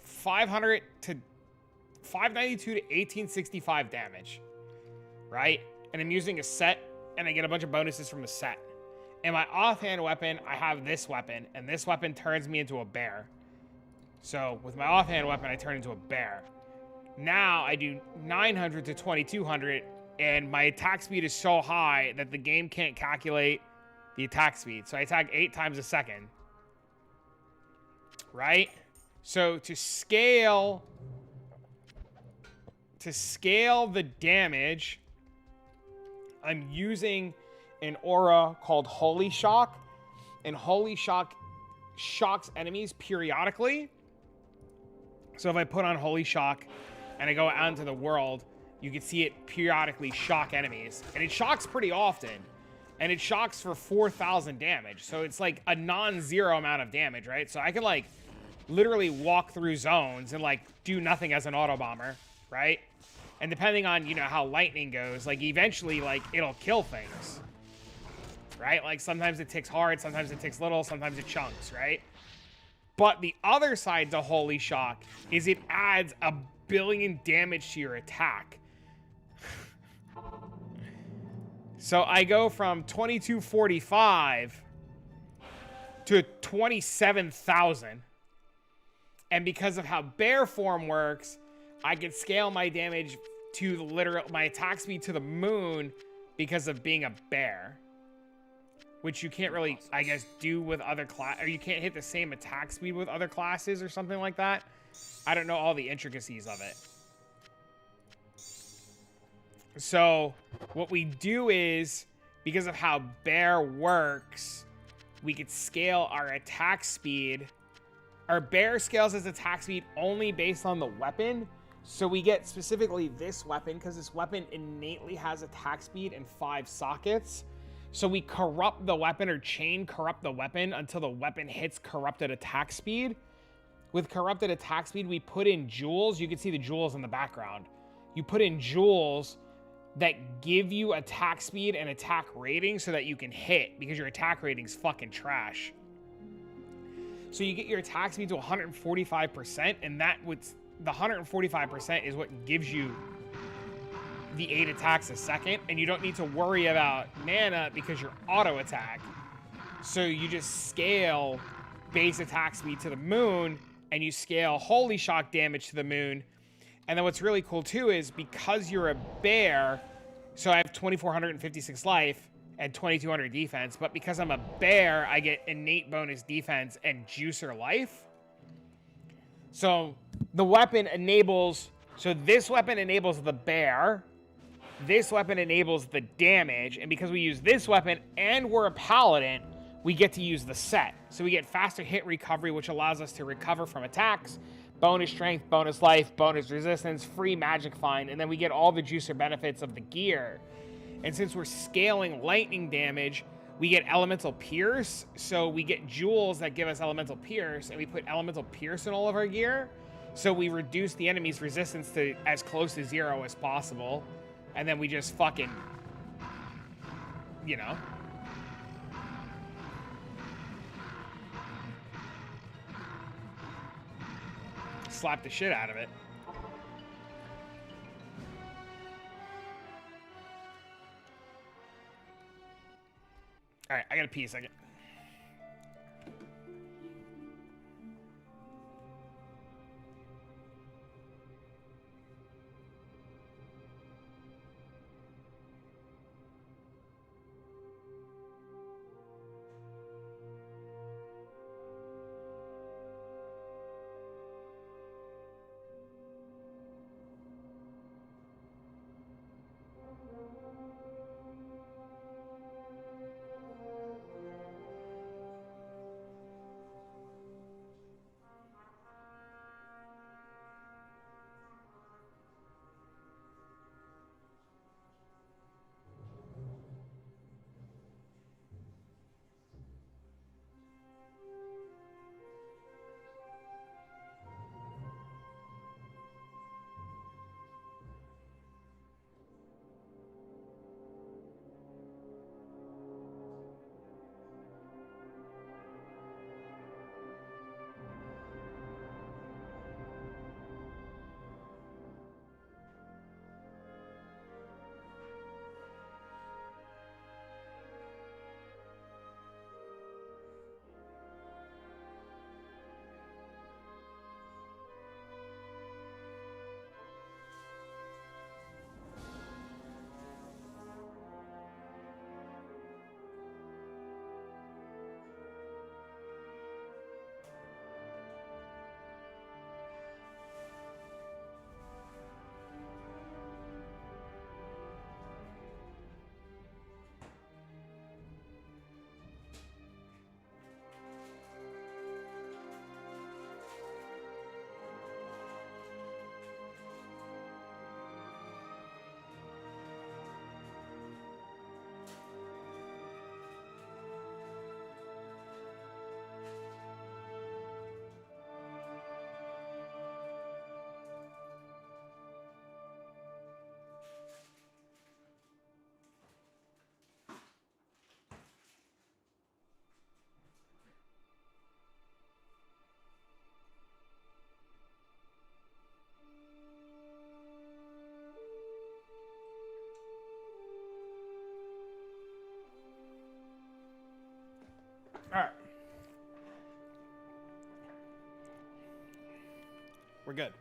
500 to 592 to 1865 damage. Right? And I'm using a set, and I get a bunch of bonuses from the set. In my offhand weapon, I have this weapon, and this weapon turns me into a bear. So with my offhand weapon, I turn into a bear. Now I do 900 to 2200, and my attack speed is so high that the game can't calculate the attack speed. So I attack 8 times a second. Right? So to scale the damage, I'm using an aura called Holy Shock, and Holy Shock shocks enemies periodically. So if I put on Holy Shock and I go out into the world, you can see it periodically shock enemies, and it shocks pretty often, and it shocks for 4,000 damage. So it's like a non-zero amount of damage, right? So I can like literally walk through zones and like do nothing as an auto bomber, right? And depending on, you know, how lightning goes, like eventually, like it'll kill things, right? Like sometimes it ticks hard, sometimes it ticks little, sometimes it chunks, right? But the other side to Holy Shock is it adds 1 billion damage to your attack. So I go from 2245 to 27,000. And because of how bear form works, I can scale my damage to my attack speed to the moon because of being a bear. Which you can't really, I guess, do with other class, or you can't hit the same attack speed with other classes or something like that. I don't know all the intricacies of it. So what we do is, because of how bear works, we could scale our attack speed Our bear scales its attack speed only based on the weapon. So we get specifically this weapon because this weapon innately has attack speed and 5 sockets. So we corrupt the weapon or chain corrupt the weapon until the weapon hits corrupted attack speed. With corrupted attack speed, we put in jewels. You can see the jewels in the background. You put in jewels that give you attack speed and attack rating so that you can hit because your attack rating's fucking trash. So you get your attack speed to 145%, and that would the 145% is what gives you the 8 attacks a second, and you don't need to worry about mana because you're auto attack. So you just scale base attack speed to the moon, and you scale holy shock damage to the moon. And then what's really cool too is because you're a bear, so I have 2,456 life and 2,200 defense, but because I'm a bear, I get innate bonus defense and juicer life. So the weapon enables, so this weapon enables the bear, this weapon enables the damage, and because we use this weapon and we're a paladin, we get to use the set. So we get faster hit recovery, which allows us to recover from attacks, bonus strength, bonus life, bonus resistance, free magic find, and then we get all the juicer benefits of the gear. And since we're scaling lightning damage, we get elemental pierce. So we get jewels that give us elemental pierce, and we put elemental pierce in all of our gear. So we reduce the enemy's resistance to as close to 0 as possible. And then we just fucking, you know. Slap the shit out of it. All right, I gotta pee a second. All right. We're good.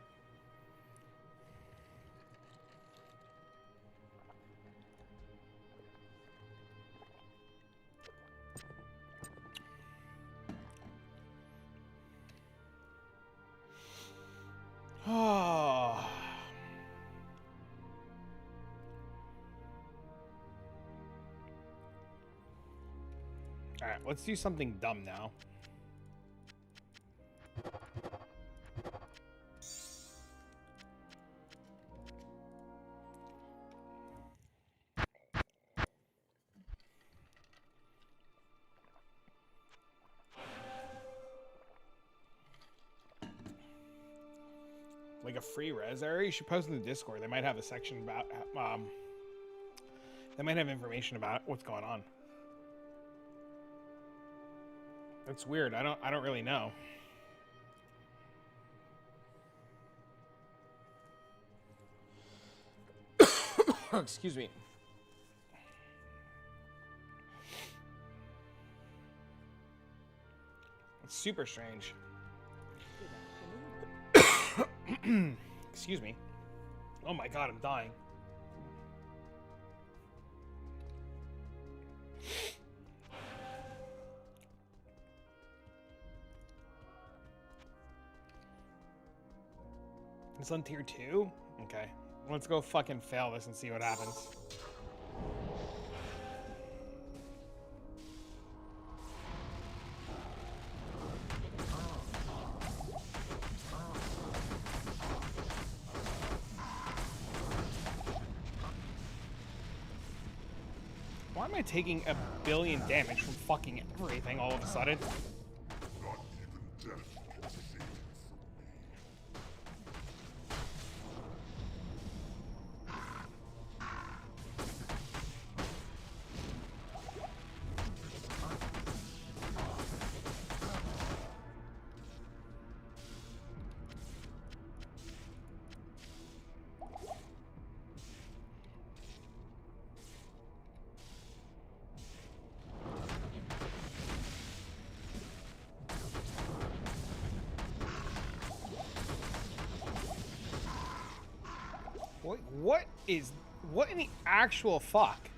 Oh. All right, let's do something dumb now. Like a free res area? You should post in the Discord. They might have a section about, they might have information about what's going on. That's weird. I don't really know. Excuse me. It's super strange. Excuse me. Oh my god, I'm dying. It's on tier 2? Okay. Let's go fucking fail this and see what happens. Why am I taking 1 billion damage from fucking everything all of a sudden? Not even death can save you from me. What in the actual fuck?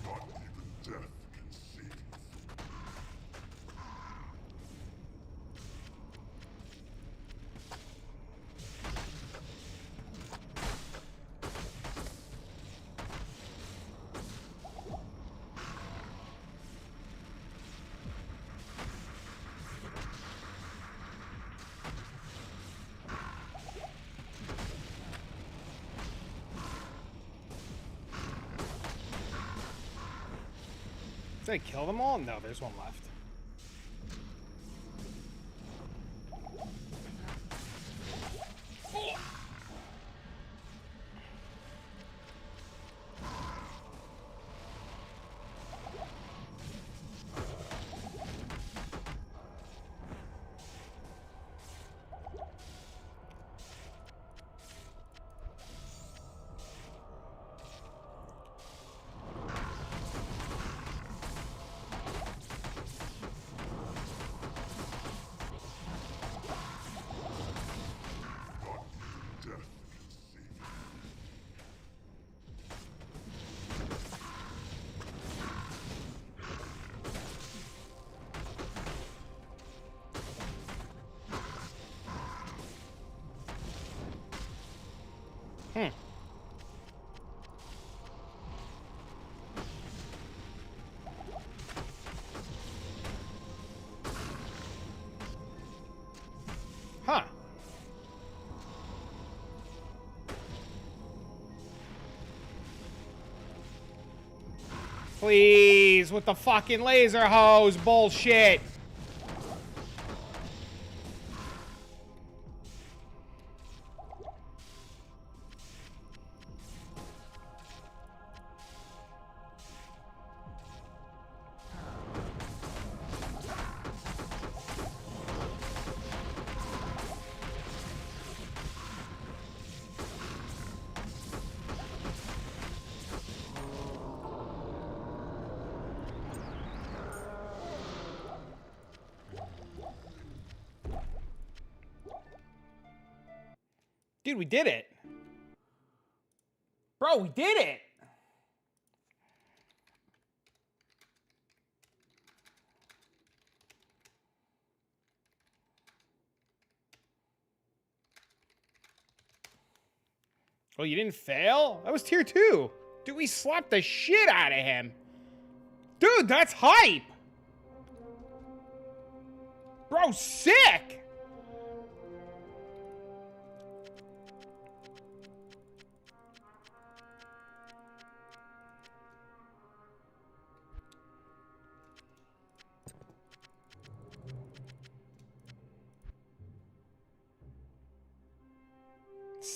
Not even death can save you from me. Did I kill them all? No, there's one left. Huh. Please, with the fucking laser hose bullshit. Dude, we did it. Bro, we did it. Oh, you didn't fail? That was tier 2. Dude, we slapped the shit out of him. Dude, that's hype. Bro, sick.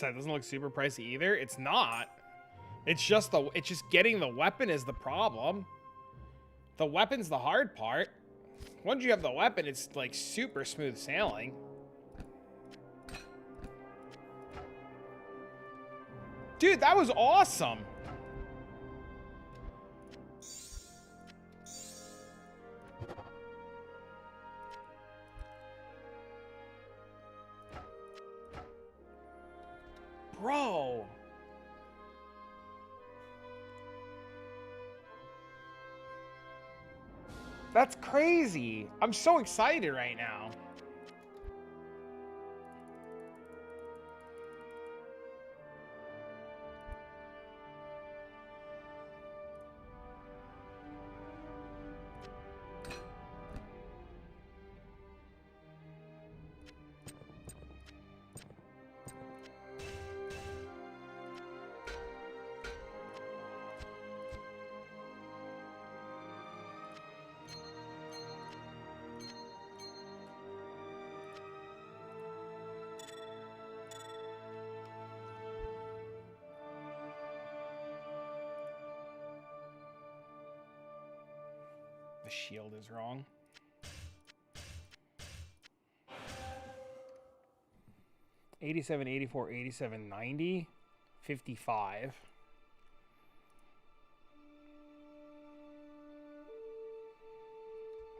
That doesn't look super pricey either. It's not. It's just getting the weapon is the problem. The weapon's the hard part. Once you have the weapon, it's like super smooth sailing. Dude, that was awesome. Bro. That's crazy. I'm so excited right now. The shield is wrong. $87, $84, $87, $90, $55.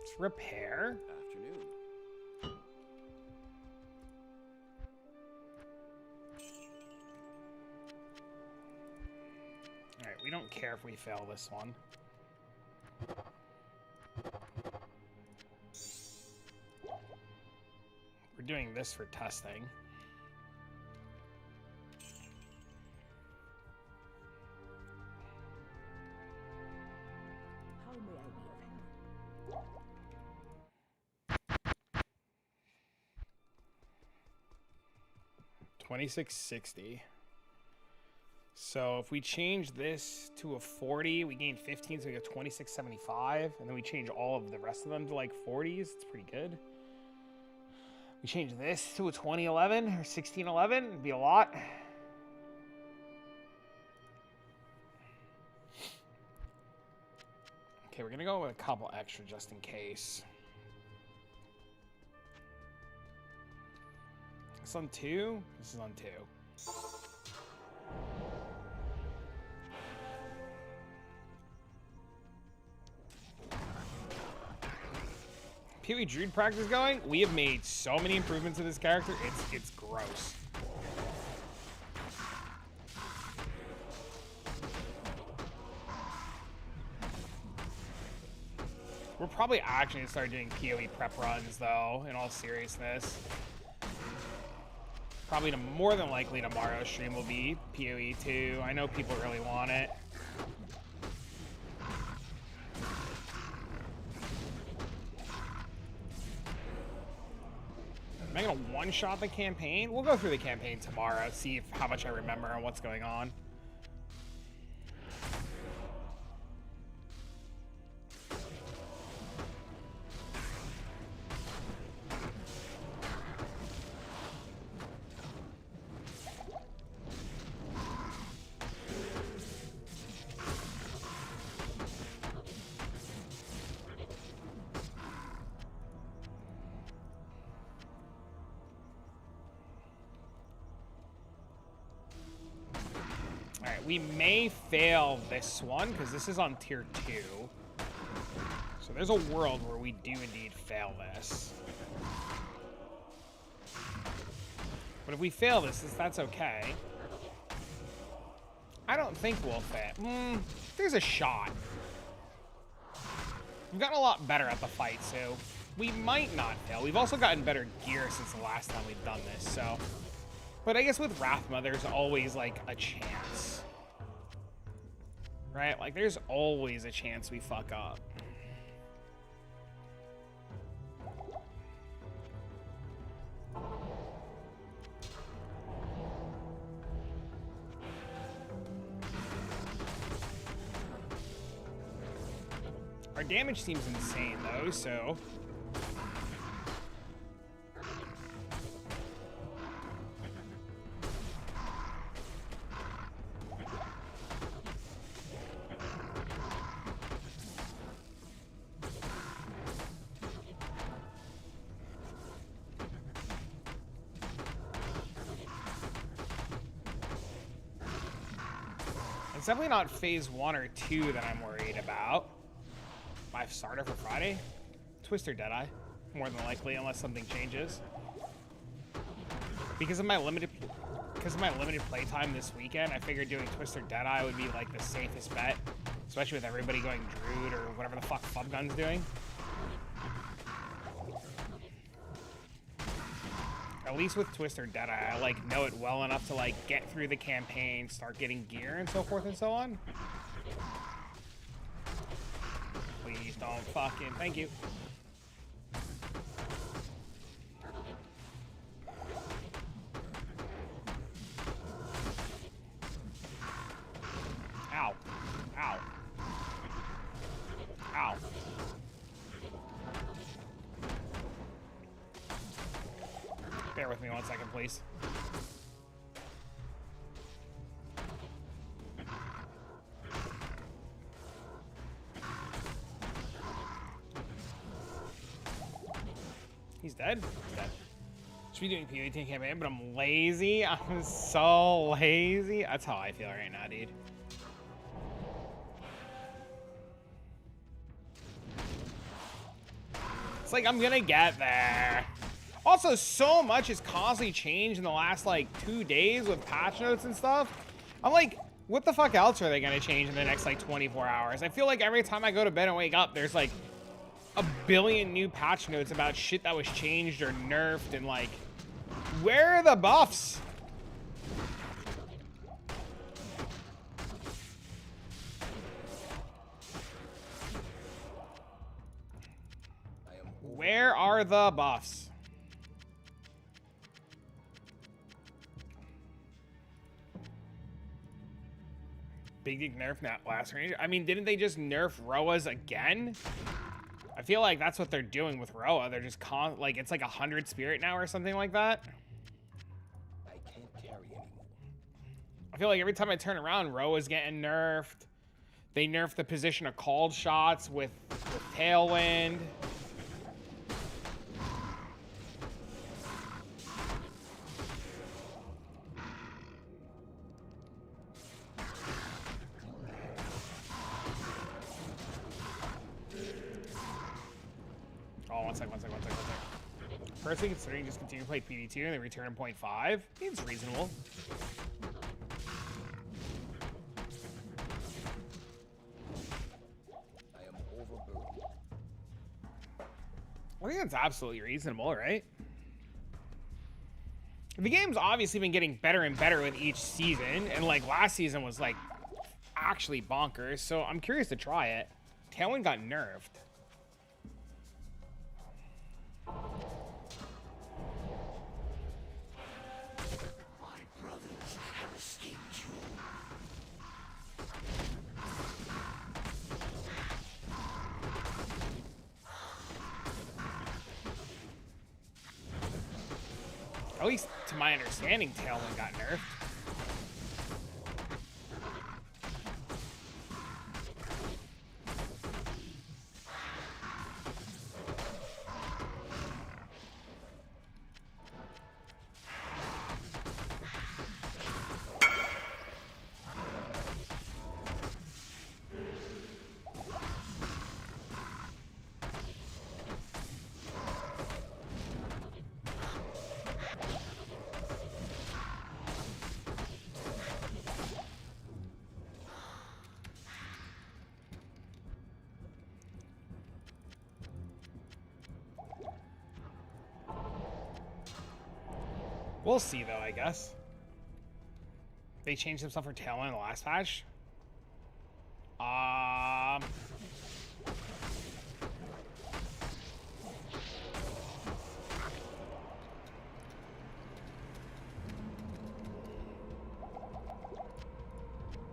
It's repair. Afternoon. All right, we don't care if we fail this one. We're doing this for testing. How may I be of help? $26.60. So if we change this to a 40, we gain 15, so we get $26.75, and then we change all of the rest of them to like 40s. It's pretty good. We change this to a 2011 or 1611, it'd be a lot. Okay, we're gonna go with a couple extra just in case. This is on 2. This is on 2. POE Druid practice going. We have made so many improvements to this character. It's gross. We're probably actually gonna start doing POE prep runs though, in all seriousness. Probably more than likely tomorrow's stream will be POE2. I know people really want it. Am I gonna one-shot the campaign? We'll go through the campaign tomorrow, see how much I remember and what's going on. We may fail this one because this is on tier 2. So there's a world where we do indeed fail this. But if we fail this, that's okay. I don't think we'll fail. There's a shot. We've gotten a lot better at the fight, so we might not fail. We've also gotten better gear since the last time we've done this, so. But I guess with Rathma, there's always like a chance. Right? Like, there's always a chance we fuck up. Our damage seems insane, though, so... It's definitely not phase 1 or 2 that I'm worried about. My starter for Friday? Twister Deadeye, more than likely, unless something changes. Because of my limited playtime this weekend, I figured doing Twister Deadeye would be like the safest bet, especially with everybody going Druid or whatever the fuck Flubgun's doing. At least with Twister Deadeye, I like know it well enough to like get through the campaign, start getting gear and so forth and so on. Please don't fucking, thank you. Ow. Ow. Ow. Bear with me 1 second, please. He's dead? He's dead. Should be doing POE2 campaign, but I'm lazy. I'm so lazy. That's how I feel right now, dude. It's like I'm gonna get there. Also, so much has constantly changed in the last, like, 2 days with patch notes and stuff. I'm like, what the fuck else are they gonna change in the next, like, 24 hours? I feel like every time I go to bed and wake up, there's, like, a billion new patch notes about shit that was changed or nerfed, and, like, where are the buffs? Where are the buffs? Big Dig nerf not last range. I mean, didn't they just nerf Roas again? I feel like that's what they're doing with Roa. They're just like, it's like 100 spirit now or something like that. I can't carry anymore. I feel like every time I turn around, Roa's getting nerfed. They nerfed the position of called shots with Tailwind. Oh, one sec. Personally, considering just continue to play POE2 and then return in 0.5, it's reasonable. I am overburdened. I think that's absolutely reasonable, right? The game's obviously been getting better and better with each season, and like last season was like actually bonkers, so I'm curious to try it. Tailwind got nerfed. At least to my understanding, Tailwind got nerfed. We'll see, though, I guess. They changed some stuff for Tailwind in the last patch.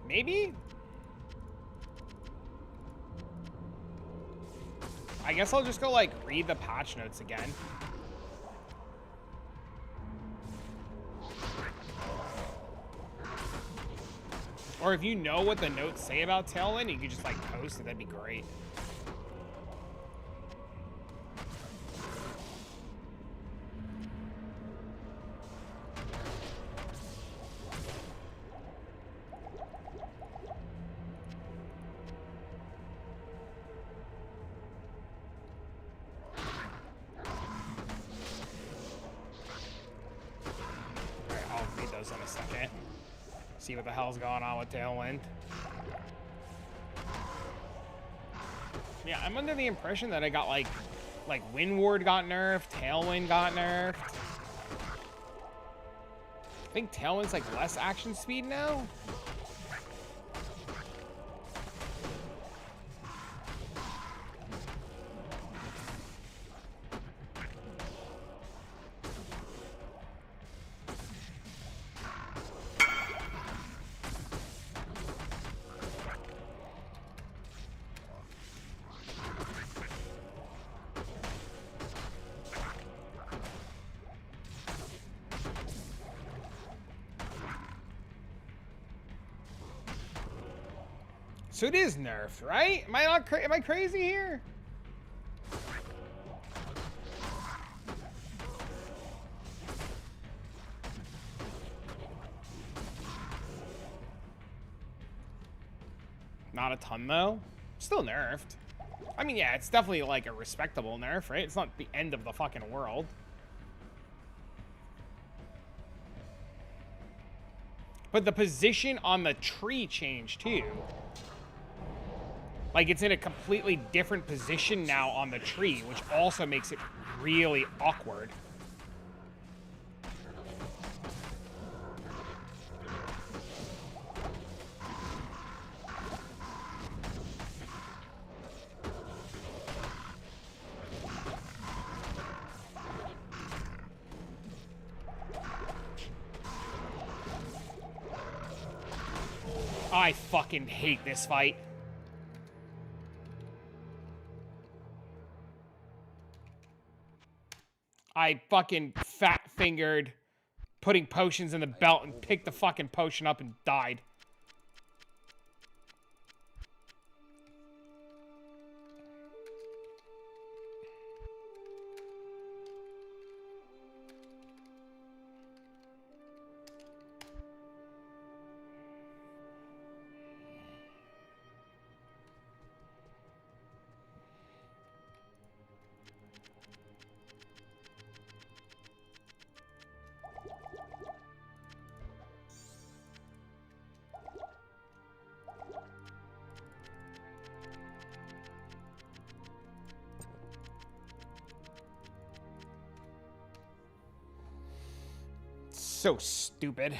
Maybe? I guess I'll just go, like, read the patch notes again. Or if you know what the notes say about Tailwind, you could just, like, post it. That'd be great. See what the hell's going on with Tailwind. Yeah, I'm under the impression that I got like Wind Ward got nerfed, Tailwind got nerfed. I think Tailwind's like less action speed now. So it is nerfed, right? Am I not? Am I crazy here? Not a ton though. Still nerfed. I mean, yeah, it's definitely like a respectable nerf, right? It's not the end of the fucking world. But the position on the tree changed too. Like, it's in a completely different position now on the tree, which also makes it really awkward. I fucking hate this fight. I fucking fat-fingered putting potions in the belt and picked the fucking potion up and died. So stupid.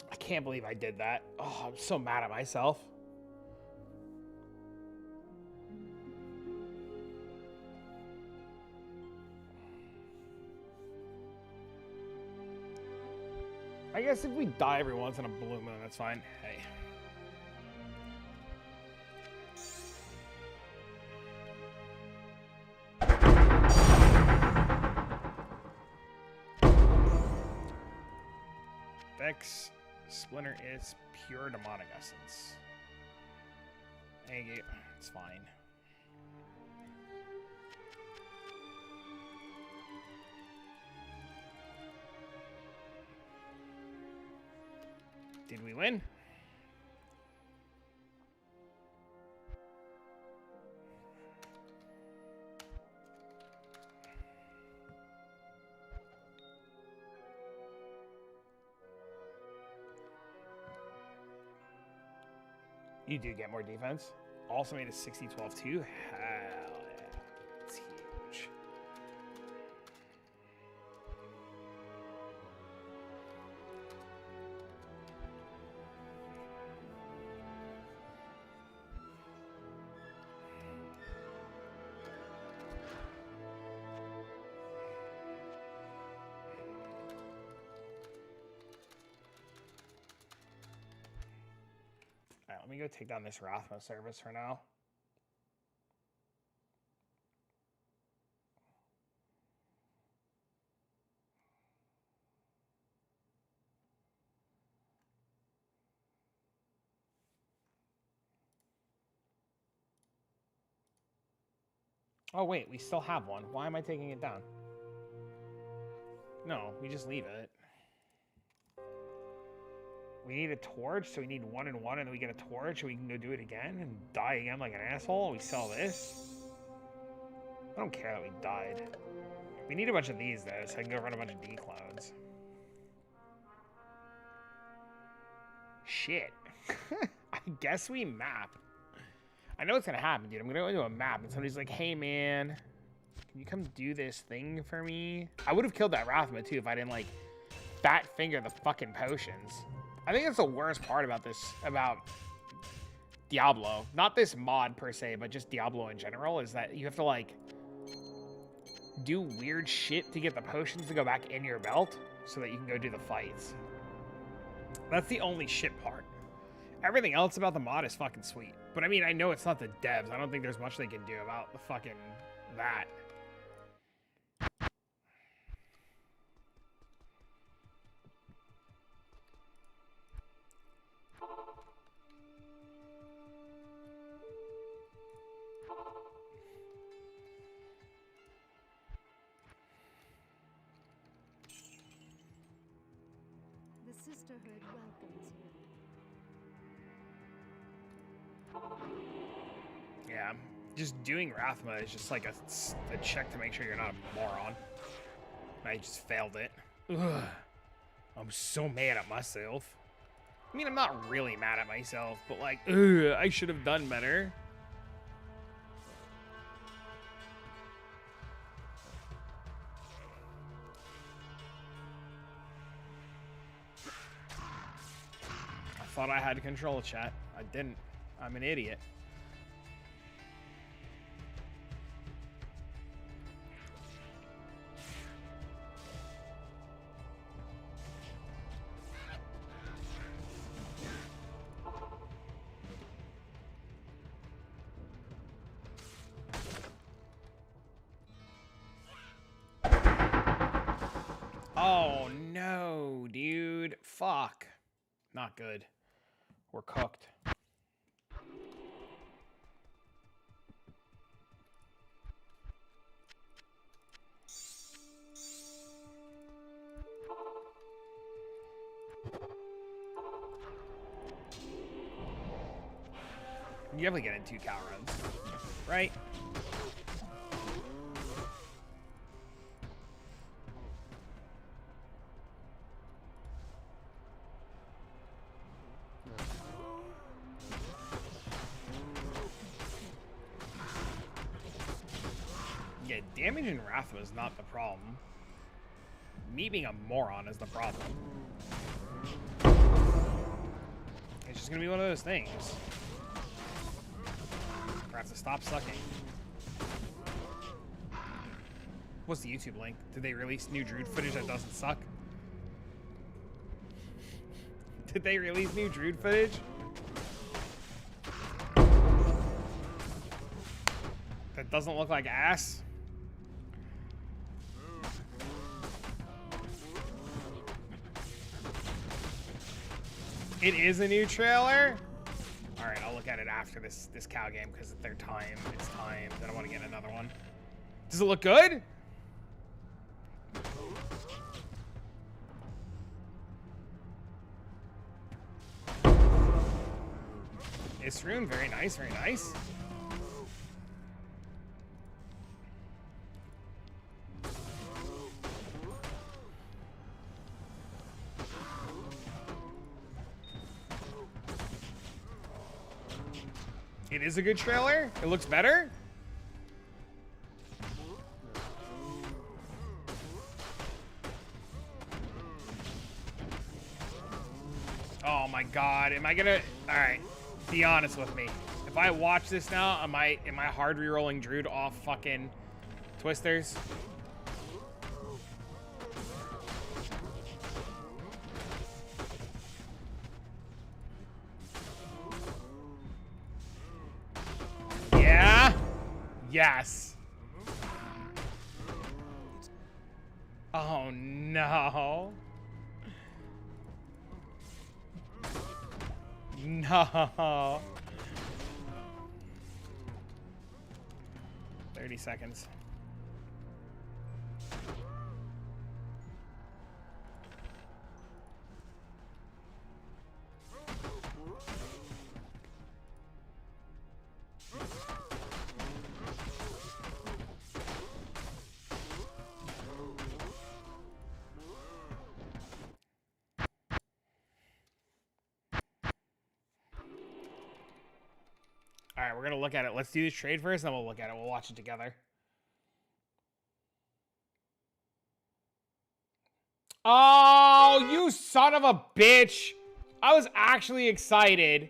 I can't believe I did that. Oh, I'm so mad at myself. I guess if we die every once in a blue moon, that's fine. Hey. Vex Splinter is pure demonic essence. It's fine. Did we win? You do get more defense. Also made a 60-12 too. Hell yeah. It's huge. Let me go take down this Rathma service for now. Oh wait, we still have one. Why am I taking it down? No, we just leave it. We need a torch, so we need 1 and 1, and then we get a torch, and we can go do it again and die again like an asshole. We sell this. I don't care that we died. We need a bunch of these, though, so I can go run a bunch of declones. Shit. I guess we map. I know what's gonna happen, dude. I'm gonna go into a map, and somebody's like, hey, man, can you come do this thing for me? I would have killed that Rathma, too, if I didn't, like, fat finger the fucking potions. I think that's the worst part about this, about Diablo. Not this mod, per se, but just Diablo in general, is that you have to, like, do weird shit to get the potions to go back in your belt so that you can go do the fights. That's the only shit part. Everything else about the mod is fucking sweet. But I mean, I know it's not the devs. I don't think there's much they can do about the fucking that. The Sisterhood welcomes you. Yeah, just doing Rathma is just like a check to make sure you're not a moron. I just failed it. Ugh. I'm so mad at myself. I mean, I'm not really mad at myself, but like, ugh, I should have done better. I thought I had control, chat. I didn't. I'm an idiot. Oh no, dude. Fuck. Not good. We're cooked. You definitely get in 2 cow runs, right? Yeah, damage in Rathma is not the problem. Me being a moron is the problem. It's just gonna be one of those things. I have to stop sucking. What's the YouTube link? Did they release new Druid footage that doesn't suck? Did they release new Druid footage? That doesn't look like ass? It is a new trailer? Alright, I'll look at it after this cow game because it's time. Then I want to get another one. Does it look good? Isrune, very nice, very nice. It is a good trailer. It looks better. Oh my god, am I gonna... Alright, be honest with me. If I watch this now, am I hard rerolling Druid off fucking Twisters? Yeah? Yes. Oh no. No. 30 seconds. All right, we're gonna look at it. Let's do this trade first, then we'll look at it. We'll watch it together. Oh, you son of a bitch! I was actually excited.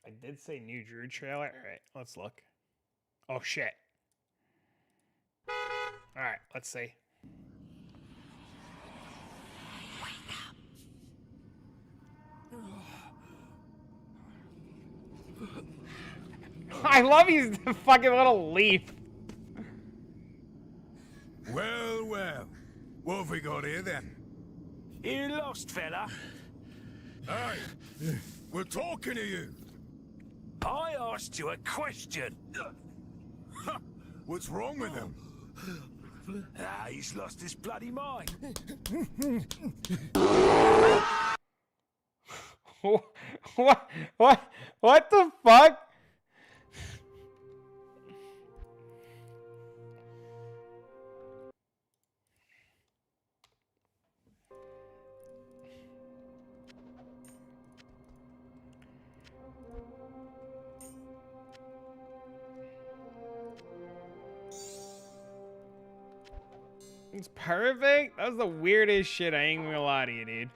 I did say new Druid trailer. All right, let's look. Oh, shit. All right, let's see. I love his fucking little leaf. Well, well. What have we got here then? You lost, fella? Hey, we're talking to you. I asked you a question. What's wrong with him? Ah, he's lost his bloody mind. What the fuck? It's perfect. That was the weirdest shit. I ain't gonna lie to you, dude.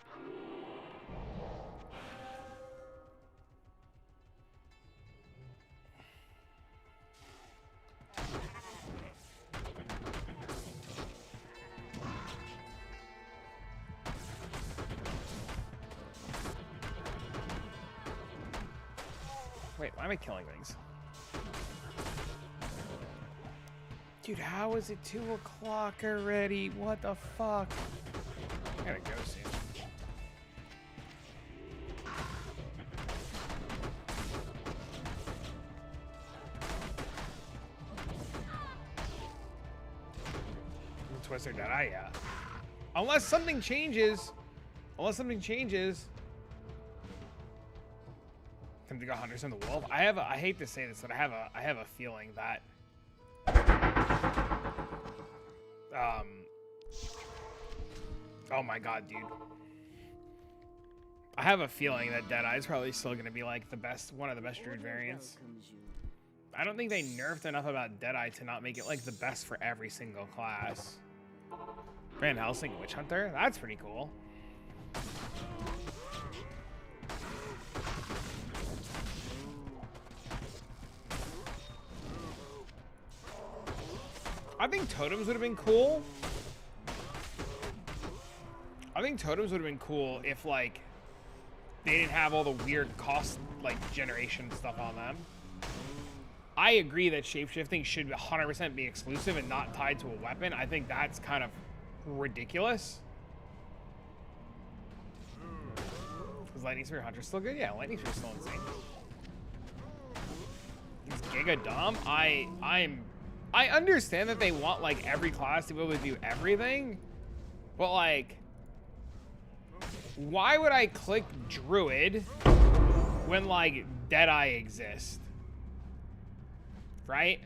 Wait, why am I killing things? Dude, how is it 2 o'clock already? What the fuck? I gotta go soon. Twister Deadeye, yeah. Unless something changes. Time to go hunters in the wolf. I hate to say this, but I have a feeling that oh my god, dude. I have a feeling that Deadeye is probably still gonna be like the best, one of the best Druid variants. I don't think they nerfed enough about Deadeye to not make it like the best for every single class. Van Helsing Witch Hunter? That's pretty cool. I think totems would have been cool. I think totems would have been cool if, like, they didn't have all the weird cost, like, generation stuff on them. I agree that shapeshifting should 100% be exclusive and not tied to a weapon. I think that's kind of ridiculous. Because, Lightning Spear Hunter still good? Yeah, Lightning Spear still insane. Is Giga dumb? I understand that they want like every class to be able to do everything, but like, why would I click Druid when like Deadeye exists? Right?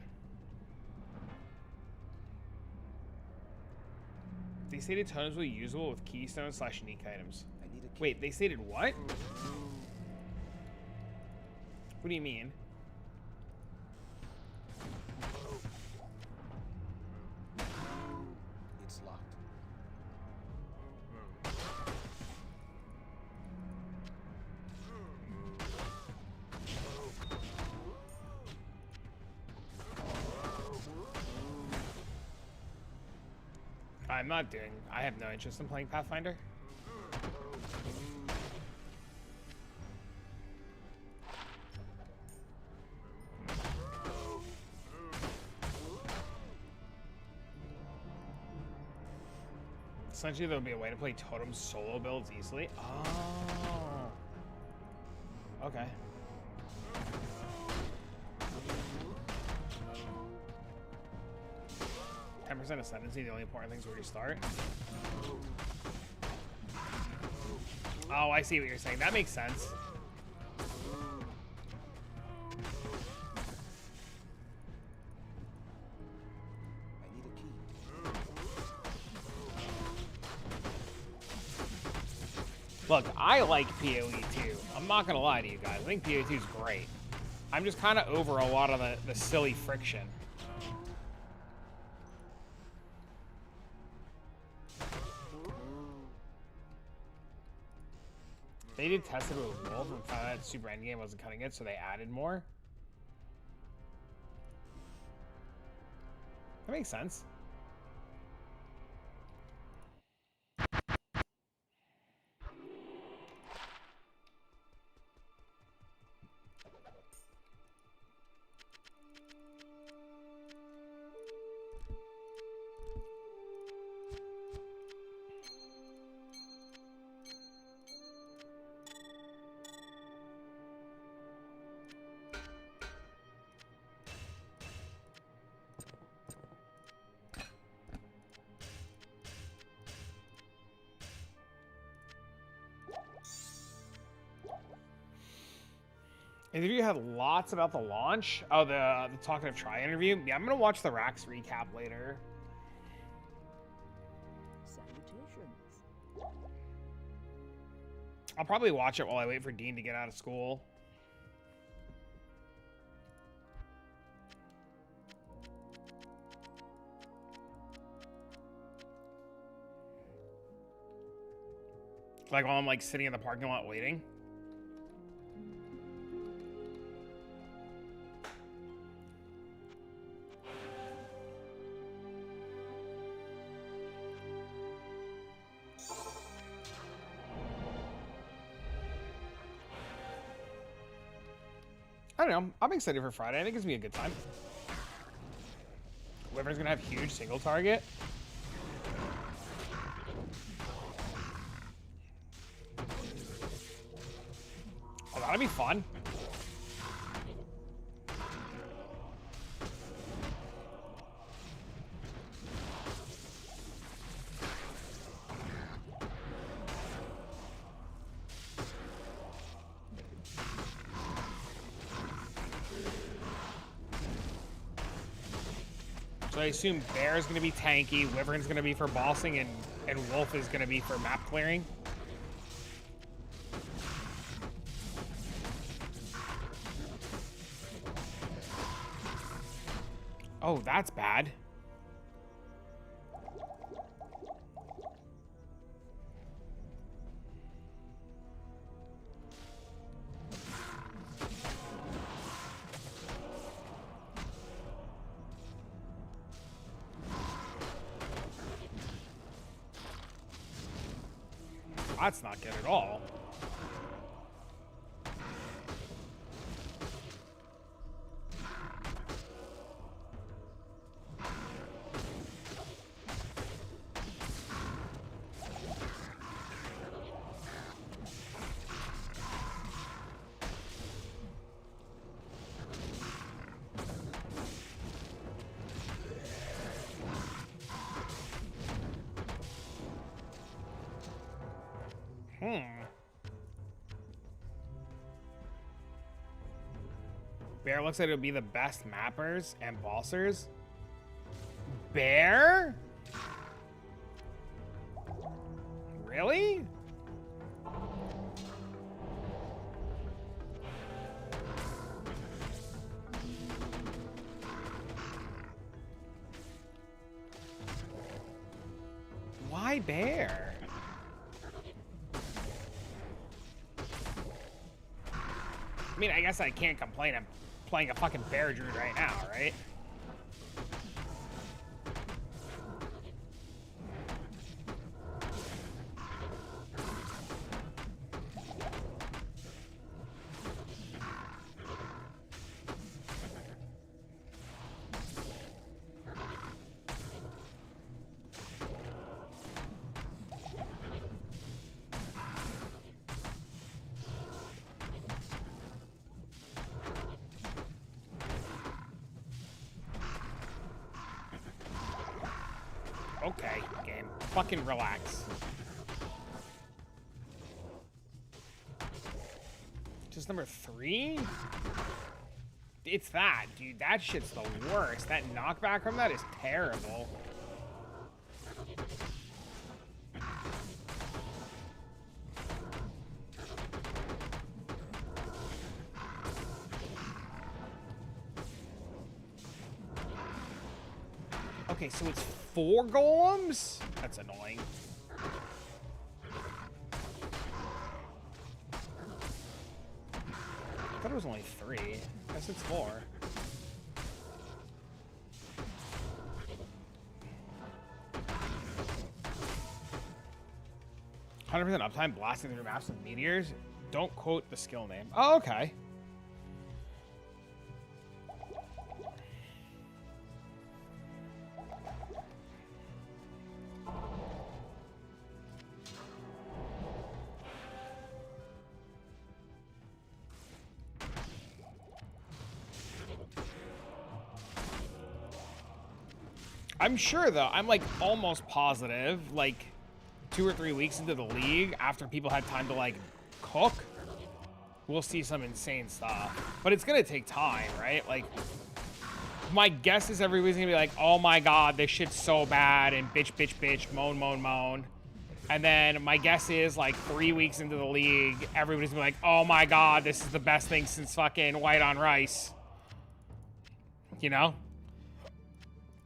They stated totems will be usable with keystones / unique items. I need a key. Wait, they stated what? What do you mean? It's locked. I'm not doing. I have no interest in playing Pathfinder. Essentially, there'll be a way to play totem solo builds easily. Oh. Okay. % ascendancy, the only important things where you start. Oh, I see what you're saying. That makes sense. I need a key. Look, I like POE2. I'm not gonna lie to you guys. I think POE2 is great. I'm just kind of over a lot of the silly friction. They did test it with Wolf and found out Super Endgame wasn't cutting it, so they added more. That makes sense. Interview had lots about the launch. Oh, the Talking of Try interview. Yeah, I'm gonna watch the Rax recap later. Salutations. I'll probably watch it while I wait for Dean to get out of school. Like while I'm like sitting in the parking lot waiting. I don't know. I'm excited for Friday. I think it's gonna be a good time. Wyvern's gonna have huge single target. Oh, that'll be fun. So I assume Bear is going to be tanky, Wyvern's going to be for bossing, and Wolf is going to be for map clearing. Oh, that's bad. That's not good at all. Bear looks like it'll be the best mappers and bossers. Bear? Really? Why Bear? I mean, I guess I can't complain. I'm playing a fucking Bear Druid right now, right? Okay, game. Fucking relax. Just number 3? It's that, dude. That shit's the worst. That knockback from that is terrible. Okay, so it's 4 golems? That's annoying. I thought it was only 3. I guess it's 4. "100% uptime blasting through maps with meteors." Don't quote the skill name. Oh, okay. I'm sure, though, I'm like almost positive, like 2 or 3 weeks into the league, after people had time to like cook, we'll see some insane stuff. But it's gonna take time, right? Like, my guess is everybody's gonna be like, oh my god, this shit's so bad, and bitch, bitch, bitch, moan, moan, moan. And then my guess is like 3 weeks into the league, everybody's gonna be like, oh my god, this is the best thing since fucking white on rice. You know?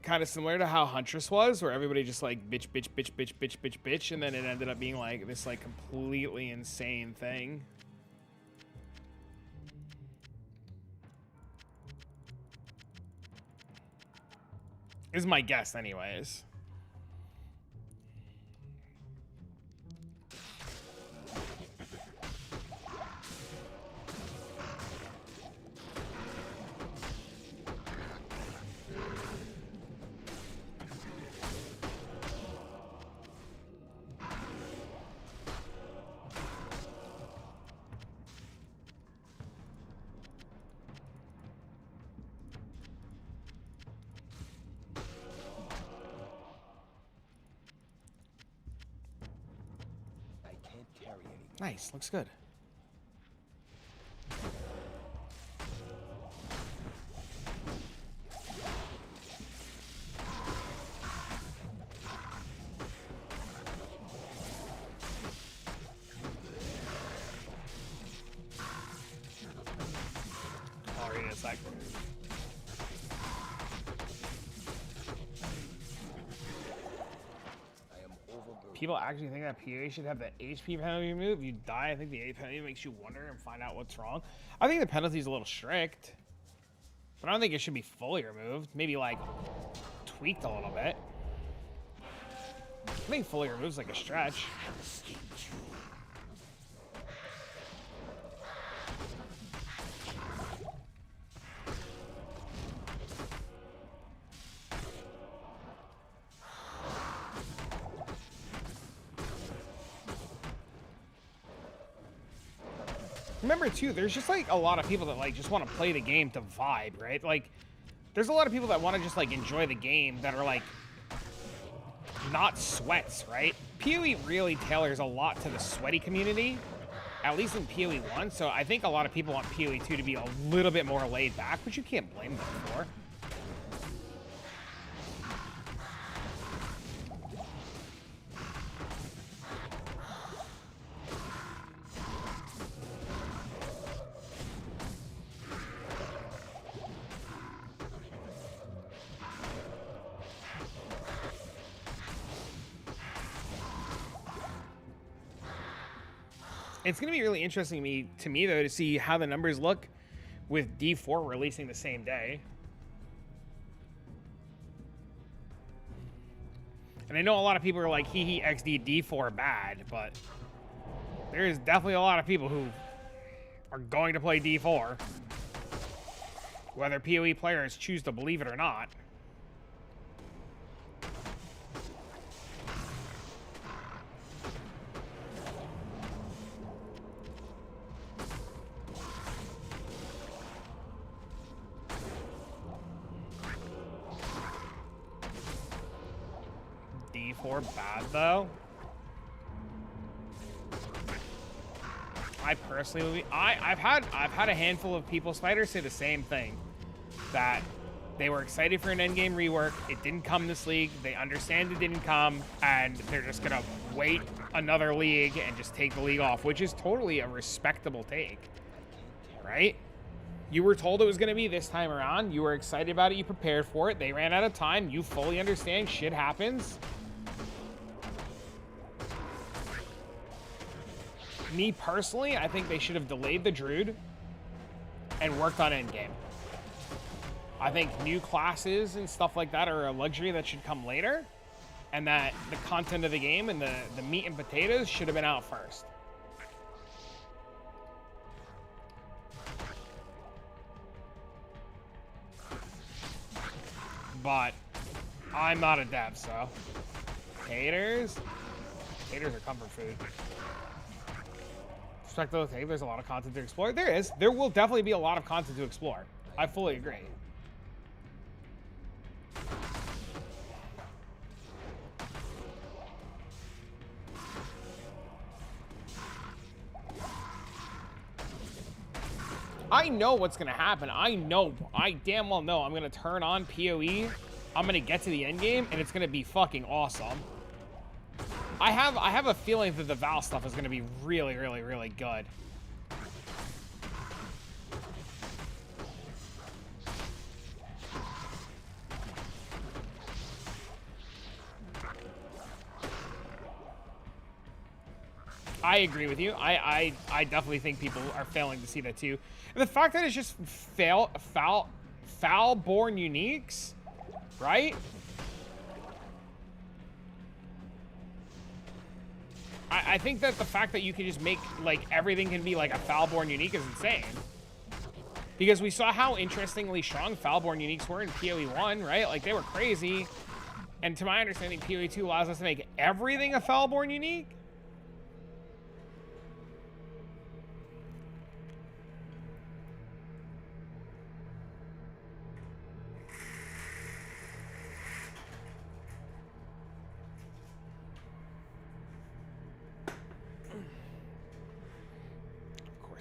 Kind of similar to how Huntress was, where everybody just like bitch, bitch, bitch, bitch, bitch, bitch, bitch, and then it ended up being like this like completely insane thing. Is my guess anyways. Nice, looks good. I'll read it in a sec. People actually think that POE should have the HP penalty removed. If you die, I think the A penalty makes you wonder and find out what's wrong. I think the penalty's a little strict, but I don't think it should be fully removed. Maybe like tweaked a little bit. I think fully removed is like a stretch. Remember too, there's just like a lot of people that like just want to play the game to vibe, right? Like, there's a lot of people that want to just like enjoy the game that are like not sweats, right? POE really tailors a lot to the sweaty community, at least in POE1. So I think a lot of people want POE2 to be a little bit more laid back, which you can't blame them for. It's going to be really interesting to me, though, to see how the numbers look with D4 releasing the same day. And I know a lot of people are like, hee XD D4 bad, but there's definitely a lot of people who are going to play D4, whether PoE players choose to believe it or not. D4 bad though. I personally would be, I've had a handful of people, Spider, say the same thing, that they were excited for an endgame rework. It didn't come this league. They understand it didn't come, and they're just gonna wait another league and just take the league off, which is totally a respectable take, right? You were told it was gonna be this time around. You were excited about it. You prepared for it. They ran out of time. You fully understand shit happens. Me personally, I think they should have delayed the Druid and worked on endgame. I think new classes and stuff like that are a luxury that should come later, and that the content of the game and the meat and potatoes should have been out first. But I'm not a dev, so haters are comfort food. Though, there's a lot of content to explore. There will definitely be a lot of content to explore. I fully agree. I know what's gonna happen. I damn well know I'm gonna turn on PoE. I'm gonna get to the end game and it's gonna be fucking awesome. I have a feeling that the Val stuff is going to be really, really, really good. I agree with you. I definitely think people are failing to see that too. And the fact that it's just foul-born uniques, right? I think that the fact that you can just make, like, everything can be, like, a Foulborn unique is insane. Because we saw how interestingly strong Foulborn uniques were in PoE1, right? Like, they were crazy. And to my understanding, PoE2 allows us to make everything a Foulborn unique.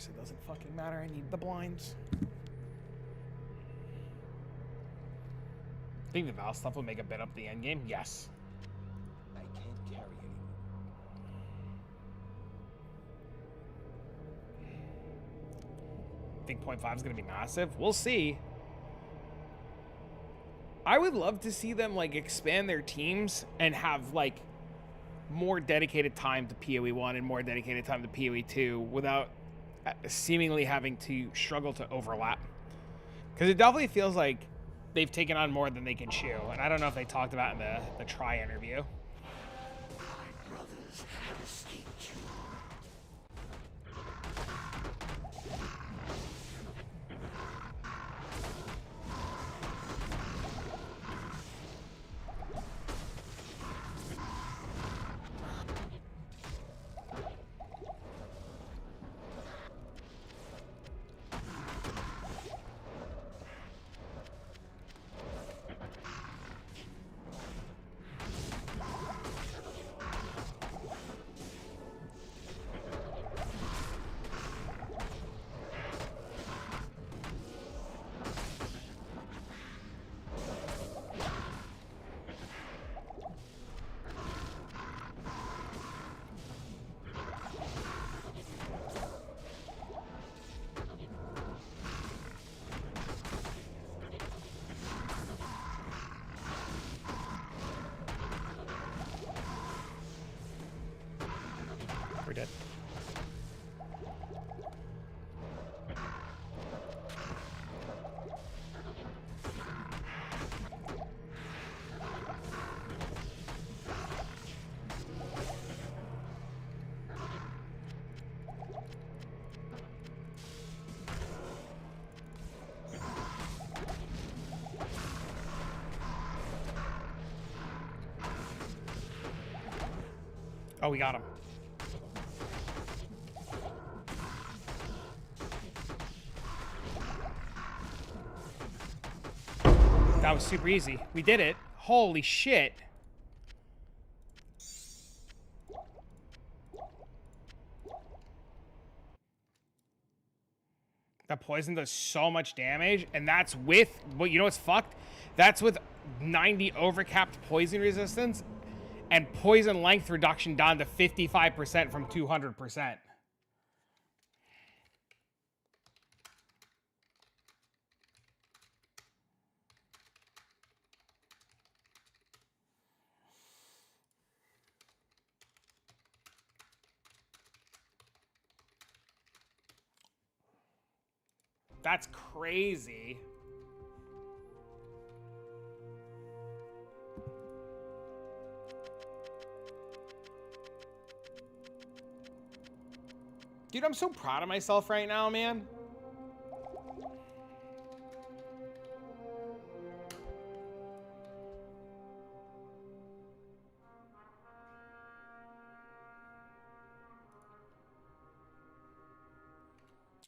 It doesn't fucking matter. I need the blinds. Think the Val stuff will make a bit up the end game? Yes. I can't carry anymore. Think 0.5 is going to be massive? We'll see. I would love to see them, like, expand their teams and have, like, more dedicated time to PoE1 and more dedicated time to PoE2 without seemingly having to struggle to overlap, because it definitely feels like they've taken on more than they can chew, and I don't know if they talked about in the Try interview. My brothers have escaped you. Oh, we got him. That was super easy. We did it. Holy shit. That poison does so much damage, and that's with, well, you know what's fucked? That's with 90 overcapped poison resistance and poison length reduction down to 55% from 200%. That's crazy. Dude, I'm so proud of myself right now, man.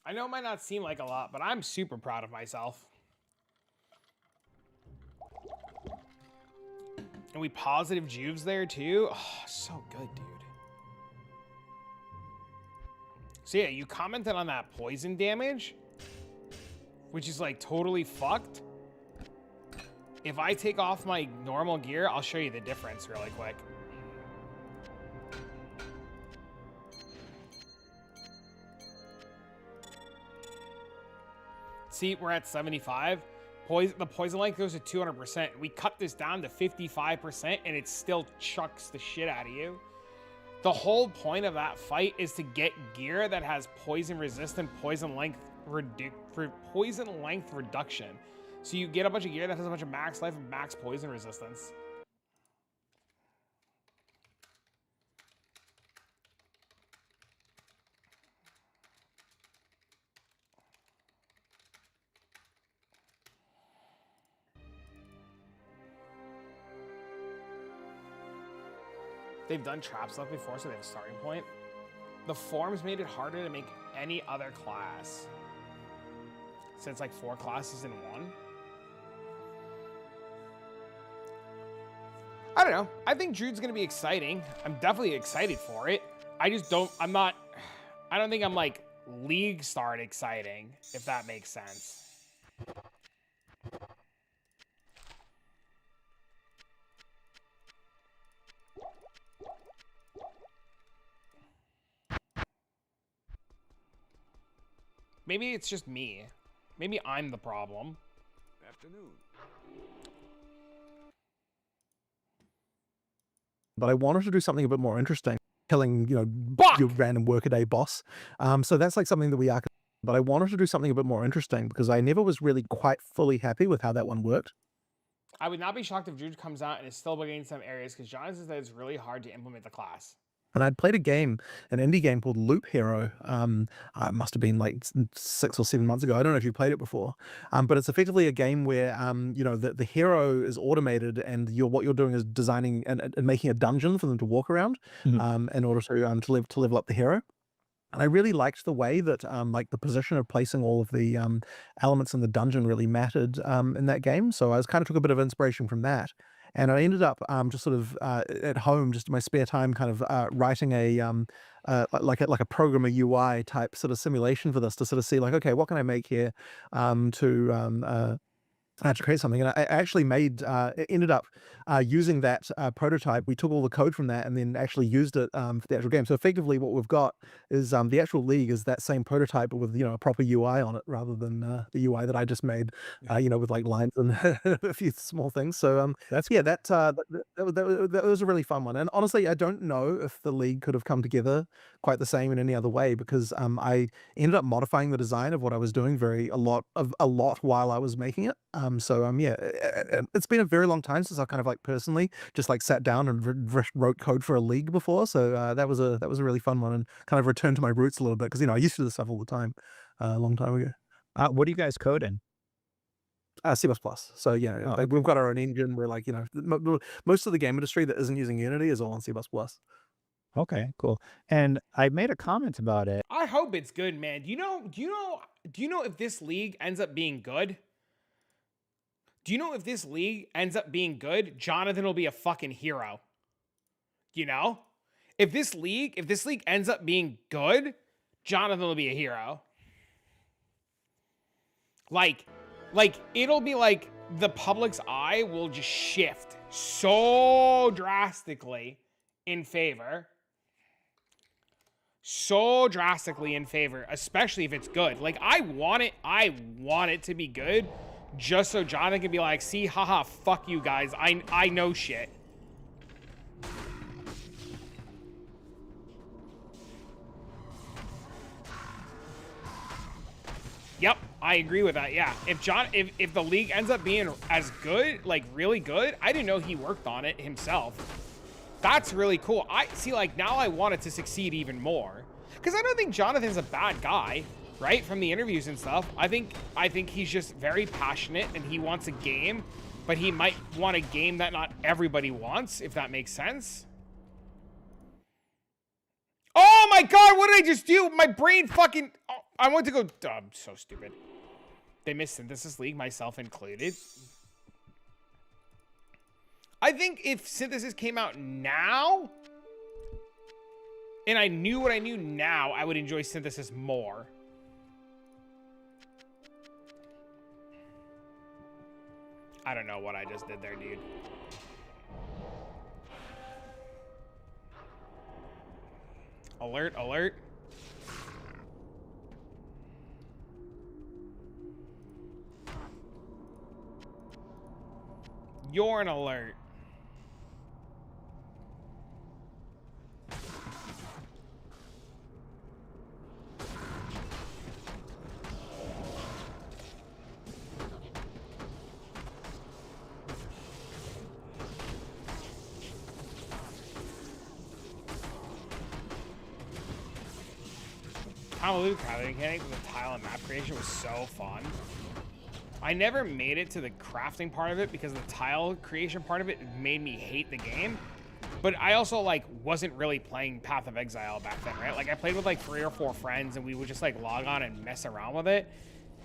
I know it might not seem like a lot, but I'm super proud of myself. And we positive juves there too. Oh, so good, dude. So yeah, you commented on that poison damage, which is like totally fucked. If I take off my normal gear, I'll show you the difference really quick. See, we're at 75. The poison length goes to 200%. We cut this down to 55%, and it still chucks the shit out of you. The whole point of that fight is to get gear that has poison resistant, poison length reduction. So you get a bunch of gear that has a bunch of max life and max poison resistance. They've done trap stuff before, so they have a starting point. The forms made it harder to make any other class. So it's like 4 classes in one. I don't know. I think Druid's gonna be exciting. I'm definitely excited for it. I don't think I'm like League Start exciting, if that makes sense. Maybe it's just me. Maybe I'm the problem. Afternoon. But I wanted to do something a bit more interesting, killing, Fuck! your random workaday boss. So that's like something that we are. But I wanted to do something a bit more interesting because I never was really quite fully happy with how that one worked. I would not be shocked if Jude comes out and is still bugging in some areas because John says that it's really hard to implement the class. And I'd played a game, an indie game called Loop Hero. It must have been like 6 or 7 months ago. I don't know if you played it before, but it's effectively a game where the hero is automated, and what you're doing is designing and making a dungeon for them to walk around, in order to level up the hero. And I really liked the way that like the position of placing all of the elements in the dungeon really mattered in that game. So I took a bit of inspiration from that. And I ended up just sort of at home, just in my spare time, kind of writing like a programmer UI type sort of simulation for this to sort of see like, okay, what can I make here to create something. And I actually ended up using that prototype. We took all the code from that and then actually used it for the actual game. So effectively what we've got is the actual league is that same prototype, but with, a proper UI on it rather than the UI that I just made, with like lines and a few small things. So that was a really fun one. And honestly, I don't know if the league could have come together quite the same in any other way, because I ended up modifying the design of what I was doing a lot while I was making it. It's been a very long time since I kind of like personally just like sat down and wrote code for a league before. So that was a really fun one, and kind of returned to my roots a little bit, because I used to do this stuff all the time a long time ago. What do you guys code in? C++. So okay. we've got our own engine. We're like most of the game industry that isn't using Unity is all on C++. Okay, cool. And I made a comment about it. I hope it's good, man. Do you know if this league ends up being good? Do you know if this league ends up being good, Jonathan will be a fucking hero. You know? If this league ends up being good, Jonathan will be a hero. Like it'll be like the public's eye will just shift so drastically in favor. So drastically in favor, especially if it's good. Like I want it to be good, just so Jonathan can be like, see, haha, fuck you guys. I know shit. Yep, I agree with that. Yeah, if the league ends up being as good, like really good, I didn't know he worked on it himself. That's really cool. I see, like now I want it to succeed even more, because I don't think Jonathan's a bad guy, right? From the interviews and stuff, I think he's just very passionate and he wants a game, but he might want a game that not everybody wants, if that makes sense. Oh my god, what did I just do? My brain fucking... Oh, I want to go... Oh, I'm so stupid. They missed Synthesis League, myself included. I think if Synthesis came out now, and I knew what I knew now, I would enjoy Synthesis more. I don't know what I just did there, dude. Alert, alert. You're an alert. Hallelujah, crafting mechanic with the tile and map creation was so fun. I never made it to the crafting part of it because the tile creation part of it made me hate the game. But I also like wasn't really playing Path of Exile back then, right? Like I played with like 3 or 4 friends and we would just like log on and mess around with it.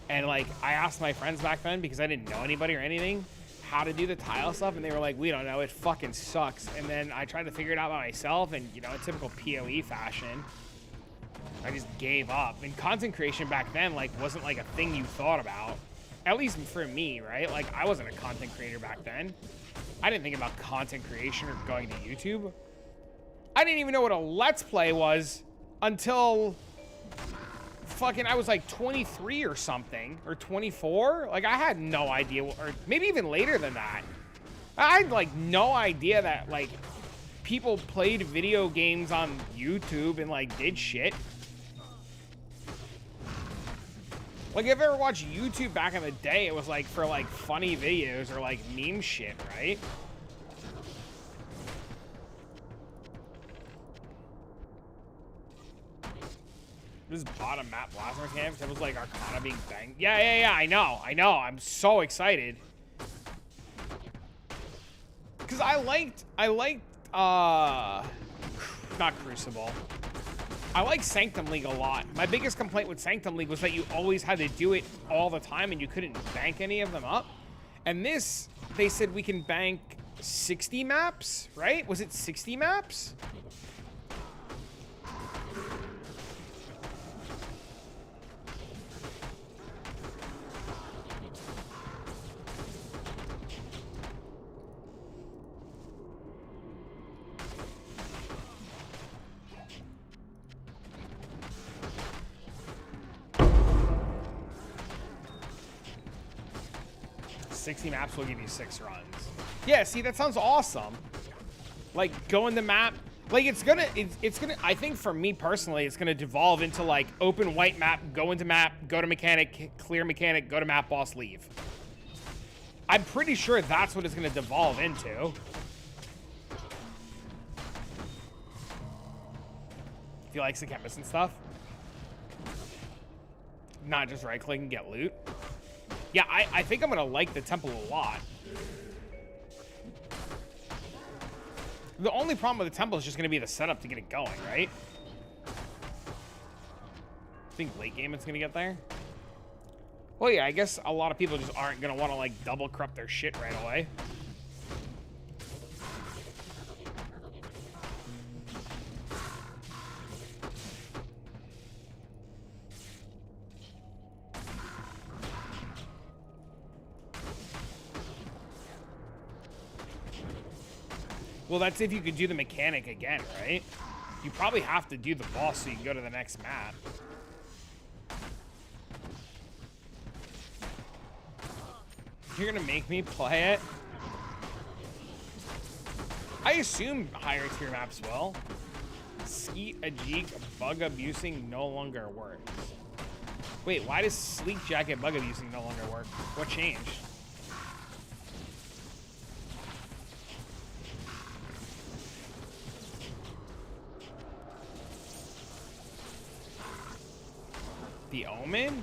And like I asked my friends back then, because I didn't know anybody or anything, how to do the tile stuff, and they were like, we don't know, it fucking sucks. And then I tried to figure it out by myself, and you know, in typical POE fashion, I just gave up. And content creation back then like wasn't like a thing you thought about. At least for me, right? Like, I wasn't a content creator back then. I didn't think about content creation or going to YouTube. I didn't even know what a Let's Play was until fucking I was like 23 or something, or 24. Like, I had no idea, or maybe even later than that. I had like no idea that like people played video games on YouTube and like did shit. Like, if you ever watched YouTube back in the day, it was like for like funny videos or like meme shit, right? This bottom map blaster camp, it was like Arcana being banged. Yeah, I know. I'm so excited. Cause I liked not Crucible. I like Sanctum League a lot. My biggest complaint with Sanctum League was that you always had to do it all the time and you couldn't bank any of them up. And this, they said we can bank 60 maps, right? Was it 60 maps? Maps will give you 6 runs. Yeah, see, that sounds awesome. Like, go in the map. Like, it's gonna, I think for me personally, it's gonna devolve into like open white map, go into map, go to mechanic, clear mechanic, go to map boss, leave. I'm pretty sure that's what it's gonna devolve into. If you like the campus and stuff. Not just right click and get loot. Yeah, I think I'm gonna like the temple a lot. The only problem with the temple is just going to be the setup to get it going, right? I think late game it's going to get there. Well, yeah, I guess a lot of people just aren't going to want to, like, double corrupt their shit right away. Well, that's if you could do the mechanic again, right? You probably have to do the boss so you can go to the next map. You're gonna make me play it? I assume higher tier maps will. Skeet a Jeek bug abusing no longer works. Wait, why does Sleek Jacket bug abusing no longer work? What changed? The Omen?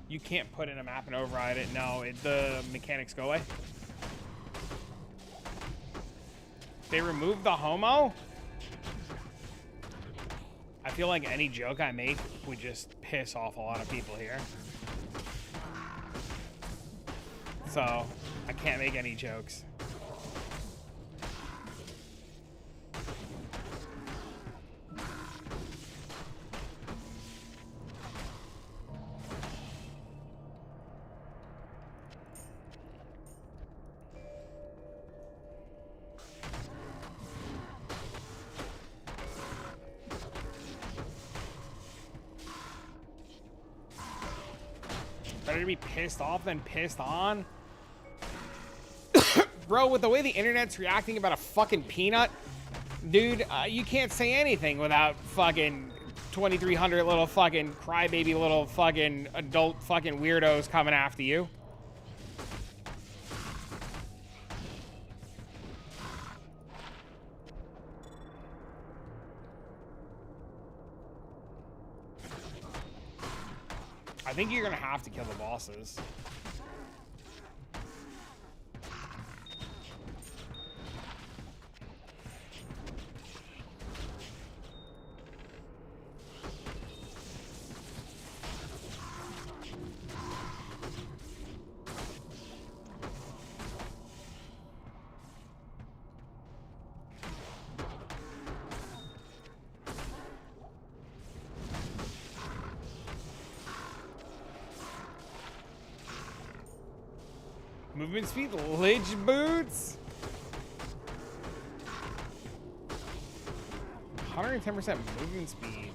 You can't put in a map and override it. No, the mechanics go away. They removed the homo? I feel like any joke I make would just piss off a lot of people here. So, I can't make any jokes. Better to be pissed off than pissed on. Bro, with the way the internet's reacting about a fucking peanut, dude, you can't say anything without fucking 2,300 little fucking crybaby little fucking adult fucking weirdos coming after you. I think you're gonna have to kill the bosses. Movement speed, lich boots. 110% movement speed.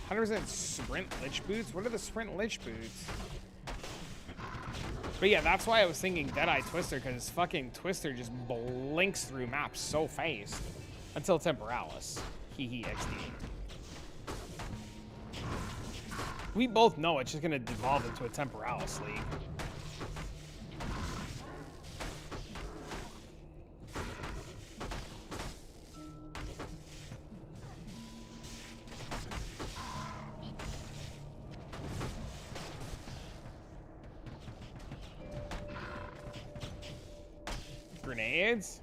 100% sprint lich boots. What are the sprint lich boots? But yeah, that's why I was thinking Deadeye Twister, because fucking Twister just blinks through maps so fast until Temporalis. Hee hee XD. We both know it's just gonna devolve into a Temporalis league. Grenades?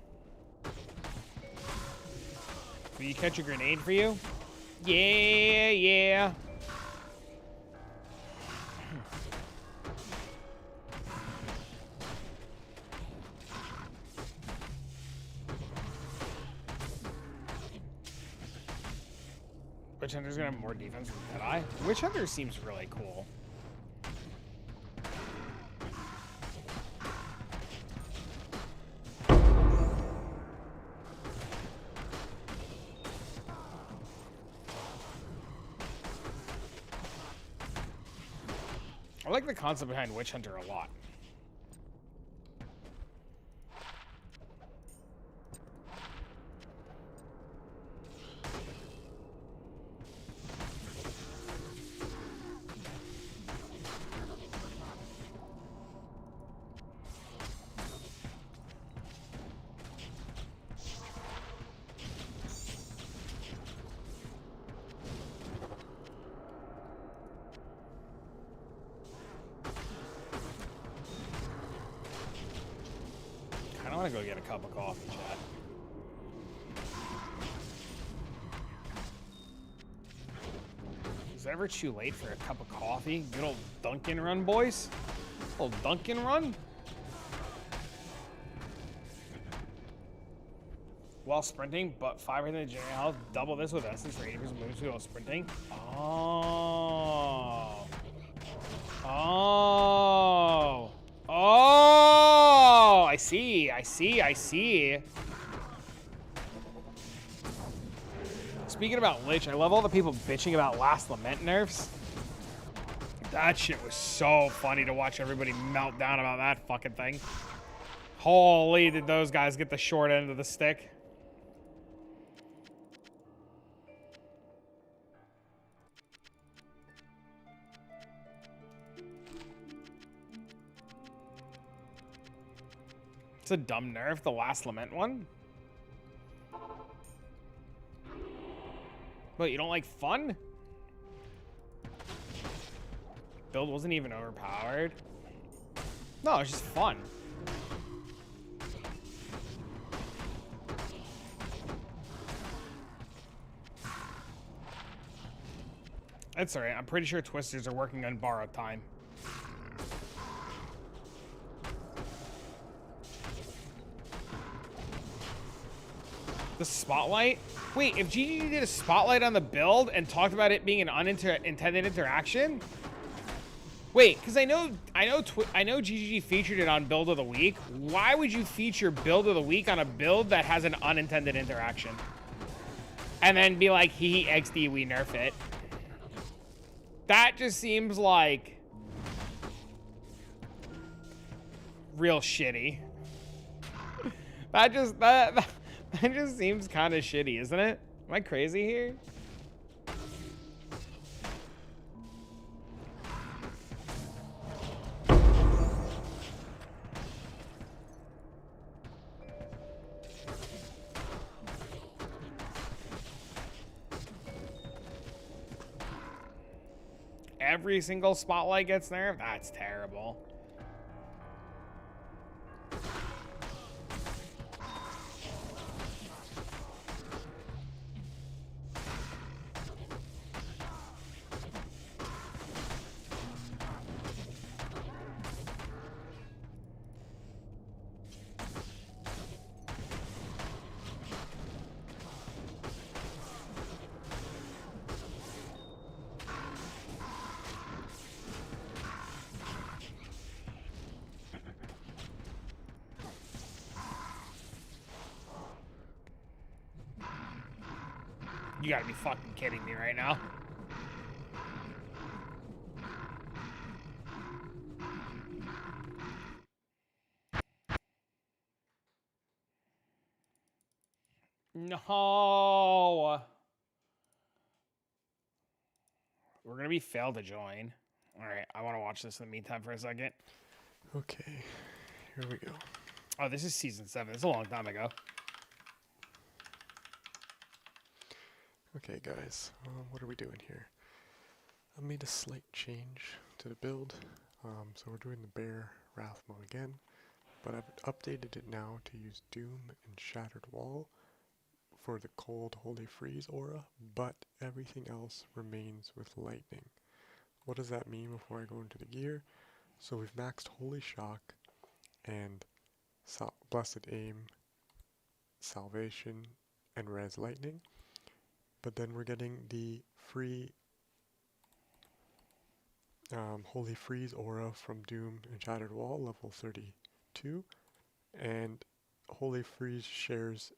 Will you catch a grenade for you? Yeah, yeah. Witch Hunter's gonna have more defense than Deadeye. Witch Hunter seems really cool. I like the concept behind Witch Hunter a lot. want to go get a cup of coffee, chat. Is it ever too late for a cup of coffee? Good old Dunkin' run, boys. Old Dunkin' run. While sprinting, but 5% general health. Double this with essence for 80% moves while sprinting. Oh. Oh. Oh. I see. I see. I see. Speaking about Lich, I love all the people bitching about Last Lament nerfs. That shit was so funny to watch everybody melt down about that fucking thing. Holy, did those guys get the short end of the stick. It's a dumb nerf, the Last Lament one. But you don't like fun? Build wasn't even overpowered. No, it's just fun. That's alright. I'm pretty sure Twisters are working on borrowed time. The spotlight? Wait, if GGG did a spotlight on the build and talked about it being an unintended interaction? Wait, because I know GGG featured it on Build of the Week. Why would you feature Build of the Week on a build that has an unintended interaction? And then be like, hee XD, we nerf it. That just seems like real shitty. That just seems kind of shitty, isn't it? Am I crazy here? Every single spotlight gets nerfed? That's terrible. You gotta be fucking kidding me right now. No. We're gonna be failed to join. Alright, I wanna watch this in the meantime for a second. Okay, here we go. Oh, this is season 7. It's a long time ago. Okay, guys, what are we doing here? I made a slight change to the build. So we're doing the Bear Wrath mode again, but I've updated it now to use Doom and Shattered Wall for the cold Holy Freeze aura, but everything else remains with Lightning. What does that mean before I go into the gear? So we've maxed Holy Shock and Blessed Aim, Salvation, and Res Lightning. But then we're getting the free Holy Freeze aura from Doom and Shattered Wall, level 32. And Holy Freeze shares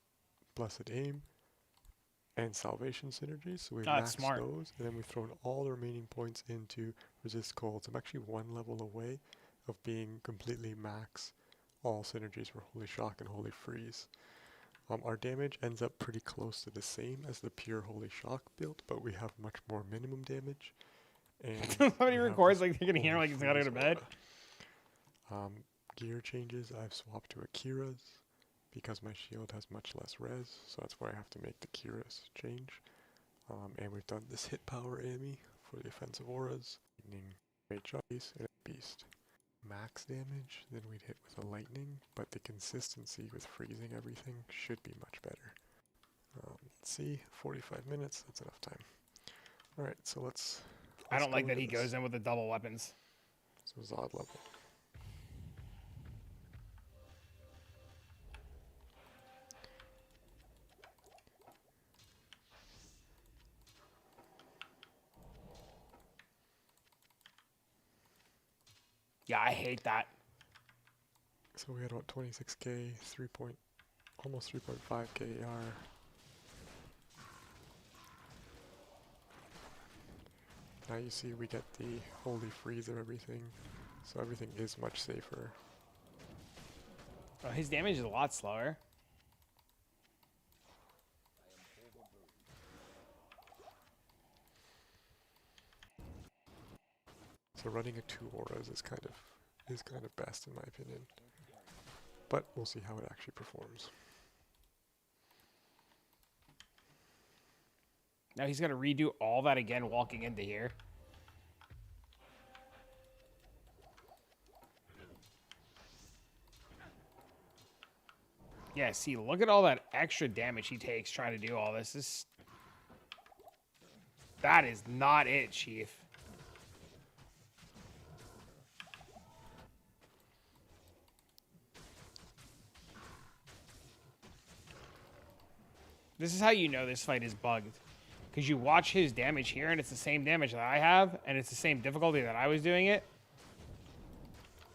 Blessed Aim and Salvation synergies, so we've maxed those, and then we've thrown all the remaining points into Resist Cold. So I'm actually one level away of being completely max all synergies for Holy Shock and Holy Freeze. Our damage ends up pretty close to the same as the pure Holy Shock build, but we have much more minimum damage. And somebody records like they can hear like he's got to go to bed. Gear changes, I've swapped to Akira's because my shield has much less res, so that's why I have to make the Kira's change. And we've done this hit power AME for the offensive auras, Great Choice, and Beast. max damage than we'd hit with a lightning, but the consistency with freezing everything should be much better. Let's see, 45 minutes, that's enough time. Alright, so let's I don't go like that into he this. goes in with the double weapons. So Zod level. Yeah, I hate that. So we had about 26k, almost 3.5k AR. Now you see we get the holy freeze of everything, so everything is much safer. Oh, his damage is a lot slower. So running a 2 auras is kind of best in my opinion. But we'll see how it actually performs. Now he's gonna redo all that again walking into here. Yeah, see, look at all that extra damage he takes trying to do all this. That is not it, Chief. This is how you know this fight is bugged. Because you watch his damage here, and it's the same damage that I have, and it's the same difficulty that I was doing it.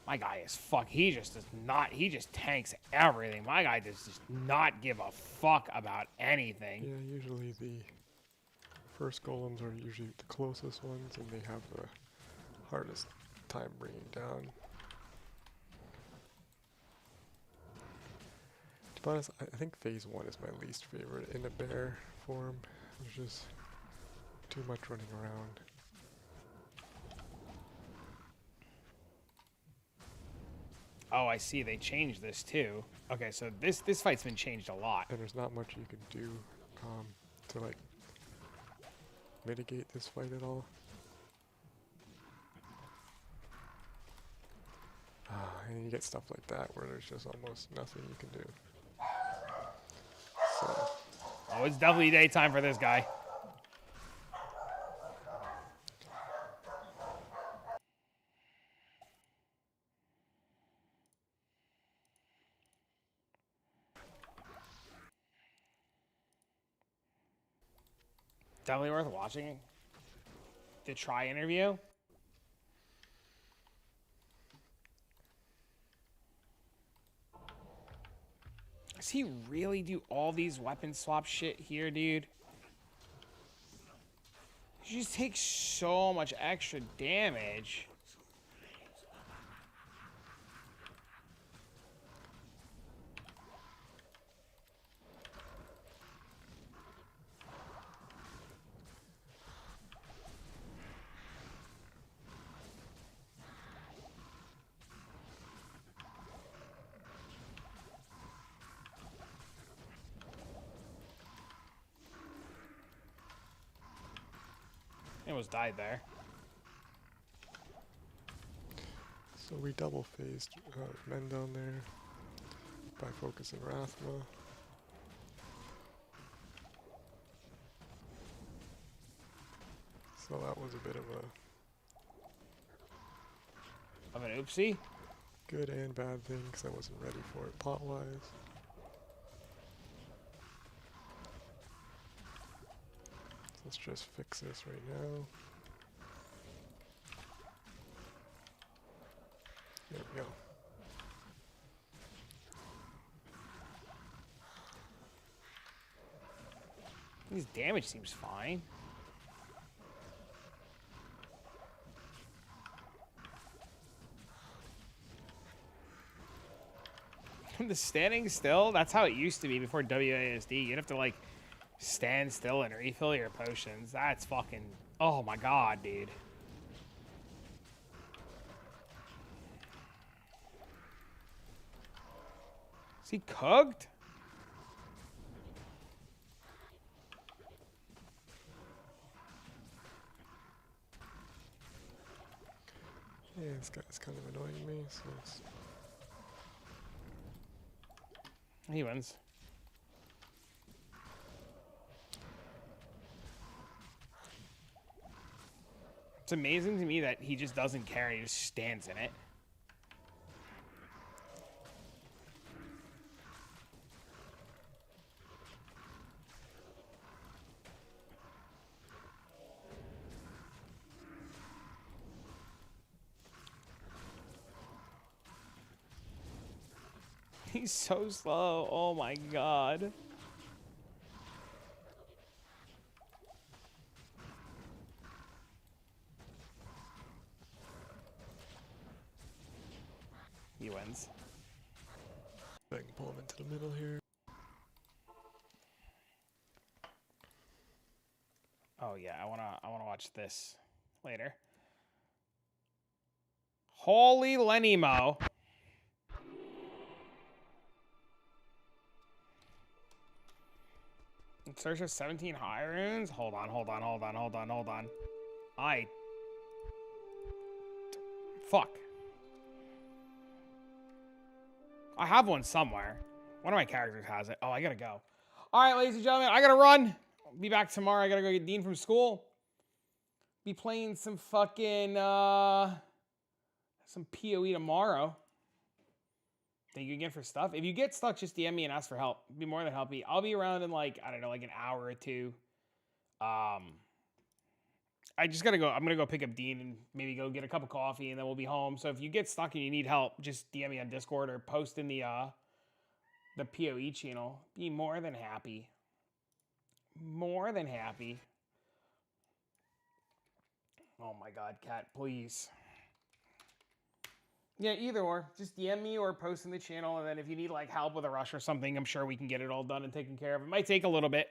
My guy is he just does not, he just tanks everything. My guy does just not give a fuck about anything. Yeah, usually the first golems are usually the closest ones, and they have the hardest time bringing down. To be honest, I think phase 1 is my least favorite in a bear form. There's just too much running around. Oh, I see. They changed this too. Okay, so this fight's been changed a lot. And there's not much you can do to like mitigate this fight at all. And you get stuff like that where there's just almost nothing you can do. So, Oh, it's definitely daytime for this guy. Definitely worth watching. The try interview. Does he really do all these weapon swap shit here, dude? He just takes so much extra damage. He almost died there. so we double phased men down there by focusing Rathma. So that was a bit of Of an oopsie? a good and bad thing because I wasn't ready for it pot-wise. So let's just fix this right now. There we go. His damage seems fine. The standing still, that's how it used to be before WASD. You'd have to like stand still and refill your potions. That's fucking, oh my god, dude. Is he cooked? And this guy's kind of annoying me, so it's... He wins. It's amazing to me that he just doesn't care. He just stands in it. He's so slow. Oh my god. He wins. I can pull him into the middle here. Oh yeah, I wanna watch this later. Holy Lenimo. In search of 17 high runes? Hold on. Fuck. I have one somewhere. One of my characters has it. Oh, I gotta go. All right, ladies and gentlemen, I gotta run. I'll be back tomorrow. I gotta go get Dean from school. Be playing some fucking, some POE tomorrow. Thank you again for stuff. If you get stuck, just DM me and ask for help. I'd be more than happy. I'll be around in like, I don't know, like an hour or two. I just gotta go. I'm gonna go pick up Dean and maybe go get a cup of coffee and then we'll be home. So if you get stuck and you need help, just DM me on Discord or post in the POE channel. Be more than happy. More than happy. Oh my god, Cat, please. Yeah, either or. Just DM me or post in the channel, and then if you need like help with a rush or something, I'm sure we can get it all done and taken care of. It might take a little bit,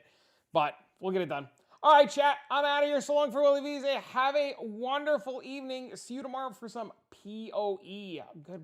but we'll get it done. All right, chat, I'm out of here. So long for Willie Vise. Have a wonderful evening. See you tomorrow for some POE. Goodbye.